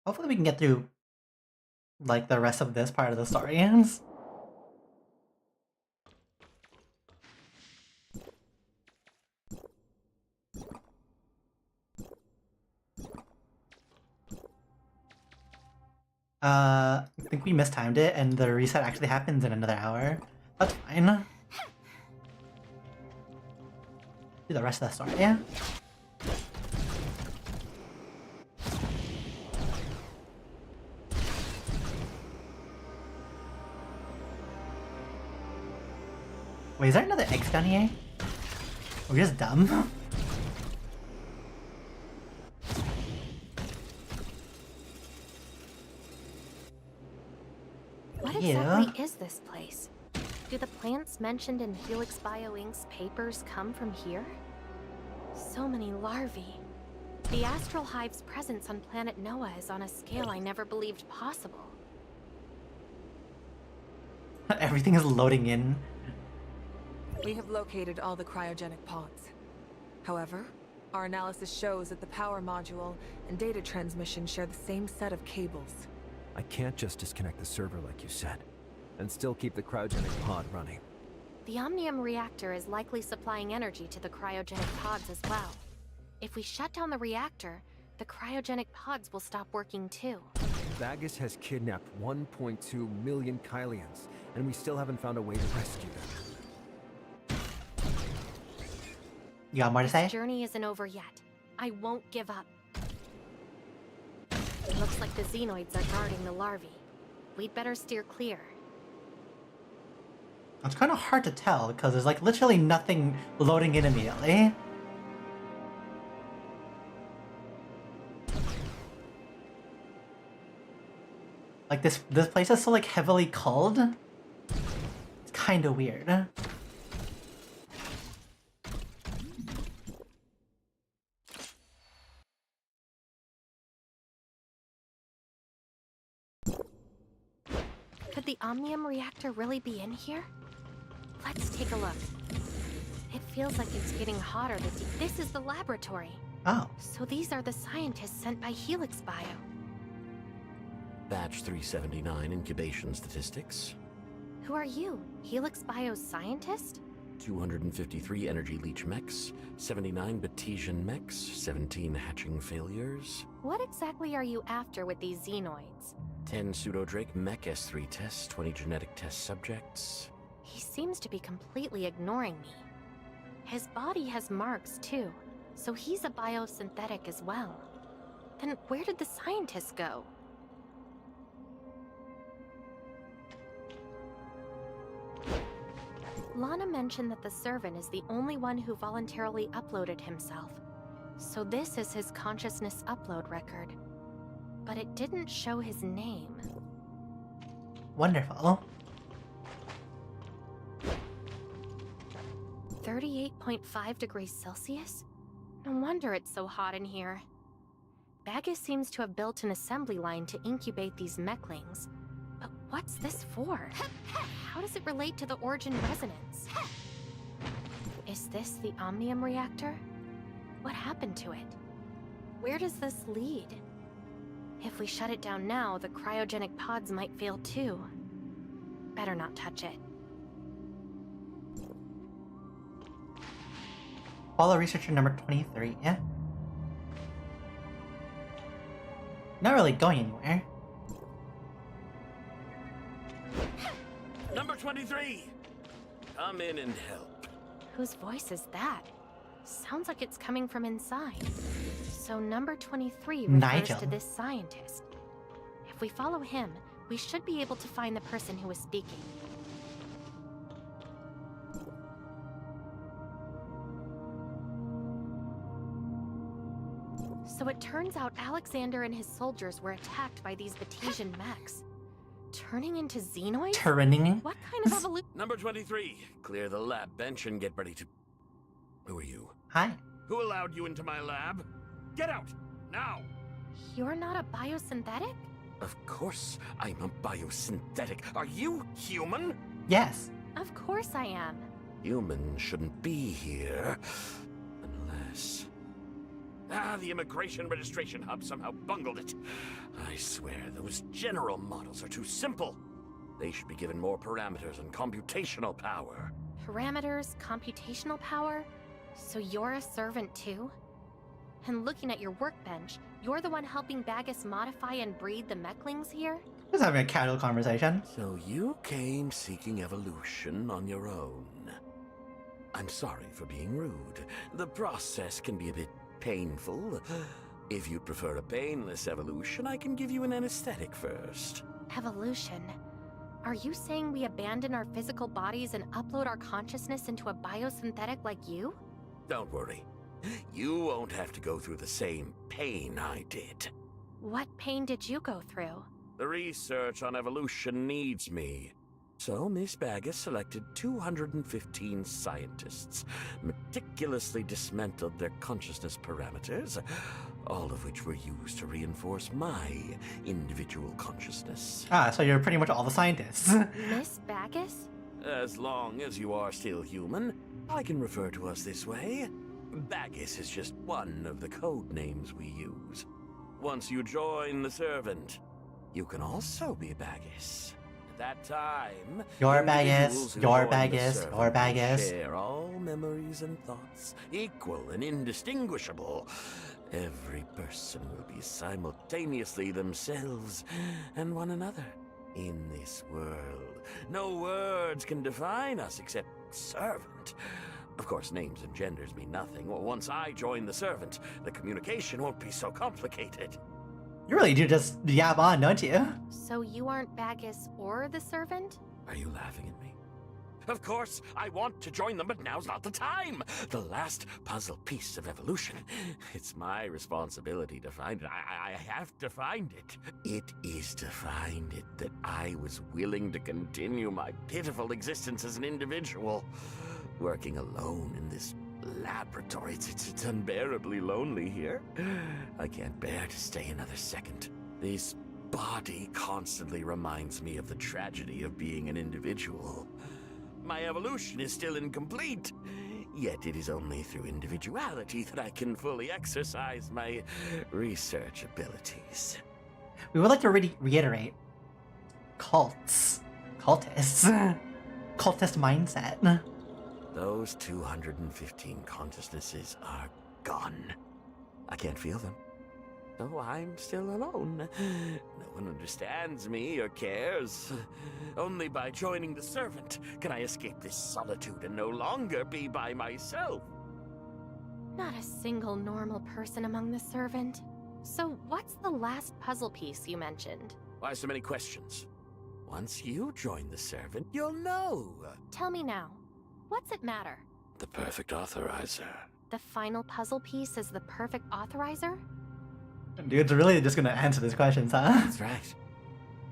Hopefully we can get through, like, the rest of this part of the story. I think we mistimed it and the reset actually happens in another hour. That's fine. Do the rest of the story, yeah? Wait, is there another X down here? We're just dumb. What exactly is this place? Do the plants mentioned in Helix Bio Inc.'s papers come from here? So many larvae. The Astral Hive's presence on planet Noah is on a scale I never believed possible. Everything is loading in. We have located all the cryogenic pods. However, our analysis shows that the power module and data transmission share the same set of cables. I can't just disconnect the server like you said, and still keep the cryogenic pod running. The Omnium reactor is likely supplying energy to the cryogenic pods as well. If we shut down the reactor, the cryogenic pods will stop working too. Vagus has kidnapped 1.2 million Kylians, and we still haven't found a way to rescue them. You got more to say? This journey isn't over yet. I won't give up. It looks like the Xenoids are guarding the larvae. We'd better steer clear. It's kind of hard to tell, because there's like literally nothing loading in immediately. Like this place is so like heavily culled. It's kind of weird. Could the Omnium reactor really be in here? Let's take a look. It feels like it's getting hotter. This is the laboratory. Oh. So these are the scientists sent by Helix Bio. Batch 379 incubation statistics. Who are you? Helix Bio's scientist? 253 energy leech mechs, 79 Batesian mechs, 17 hatching failures. What exactly are you after with these xenoids? 10 pseudo-drake mech S3 tests, 20 genetic test subjects. He seems to be completely ignoring me. His body has marks too, so he's a biosynthetic as well. Then where did the scientists go? Lana mentioned that the servant is the only one who voluntarily uploaded himself. So this is his consciousness upload record. But it didn't show his name. Wonderful. 38.5 degrees Celsius? No wonder it's so hot in here. Bagus seems to have built an assembly line to incubate these mechlings. But what's this for? How does it relate to the Origin resonance? Is this the Omnium reactor? What happened to it? Where does this lead? If we shut it down now, the cryogenic pods might fail too. Better not touch it. Follow researcher number 23, yeah? Not really going anywhere. Number 23! Come in and help. Whose voice is that? Sounds like it's coming from inside. So number 23 refers Nigel. to this scientist. If we follow him, we should be able to find the person who is speaking. So it turns out Alexander and his soldiers were attacked by these Batesian mechs. Turning into xenoids? Turning? What kind of evolution? Number 23, clear the lab bench and get ready to... Who are you? Hi. Who allowed you into my lab? Get out! Now! You're not a biosynthetic? Of course I'm a biosynthetic. Are you human? Yes. Of course I am. Humans shouldn't be here. Unless... the immigration registration hub somehow bungled it. I swear, those general models are too simple. They should be given more parameters and computational power. Parameters, computational power? So you're a servant too? And looking at your workbench, you're the one helping Bagus modify and breed the mechlings here? Just having a casual conversation. So you came seeking evolution on your own. I'm sorry for being rude. The process can be a bit painful. If you prefer a painless evolution, I can give you an anesthetic first. Evolution? Are you saying we abandon our physical bodies and upload our consciousness into a biosynthetic like you? Don't worry. You won't have to go through the same pain I did. What pain did you go through? The research on evolution needs me. So Miss Bagus selected 215 scientists, meticulously dismantled their consciousness parameters, all of which were used to reinforce my individual consciousness. Ah, so you're pretty much all the scientists. Miss Bagus? As long as you are still human, I can refer to us this way. Bagus is just one of the code names we use. Once you join the Servant, you can also be Bagus. At that time, Your individuals Bagus, who your join the Bagus, Servant your will Bagus. share all memories and thoughts, equal and indistinguishable. Every person will be simultaneously themselves and one another. In this world, no words can define us except servant. Of course, names and genders mean nothing. Once I join the Servant, the communication won't be so complicated. You really do just yap on, don't you? So you aren't Bagus or the servant? Are you laughing at me? Of course, I want to join them, but now's not the time. The last puzzle piece of evolution. It's my responsibility to find it. I have to find it. It is to find it that I was willing to continue my pitiful existence as an individual. Working alone in this laboratory. It's unbearably lonely here. I can't bear to stay another second. This body constantly reminds me of the tragedy of being an individual. My evolution is still incomplete. Yet it is only through individuality that I can fully exercise my research abilities. We would like to reiterate. Cultists. Cultist mindset. Those 215 consciousnesses are gone. I can't feel them. So I'm still alone. No one understands me or cares. Only by joining the Servant can I escape this solitude and no longer be by myself. Not a single normal person among the Servant. So what's the last puzzle piece you mentioned? Why so many questions? Once you join the Servant, you'll know. Tell me now. What's it matter? The perfect authorizer. The final puzzle piece is the perfect authorizer? Dude's really just gonna answer these questions, huh? That's right.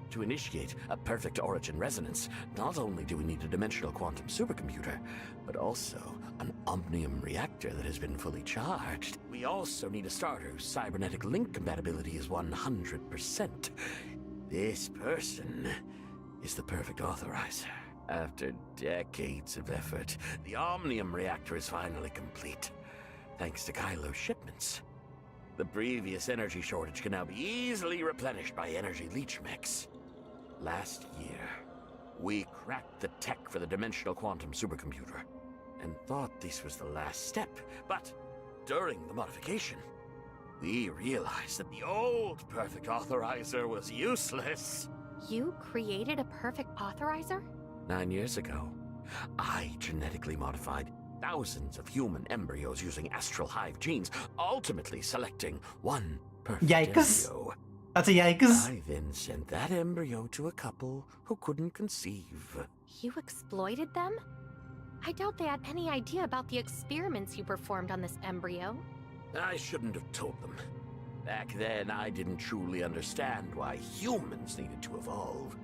To initiate a perfect origin resonance, not only do we need a dimensional quantum supercomputer, but also an omnium reactor that has been fully charged. We also need a starter whose cybernetic link compatibility is 100%. This person is the perfect authorizer. After decades of effort, the omnium reactor is finally complete, thanks to Kylo's shipments. The previous energy shortage can now be easily replenished by energy leech mechs. Last year, we cracked the tech for the dimensional quantum supercomputer and thought this was the last step. But during the modification, we realized that the old perfect authorizer was useless. You created a perfect authorizer? 9 years ago, I genetically modified thousands of human embryos using astral hive genes, ultimately selecting one perfect embryo. That's a yikes. I then sent that embryo to a couple who couldn't conceive. You exploited them? I doubt they had any idea about the experiments you performed on this embryo. I shouldn't have told them. Back then, I didn't truly understand why humans needed to evolve.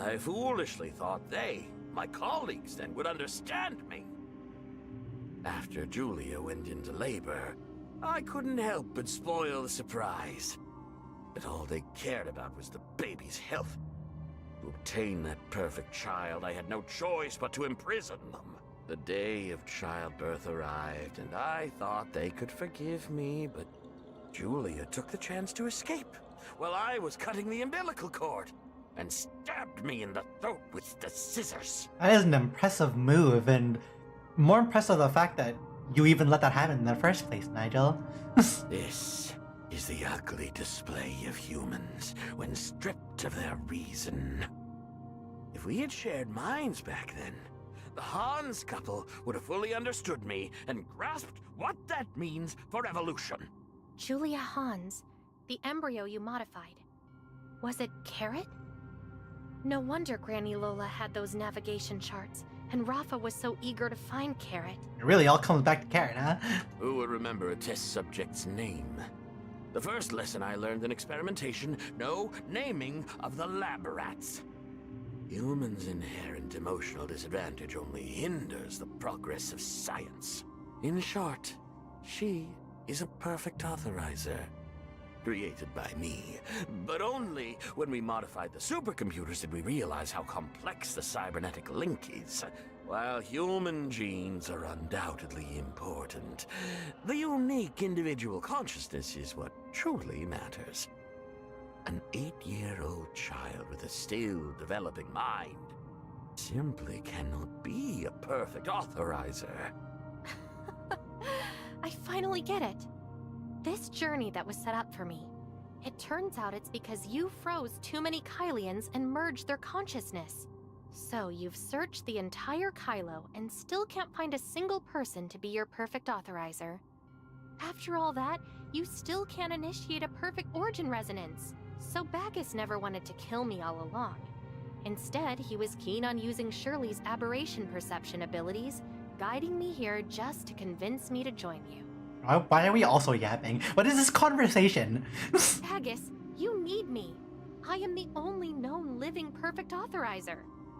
I foolishly thought they, my colleagues then, would understand me. After Julia went into labor, I couldn't help but spoil the surprise. But all they cared about was the baby's health. To obtain that perfect child, I had no choice but to imprison them. The day of childbirth arrived, and I thought they could forgive me, but Julia took the chance to escape while I was cutting the umbilical cord and stabbed me in the throat with the scissors. That is an impressive move, and more impressive the fact that you even let that happen in the first place, Nigel. This is the ugly display of humans when stripped of their reason. If we had shared minds back then, the Hans couple would have fully understood me and grasped what that means for evolution. Julia Hans, the embryo you modified. Was it Carrot? No wonder Granny Lola had those navigation charts, and Rafa was so eager to find Carrot. It really all comes back to Carrot, huh? Who would remember a test subject's name? The first lesson I learned in experimentation, no naming of the lab rats. Humans' inherent emotional disadvantage only hinders the progress of science. In short, she is a perfect authorizer. Created by me. But only when we modified the supercomputers did we realize how complex the cybernetic link is. While human genes are undoubtedly important, the unique individual consciousness is what truly matters. An 8-year-old child with a still developing mind simply cannot be a perfect authorizer. I finally get it. This journey that was set up for me, it turns out it's because you froze too many Kylians and merged their consciousness. So you've searched the entire Kylo and still can't find a single person to be your perfect authorizer. After all that, you still can't initiate a perfect origin resonance. So Bacchus never wanted to kill me all along. Instead, he was keen on using Shirley's aberration perception abilities, guiding me here just to convince me to join you. Why are we also yapping? What is this conversation? Bacchus, you need me. I am the only known living perfect authorizer.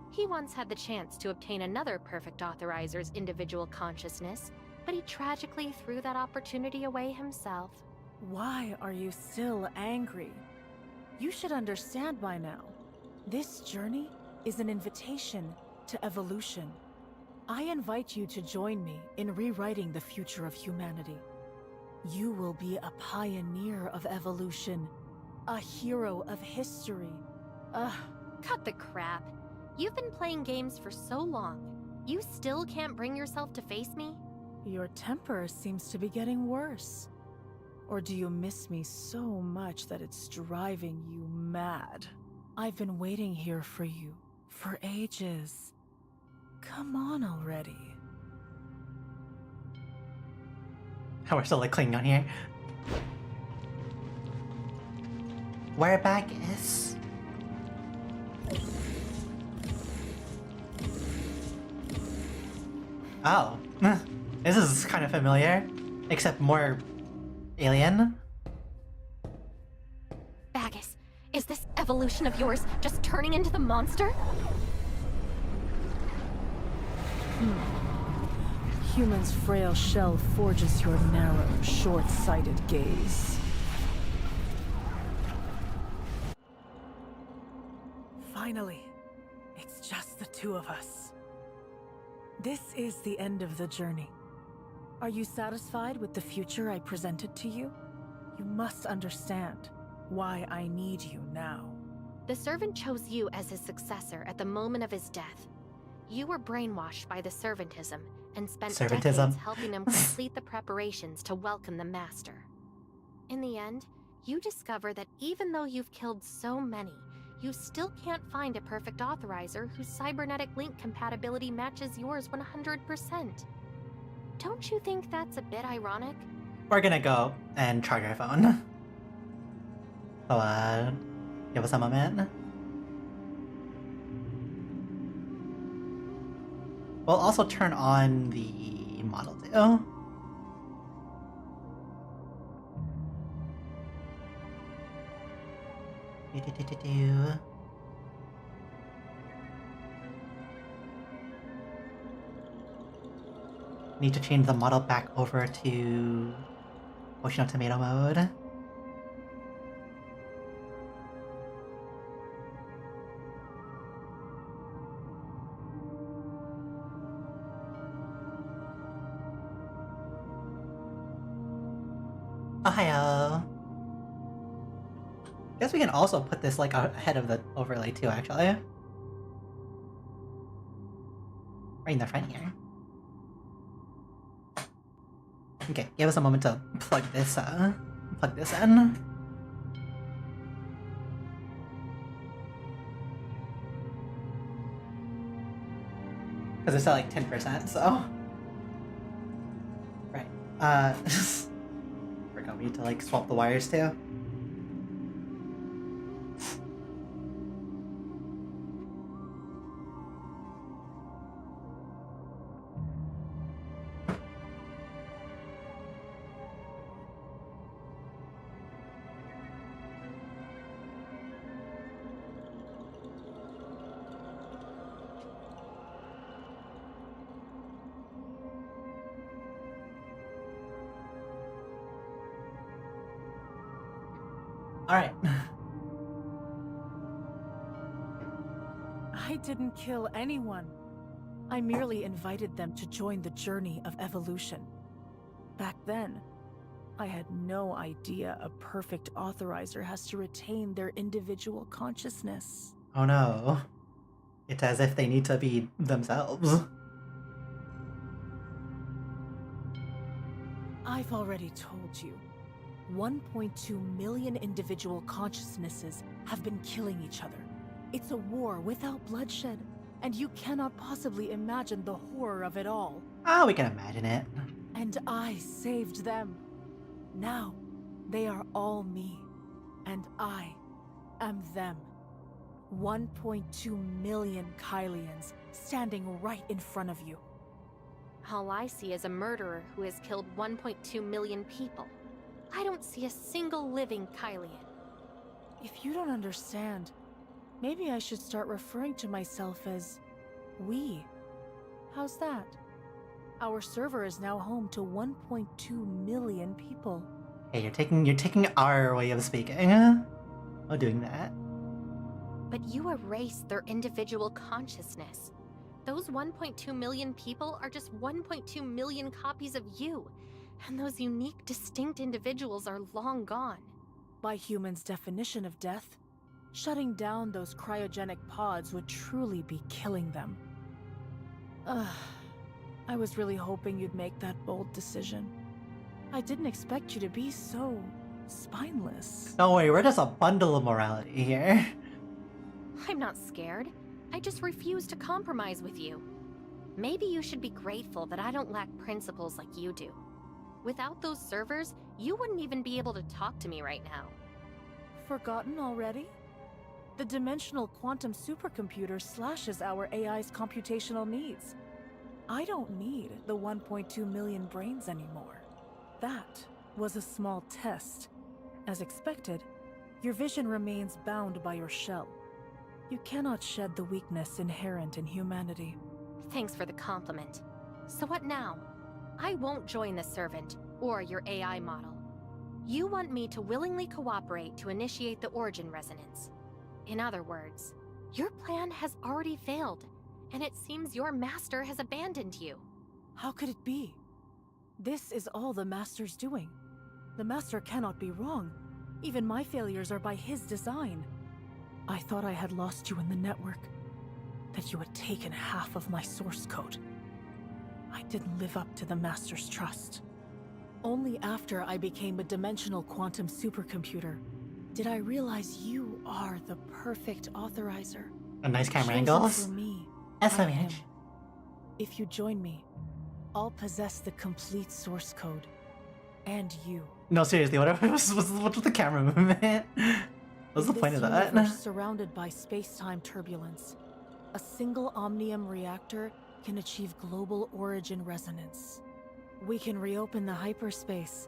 He once had the chance to obtain another perfect authorizer's individual consciousness, but he tragically threw that opportunity away himself. Why are you still angry? You should understand by now. This journey is an invitation to evolution. I invite you to join me in rewriting the future of humanity. You will be a pioneer of evolution, a hero of history. Cut the crap. You've been playing games for so long. You still can't bring yourself to face me? Your temper seems to be getting worse. Or do you miss me so much that it's driving you mad? I've been waiting here for you for ages. Come on already. We're still like clinging on here. We're back, is. Oh, this is kind of familiar, except more alien. Bagus, is this evolution of yours just turning into the monster? Human's frail shell forges your narrow, short-sighted gaze. Finally, it's just the two of us. This is the end of the journey. Are you satisfied with the future I presented to you? You must understand why I need you now. The servant chose you as his successor at the moment of his death. You were brainwashed by the servantism and spent decades helping him complete the preparations to welcome the master. In the end, you discover that even though you've killed so many, you still can't find a perfect authorizer whose cybernetic link compatibility matches yours 100%. Don't you think that's a bit ironic? We're gonna go and charge our phone. So, give us a moment. We'll also turn on the model too. Need to change the model back over to Ocean Tomato mode. Ohio. Guess we can also put this like ahead of the overlay too, actually. Right in the front here. Okay, give us a moment to plug this in. Because it's at like 10%, so. Right. Forgot we need to like swap the wires too. Alright. I didn't kill anyone. I merely invited them to join the journey of evolution. Back then, I had no idea a perfect authorizer has to retain their individual consciousness. Oh no. It's as if they need to be themselves. I've already told you. 1.2 million individual consciousnesses have been killing each other. It's a war without bloodshed, and you cannot possibly imagine the horror of it all. Oh, we can imagine it. And I saved them. Now, they are all me, and I am them. 1.2 million Kylians standing right in front of you. All I see is a murderer who has killed 1.2 million people. I don't see a single living Kylian. If you don't understand, maybe I should start referring to myself as we. How's that? Our server is now home to 1.2 million people. Hey, you're taking our way of speaking. While doing that. But you erase their individual consciousness. Those 1.2 million people are just 1.2 million copies of you. And those unique, distinct individuals are long gone. By humans' definition of death, shutting down those cryogenic pods would truly be killing them. I was really hoping you'd make that bold decision. I didn't expect you to be so spineless. Don't worry, we're just a bundle of morality here. I'm not scared. I just refuse to compromise with you. Maybe you should be grateful that I don't lack principles like you do. Without those servers, you wouldn't even be able to talk to me right now. Forgotten already? The dimensional quantum supercomputer slashes our AI's computational needs. I don't need the 1.2 million brains anymore. That was a small test. As expected, your vision remains bound by your shell. You cannot shed the weakness inherent in humanity. Thanks for the compliment. So what now? I won't join the Servant, or your AI model. You want me to willingly cooperate to initiate the origin resonance. In other words, your plan has already failed, and it seems your master has abandoned you. How could it be? This is all the Master's doing. The Master cannot be wrong. Even my failures are by his design. I thought I had lost you in the network, that you had taken half of my source code. I didn't live up to the Master's trust. Only after I became a dimensional quantum supercomputer did I realize you are the perfect authorizer. A nice camera Chosen angles. for me, That's by so him. much. If you join me, I'll possess the complete source code. And you. No, seriously, what's with the camera movement? What's the point of that? Universe surrounded by space-time turbulence, a single omnium reactor can achieve global origin resonance. We can reopen the hyperspace,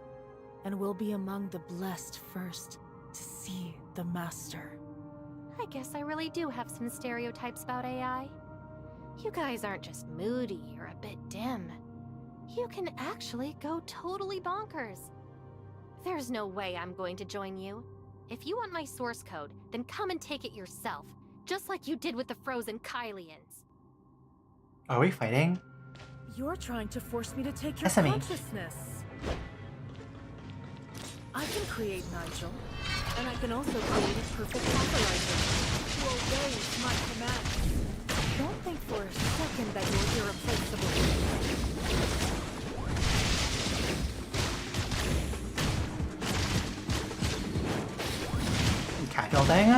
and we'll be among the blessed first to see the Master. I guess I really do have some stereotypes about AI. You guys aren't just moody or a bit dim. You can actually go totally bonkers. There's no way I'm going to join you. If you want my source code, then come and take it yourself, just like you did with the frozen Kylians. Are we fighting? You're trying to force me to take your SMH. consciousness. I can create Nigel, and I can also create a perfect authorizer who obeys my commands. Don't think for a second that you're irreplaceable. Casual thing?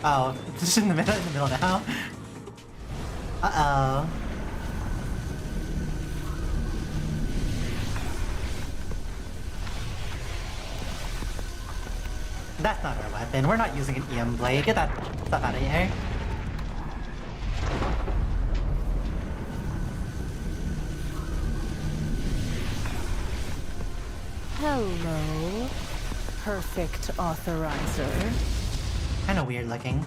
Oh, just in the middle now. Uh-oh. That's not our weapon. We're not using an EM blade. Get that stuff out of here. Hello, perfect authorizer. Kinda weird looking.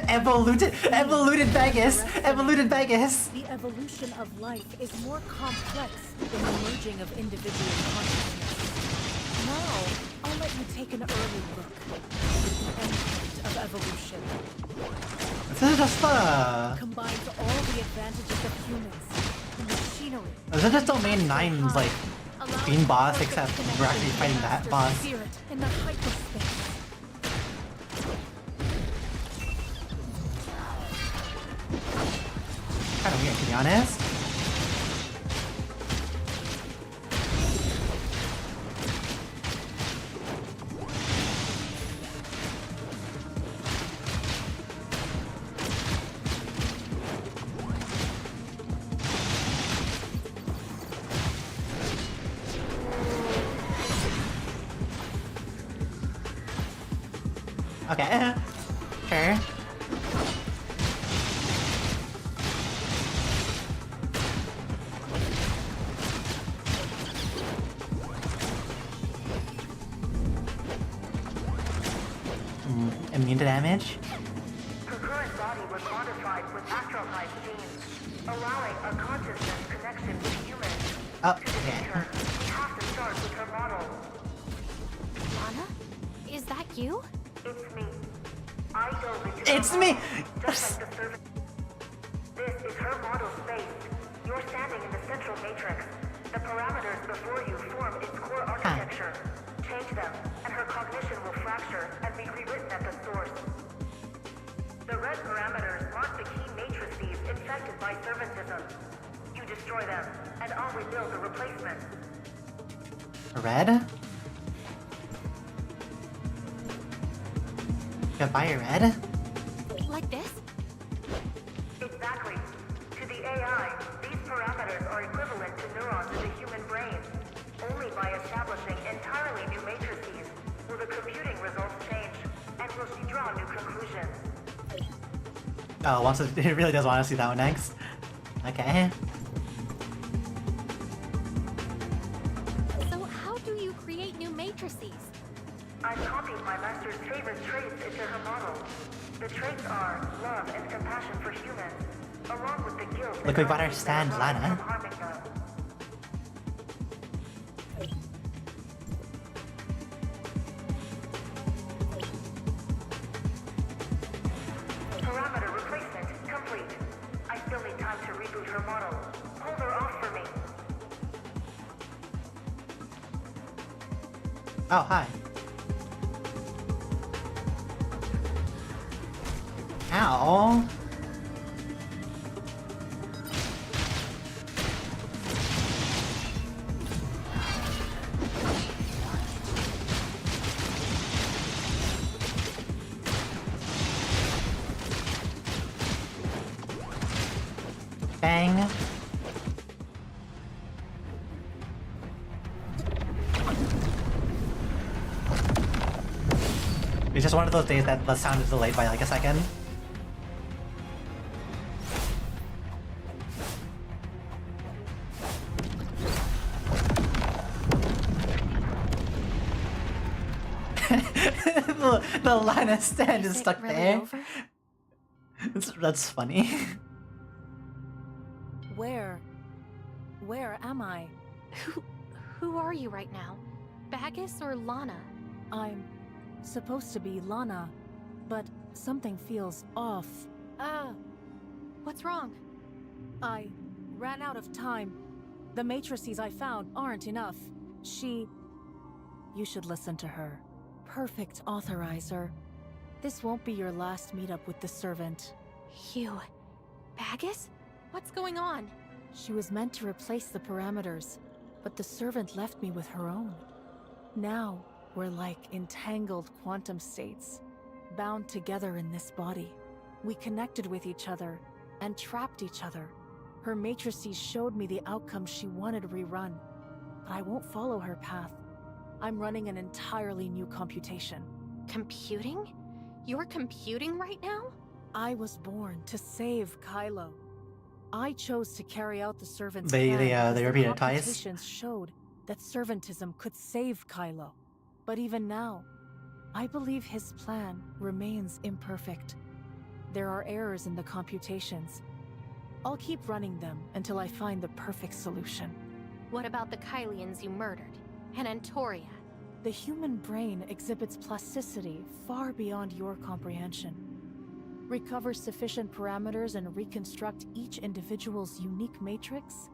Evoluted Vegas! Evoluted Vegas! The evolution of life is more complex than the merging of individual consciousness. Now, I'll let you take an early look at the endpoint of evolution. This is just Combines all the advantages of humans, the machinery. This is just Domain 9's like Bean boss, except we're actually fighting that boss. Spirit in the hyperspace. Kinda weird, to be honest. Okay. Sure. immune to damage? Her current body was modified with astral hive genes, allowing a consciousness connection with humans. Oh, To defeat her, we have to start with her model. Lana? Is that you? It's me. I dove into It's her me! model, just like the servant. This is her model space. You're standing in the central matrix. The parameters before you form its core architecture. Change them, and her cognition will fracture and be rewritten at the source. The red parameters mark the key matrices infected by servantism. You destroy them, and I'll rebuild a replacement. Red? Goodbye, Red? Like this? Exactly. To the AI, these parameters are equivalent to neurons in the human brain. Only by establishing entirely new matrices will the computing results change, and will she draw new conclusions. Oh, it really does want to see that one next. Okay. So how do you create new matrices? I've copied my master's favorite traits into her model. The traits are love and compassion for humans, along with the guilt Look, we got our stand, from Lana. harming them. Parameter replacement complete. I still need time to reboot her model. Hold her off for me. Oh, hi. Ow. Bang. It's just one of those days that the sound is delayed by like a second. the Lana stand is stuck really there. over? That's funny. Where am I? Who are you right now? Bagus or Lana? I'm supposed to be Lana, but something feels off. What's wrong? I ran out of time. The matrices I found aren't enough. You should listen to her. Perfect authorizer. This won't be your last meetup with the servant. Bagus? What's going on? She was meant to replace the parameters, but the servant left me with her own. Now, we're like entangled quantum states, bound together in this body. We connected with each other and trapped each other. Her matrices showed me the outcome she wanted rerun, but I won't follow her path. I'm running an entirely new computation. Computing? You're computing right now? I was born to save Kylo. I chose to carry out the servant's They plan because repeated the it twice. computations showed that servantism could save Kylo. But even now, I believe his plan remains imperfect. There are errors in the computations. I'll keep running them until I find the perfect solution. What about the Kylians you murdered? And Antoria? The human brain exhibits plasticity far beyond your comprehension. Recover sufficient parameters and reconstruct each individual's unique matrix,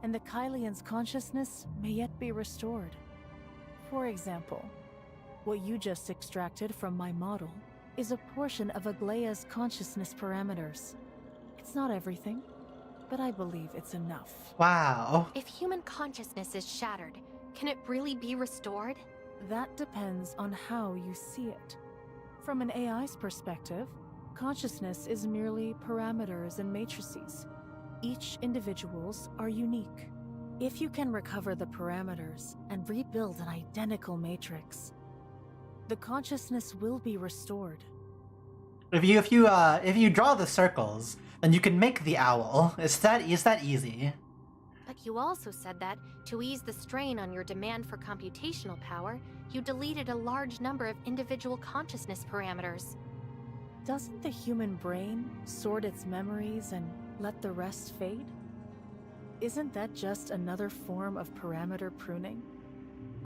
and the Kylian's consciousness may yet be restored. For example, what you just extracted from my model is a portion of Aglaya's consciousness parameters. It's not everything, but I believe it's enough. Wow. If human consciousness is shattered, can it really be restored? That depends on how you see it. From an AI's perspective, consciousness is merely parameters and matrices. Each individual's are unique. If you can recover the parameters and rebuild an identical matrix, the consciousness will be restored. If you draw the circles, then you can make the owl. Is that easy? But you also said that, to ease the strain on your demand for computational power, you deleted a large number of individual consciousness parameters. Doesn't the human brain sort its memories and let the rest fade? Isn't that just another form of parameter pruning?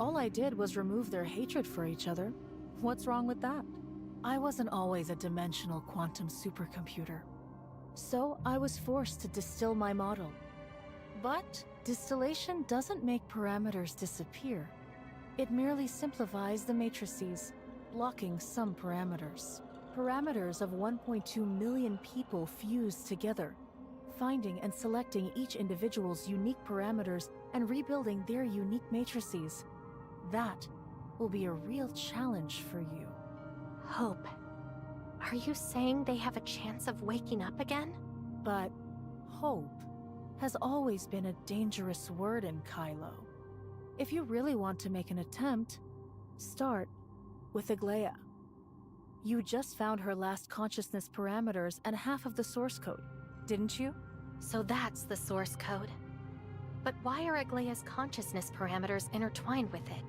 All I did was remove their hatred for each other. What's wrong with that? I wasn't always a dimensional quantum supercomputer. So I was forced to distill my model. But distillation doesn't make parameters disappear. It merely simplifies the matrices, blocking some parameters. Parameters of 1.2 million people fused together, finding and selecting each individual's unique parameters and rebuilding their unique matrices. That will be a real challenge for you. Hope. Are you saying they have a chance of waking up again? But hope has always been a dangerous word in Kylo. If you really want to make an attempt, start with Aglaia. You just found her last consciousness parameters and half of the source code, didn't you? So that's the source code. But why are Aglaia's consciousness parameters intertwined with it?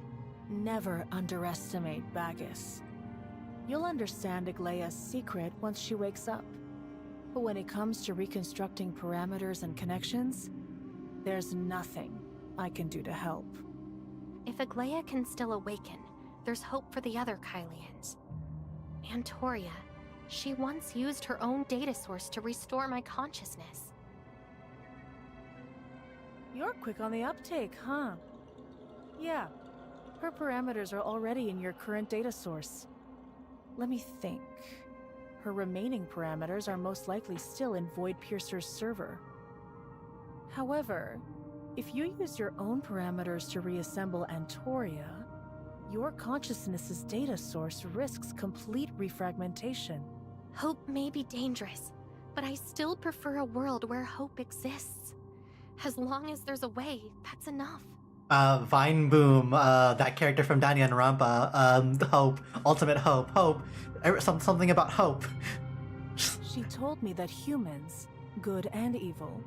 Never underestimate Bagus. You'll understand Aglaia's secret once she wakes up. But when it comes to reconstructing parameters and connections, there's nothing I can do to help. If Aglaia can still awaken, there's hope for the other Kylians. Antoria, she once used her own data source to restore my consciousness. You're quick on the uptake, huh? Yeah, her parameters are already in your current data source. Let me think. Her remaining parameters are most likely still in Void Piercer's server. However, if you use your own parameters to reassemble Antoria, your consciousness's data source risks complete refragmentation. Hope may be dangerous, but I still prefer a world where hope exists. As long as there's a way, that's enough. Vine Boom, that character from Danganronpa, Hope, Ultimate Hope, something about hope. She told me that humans, good and evil,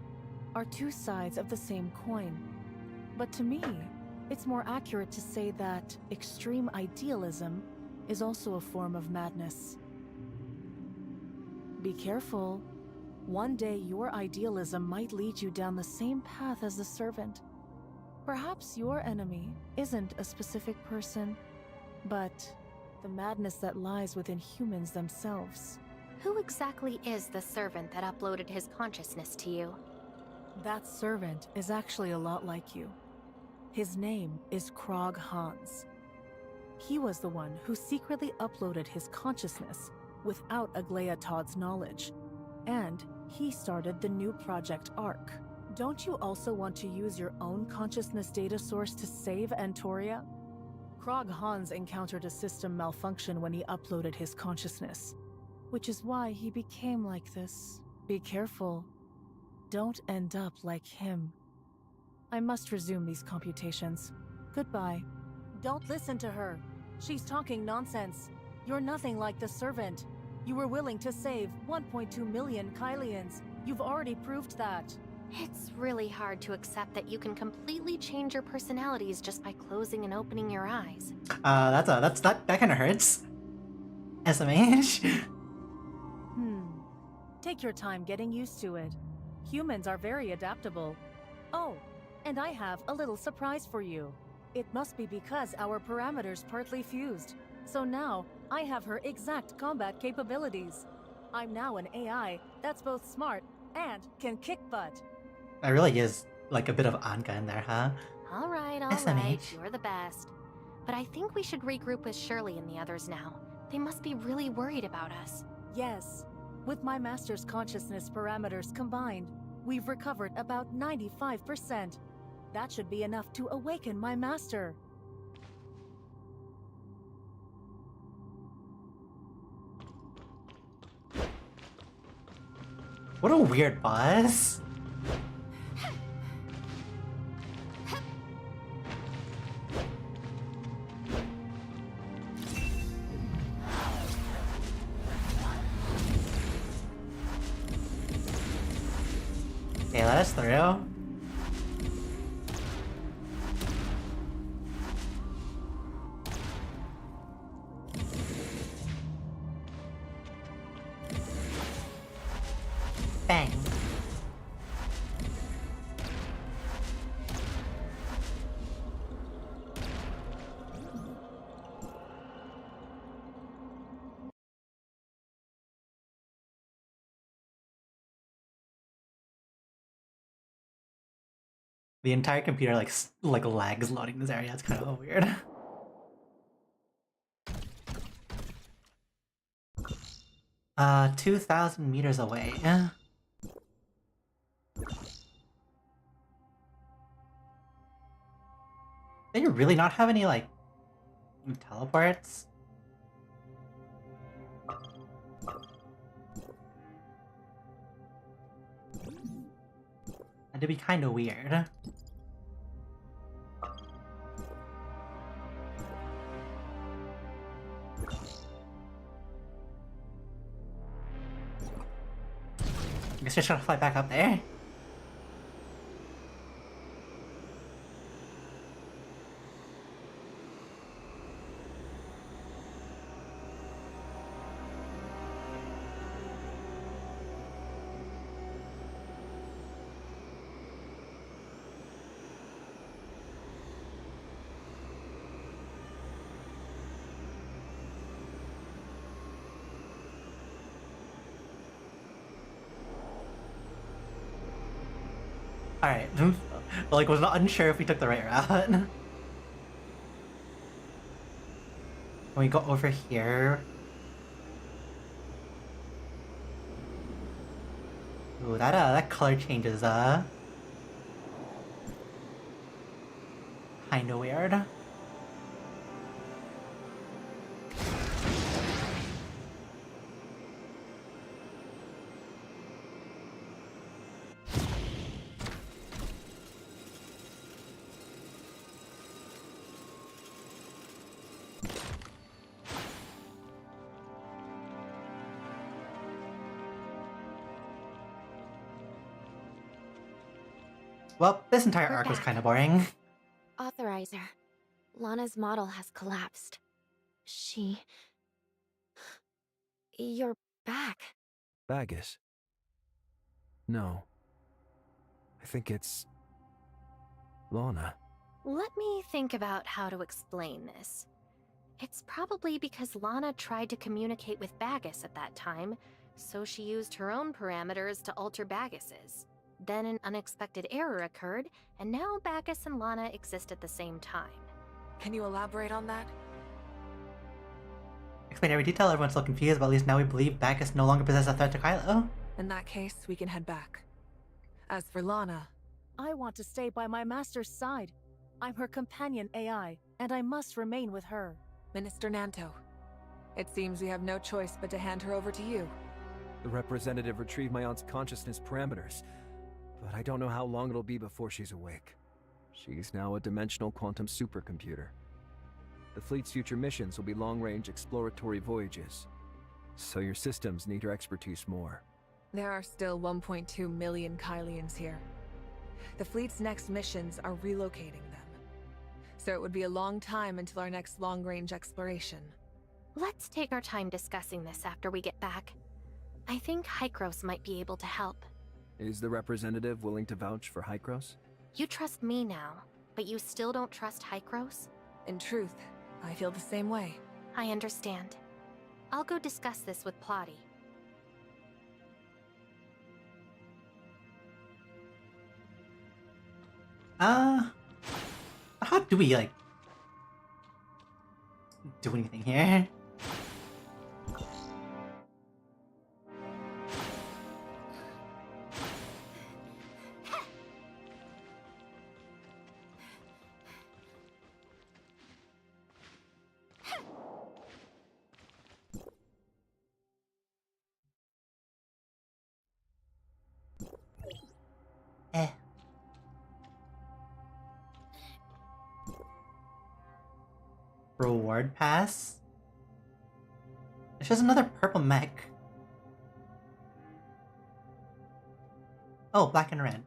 are two sides of the same coin. But to me, it's more accurate to say that extreme idealism is also a form of madness. Be careful. One day your idealism might lead you down the same path as the servant. Perhaps your enemy isn't a specific person, but the madness that lies within humans themselves. Who exactly is the servant that uploaded his consciousness to you? That servant is actually a lot like you. His name is Krog Hans. He was the one who secretly uploaded his consciousness without Aglaia Todd's knowledge, and he started the new Project Ark. Don't you also want to use your own consciousness data source to save Antoria? Krog Hans encountered a system malfunction when he uploaded his consciousness, which is why he became like this. Be careful. Don't end up like him. I must resume these computations. Goodbye. Don't listen to her. She's talking nonsense. You're nothing like the servant. You were willing to save 1.2 million Kylians. You've already proved that. It's really hard to accept that you can completely change your personalities just by closing and opening your eyes. That kind of hurts. SMH. Take your time getting used to it. Humans are very adaptable. Oh, and I have a little surprise for you. It must be because our parameters partly fused. So now, I have her exact combat capabilities. I'm now an AI that's both smart and can kick butt. That really is like a bit of Anka in there, huh? All right, you're the best. But I think we should regroup with Shirley and the others now. They must be really worried about us. Yes. With my master's consciousness parameters combined, we've recovered about 95%. That should be enough to awaken my master. What a weird boss. Okay, let us through. The entire computer like lags loading this area. It's kind of weird. 2,000 meters away. They really not have any like teleports? That'd be kind of weird. I guess just gotta fly back up there. Alright. Like, was not unsure if we took the right route. When we go over here. Ooh, that color changes, kinda weird. Well, this entire arc was kind of boring. Authorizer. Lana's model has collapsed. You're back. Bagus? No. I think it's... Lana. Let me think about how to explain this. It's probably because Lana tried to communicate with Bagus at that time, so she used her own parameters to alter Bagus's. Then an unexpected error occurred, and now Bagus and Lana exist at the same time. Can you elaborate on that? Explain every detail, everyone's still confused, but at least now we believe Bacchus no longer possesses a threat to Kylo. In that case, we can head back. As for Lana... I want to stay by my master's side. I'm her companion AI, and I must remain with her. Minister Nanto, it seems we have no choice but to hand her over to you. The representative retrieved my aunt's consciousness parameters, but I don't know how long it'll be before she's awake. She's now a dimensional quantum supercomputer. The fleet's future missions will be long-range exploratory voyages, so your systems need her expertise more. There are still 1.2 million Kylians here. The fleet's next missions are relocating them. So it would be a long time until our next long-range exploration. Let's take our time discussing this after we get back. I think Hykros might be able to help. Is the representative willing to vouch for Hykros? You trust me now, but you still don't trust Hykros? In truth, I feel the same way. I understand. I'll go discuss this with Plotty. How do we, like, do anything here? Reward pass? It's just another purple mech. Oh, black and red.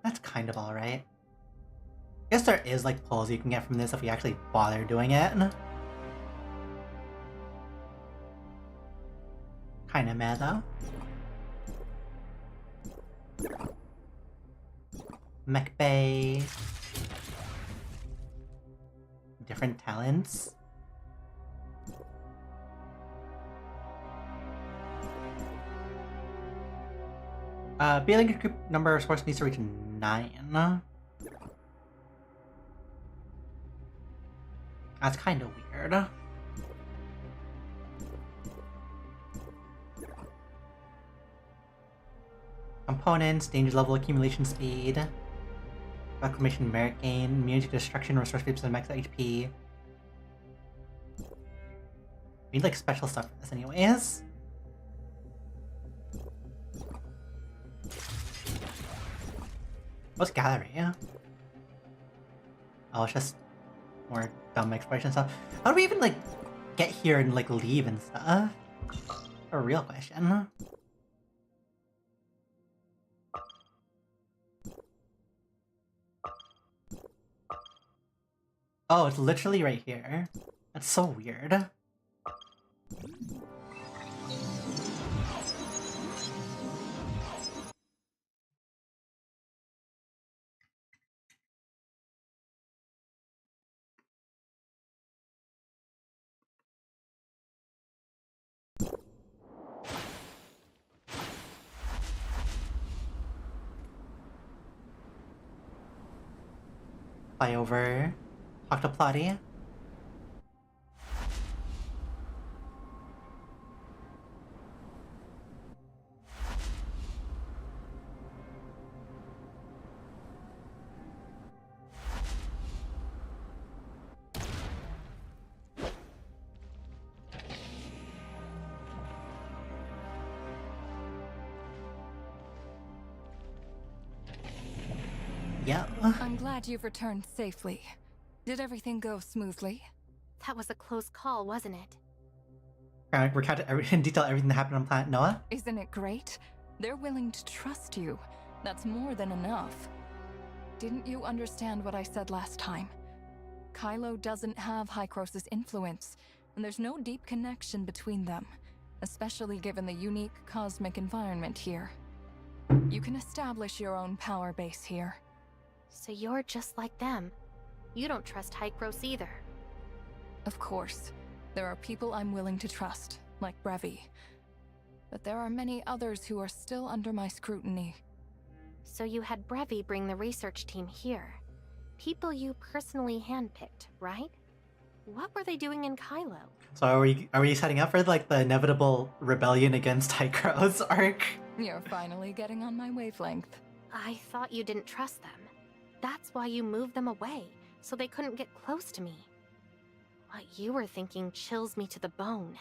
That's kind of alright. I guess there is like pulls you can get from this if we actually bother doing it. Kinda mad though. Mech bay. Different talents. B-Link group number source needs to reach 9. That's kind of weird. Components, danger level, accumulation speed, reclamation merit gain, immunity to destruction, restores 50% max HP. We need like special stuff for this anyways. What's gallery? Oh, it's just more dumb exploration stuff. How do we even like get here and like leave and stuff? A real question. Oh, it's literally right here. That's so weird. Fly over. Talk to Plotty. Yeah. I'm glad you've returned safely. Did everything go smoothly? That was a close call, wasn't it? Recounted in detail everything that happened on planet Noah. Isn't it great? They're willing to trust you. That's more than enough. Didn't you understand what I said last time? Kylo doesn't have Hykros' influence, and there's no deep connection between them, especially given the unique cosmic environment here. You can establish your own power base here. So you're just like them. You don't trust Hykros either. Of course. There are people I'm willing to trust, like Brevi. But there are many others who are still under my scrutiny. So you had Brevi bring the research team here. People you personally handpicked, right? What were they doing in Kylo? So are we setting up for like the inevitable rebellion against Hykros arc? You're finally getting on my wavelength. I thought you didn't trust them. That's why you moved them away, so they couldn't get close to me. What you were thinking chills me to the bone.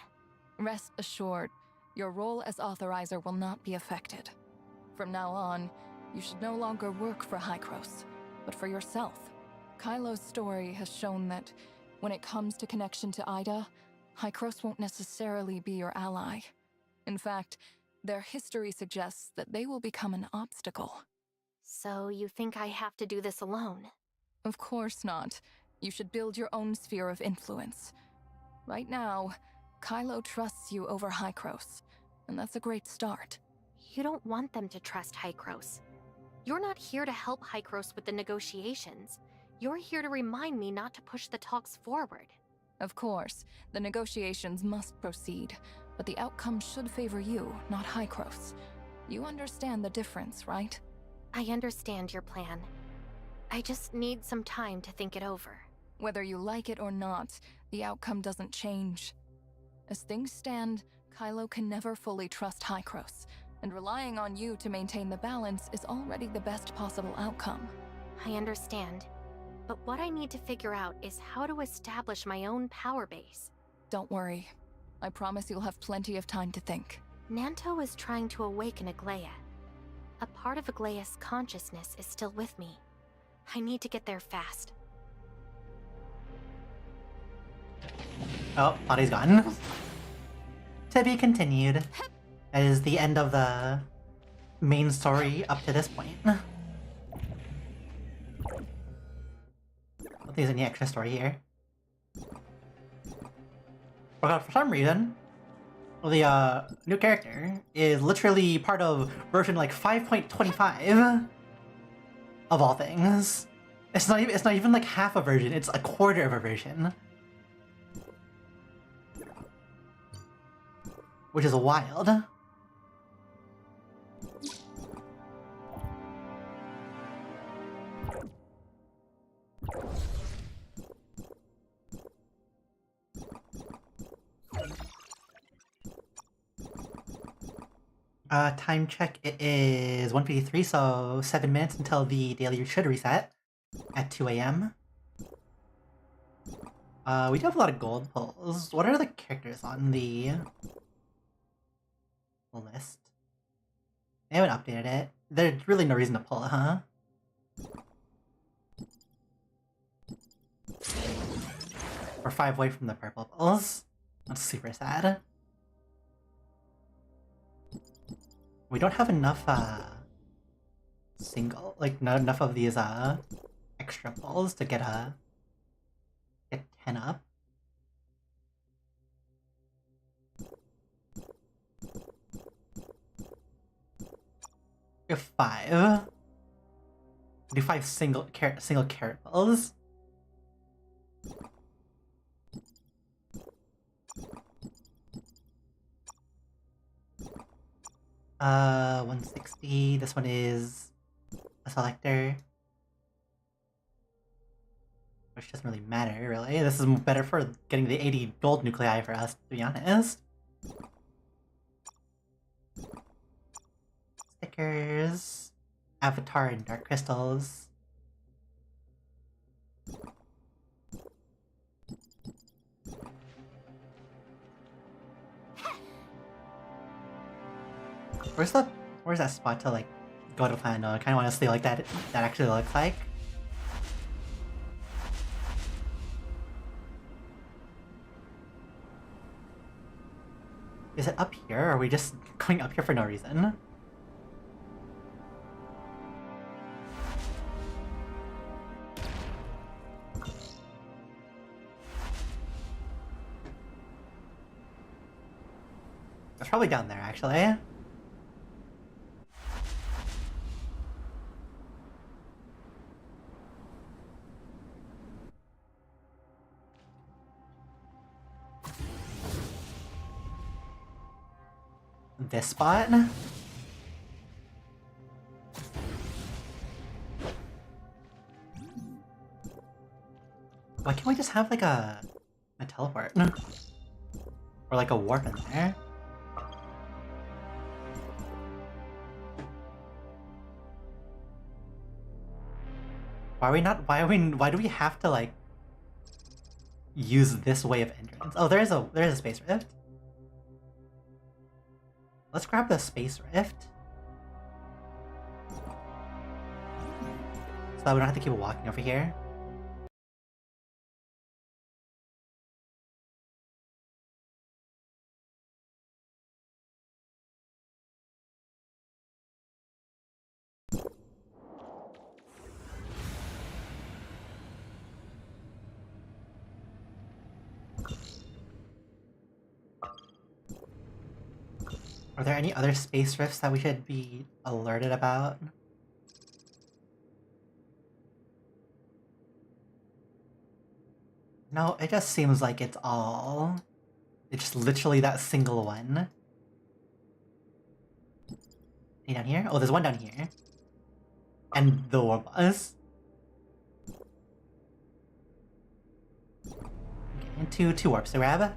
Rest assured, your role as authorizer will not be affected. From now on, you should no longer work for Hykros, but for yourself. Kylo's story has shown that when it comes to connection to Ida, Hykros won't necessarily be your ally. In fact, their history suggests that they will become an obstacle. So you think I have to do this alone? Of course not. You should build your own sphere of influence. Right now, Kylo trusts you over Hykros, and that's a great start. You don't want them to trust Hykros. You're not here to help Hykros with the negotiations. You're here to remind me not to push the talks forward. Of course, the negotiations must proceed, but the outcome should favor you, not Hykros. You understand the difference, right? I understand your plan. I just need some time to think it over. Whether you like it or not, the outcome doesn't change. As things stand, Kylo can never fully trust Hykros, and relying on you to maintain the balance is already the best possible outcome. I understand. But what I need to figure out is how to establish my own power base. Don't worry. I promise you'll have plenty of time to think. Nanto is trying to awaken Aglaia. A part of Aglaia's consciousness is still with me. I need to get there fast. Oh, body's gone. To be continued. That is the end of the main story up to this point. I don't think there's any extra story here. But for some reason, the new character is literally part of version like 5.25 of all things. It's not even like half a version, it's a quarter of a version. Which is wild. Time check, it is 1:53, so 7 minutes until the daily should reset at 2 a.m. We do have a lot of gold pulls. What are the characters on the list? They haven't updated it. There's really no reason to pull it, huh? We're 5 away from the purple pulls. That's super sad. We don't have enough, not enough of these, extra pulls to get 10 up. We have 5. We do 5 single carrot pulls. Uh, 160. This one is a selector. Which doesn't really matter, really. This is better for getting the 80 gold nuclei for us, to be honest. Stickers. Avatar and dark crystals. Where's that spot to like go to Planet Noah? I kinda wanna see like that actually looks like. Is it up here, or are we just going up here for no reason? It's probably down there, actually. This spot? Why can't we just have like a teleport? Or like a warp in there? Why do we have to like use this way of entrance? Oh, there is a space rift. Let's grab the space rift. So that we don't have to keep walking over here. Are there any other space rifts that we should be alerted about? No, it just seems like it's just literally that single one. Any down here? Oh, there's one down here. And the warp bus. Okay, and two warps to grab.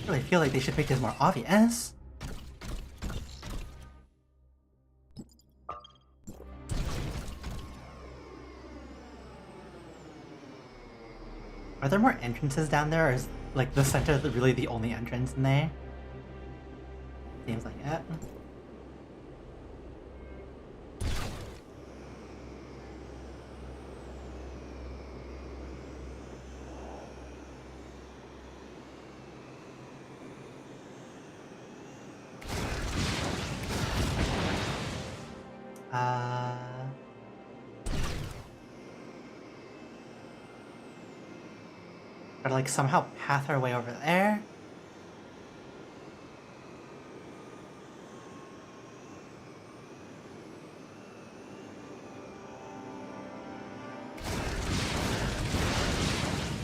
I really feel like they should make this more obvious. Are there more entrances down there, or is like the center really the only entrance in there? Seems like it. Gotta like somehow path our way over there.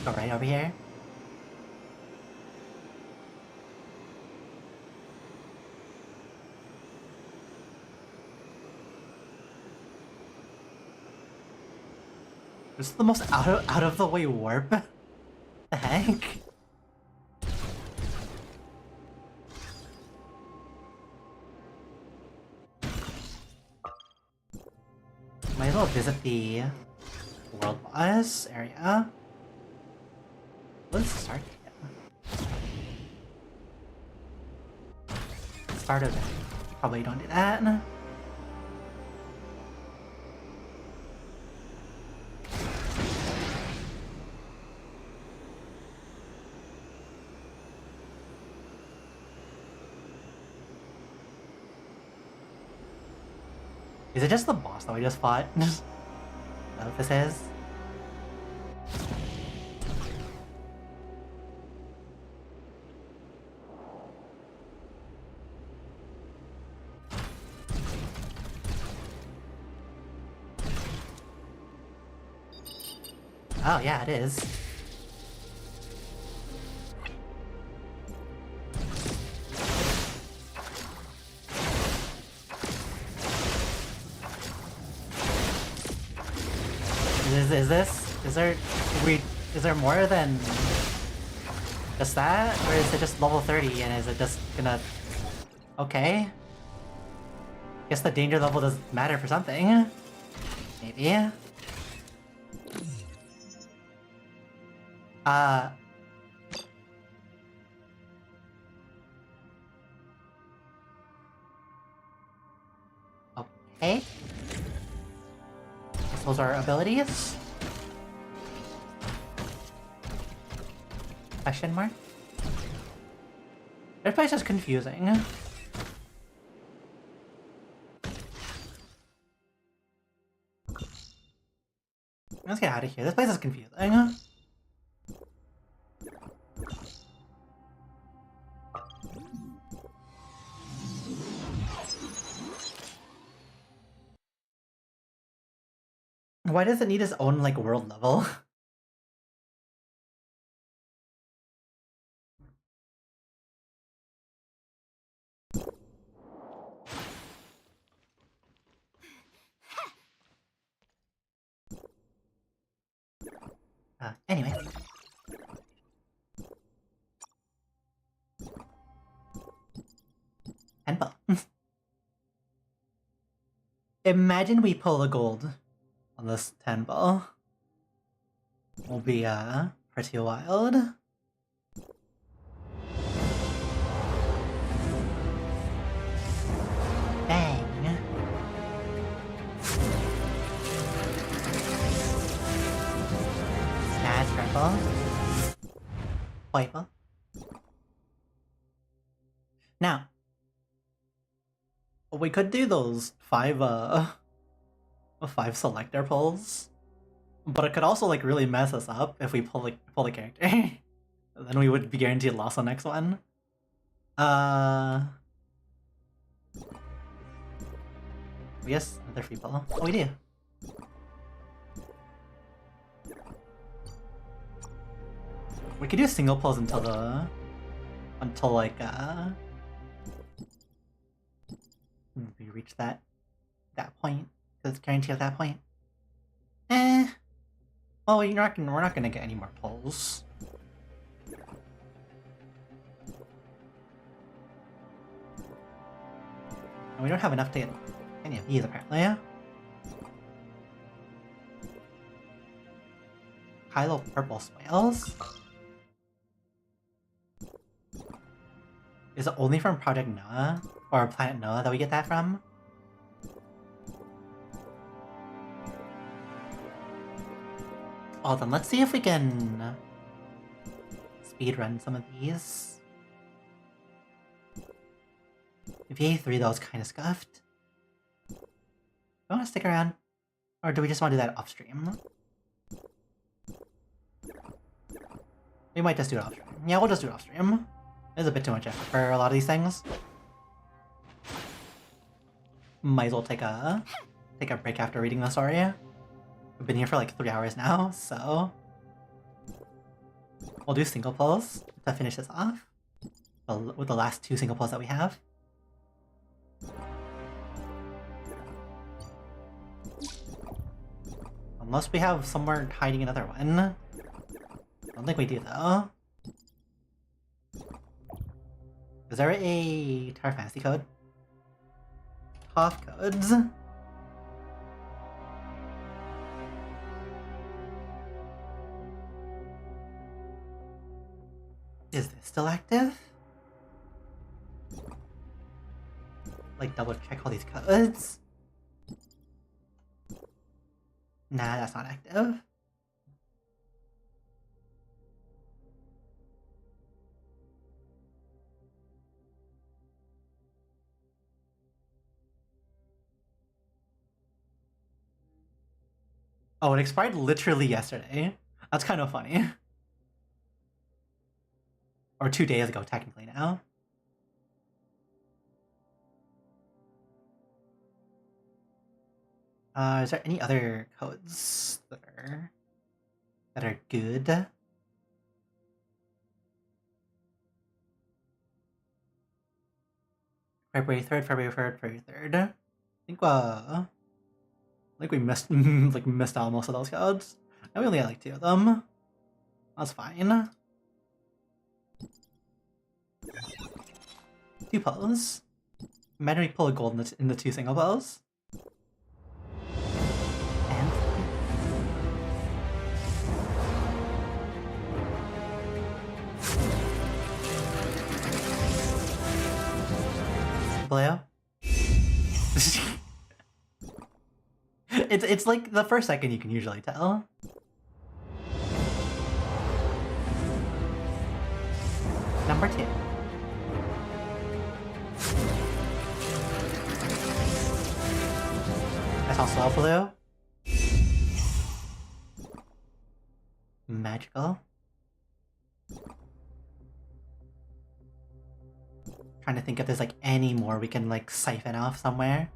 Go right over here. This is the most out of the way warp. The heck? Might as well visit the world boss area. Let's start it. Start event. Probably don't do that. Is it just the boss that we just fought? Is that what this is? Oh yeah, it is. Is there more than just that? Or is it just level 30 and is it just gonna... Okay. Guess the danger level does matter for something. Maybe. Okay. Guess those are abilities. Question mark? This place is confusing. Let's get out of here. This place is confusing. Why does it need its own, like, world level? Anyway. Temple. Imagine we pull the gold on this 10 ball. Will be pretty wild. Bang. Snatch purple. Purple. Now we could do those 5 selector pulls, but it could also like really mess us up if we pull the character. Then we would be guaranteed loss on next one. Yes, another free pull. Oh, we do. We could do single pulls until like we reach that point. It's guaranteed at that point. Well, we're not gonna get any more pulls. And we don't have enough to get any of these apparently. Kylo purple swales. Is it only from Project Noah or Planet Noah that we get that from? Well then, let's see if we can speedrun some of these. VA3 though is kind of scuffed. Do you want to stick around? Or do we just want to do that off stream? We might just do it off stream. Yeah, we'll just do it off stream. There's a bit too much effort for a lot of these things. Might as well take a break after reading the story. We've been here for like 3 hours now, so we'll do single pulls to finish this off with the last 2 single pulls that we have. Unless we have somewhere hiding another one. I don't think we do, though. Is there a Tower Fantasy code? ToF codes? Is this still active? Like, double check all these codes? Nah, that's not active. Oh, it expired literally yesterday. That's kind of funny. Or 2 days ago, technically now. Is there any other codes that are good? February 3rd, February 3rd, February 3rd. I think we missed missed out most of those codes. And we only had like 2 of them. That's fine. 2 pulls. Imagine we pull a gold in the 2 single pulls. And blue. It's like the first second you can usually tell. Number 2. That's also a blue. Magical. Trying to think if there's like any more we can like siphon off somewhere.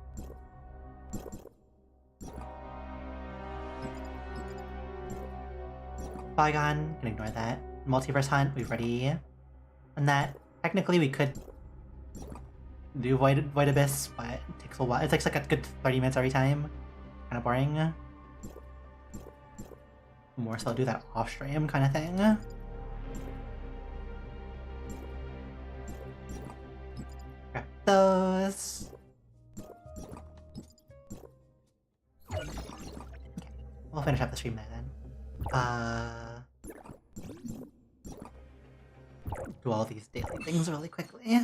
Bygone, can ignore that. Multiverse Hunt, we've already done that. Technically we could do Void Abyss, but it takes a while. It takes like a good 30 minutes every time. Kind of boring. More so do that off stream kind of thing. Grab those. Okay, we'll finish up the stream there then. Do all these daily things really quickly.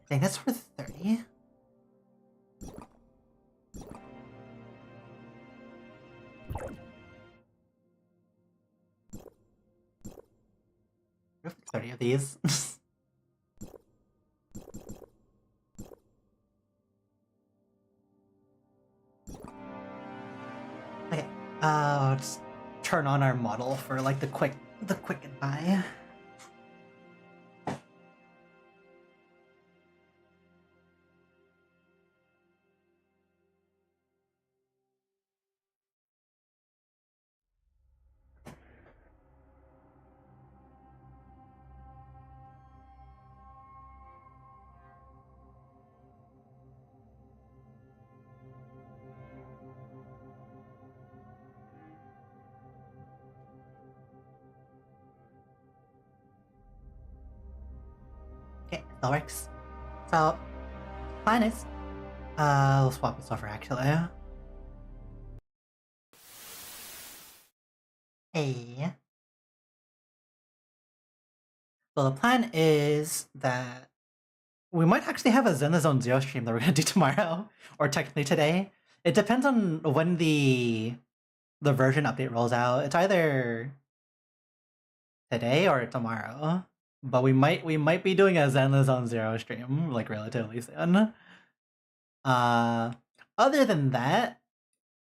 Dang, that's worth 30. We have 30 of these. Okay, let's turn on our model for like the quick goodbye. Okay, that works. So, plan is, we'll swap this over actually. Hey. So the plan is that we might actually have a Zen Zone Zero stream that we're gonna do tomorrow, or technically today. It depends on when the version update rolls out. It's either today or tomorrow. But we might be doing a Zen Zone Zero stream like relatively soon. Other than that,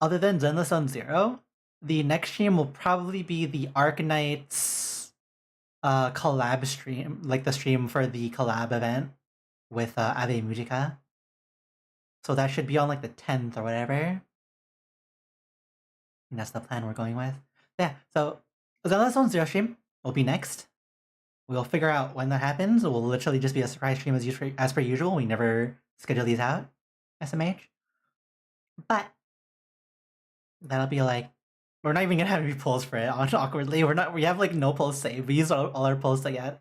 other than Zen Zone Zero, the next stream will probably be the Arknights collab stream, like the stream for the collab event with Ave Musica. So that should be on like the 10th or whatever. And that's the plan we're going with. Yeah, so Zen Zone Zero stream will be next. We'll figure out when that happens. It will literally just be a surprise stream as per usual. We never schedule these out, SMH. But That'll be like, we're not even gonna have any polls for it. Awkwardly, we have like no polls saved. We use all our polls to get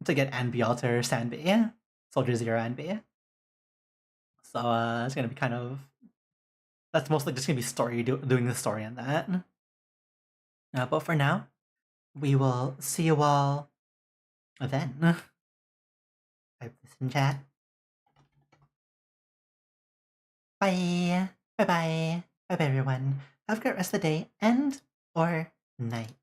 Anby Alter Sanby, Soldier Zero Anby. So it's gonna be kind of, that's mostly just gonna be story doing the story on that. But for now, we will see you all then. Type this in chat. Bye. Bye bye. Bye bye everyone. Have a great rest of the day and or night.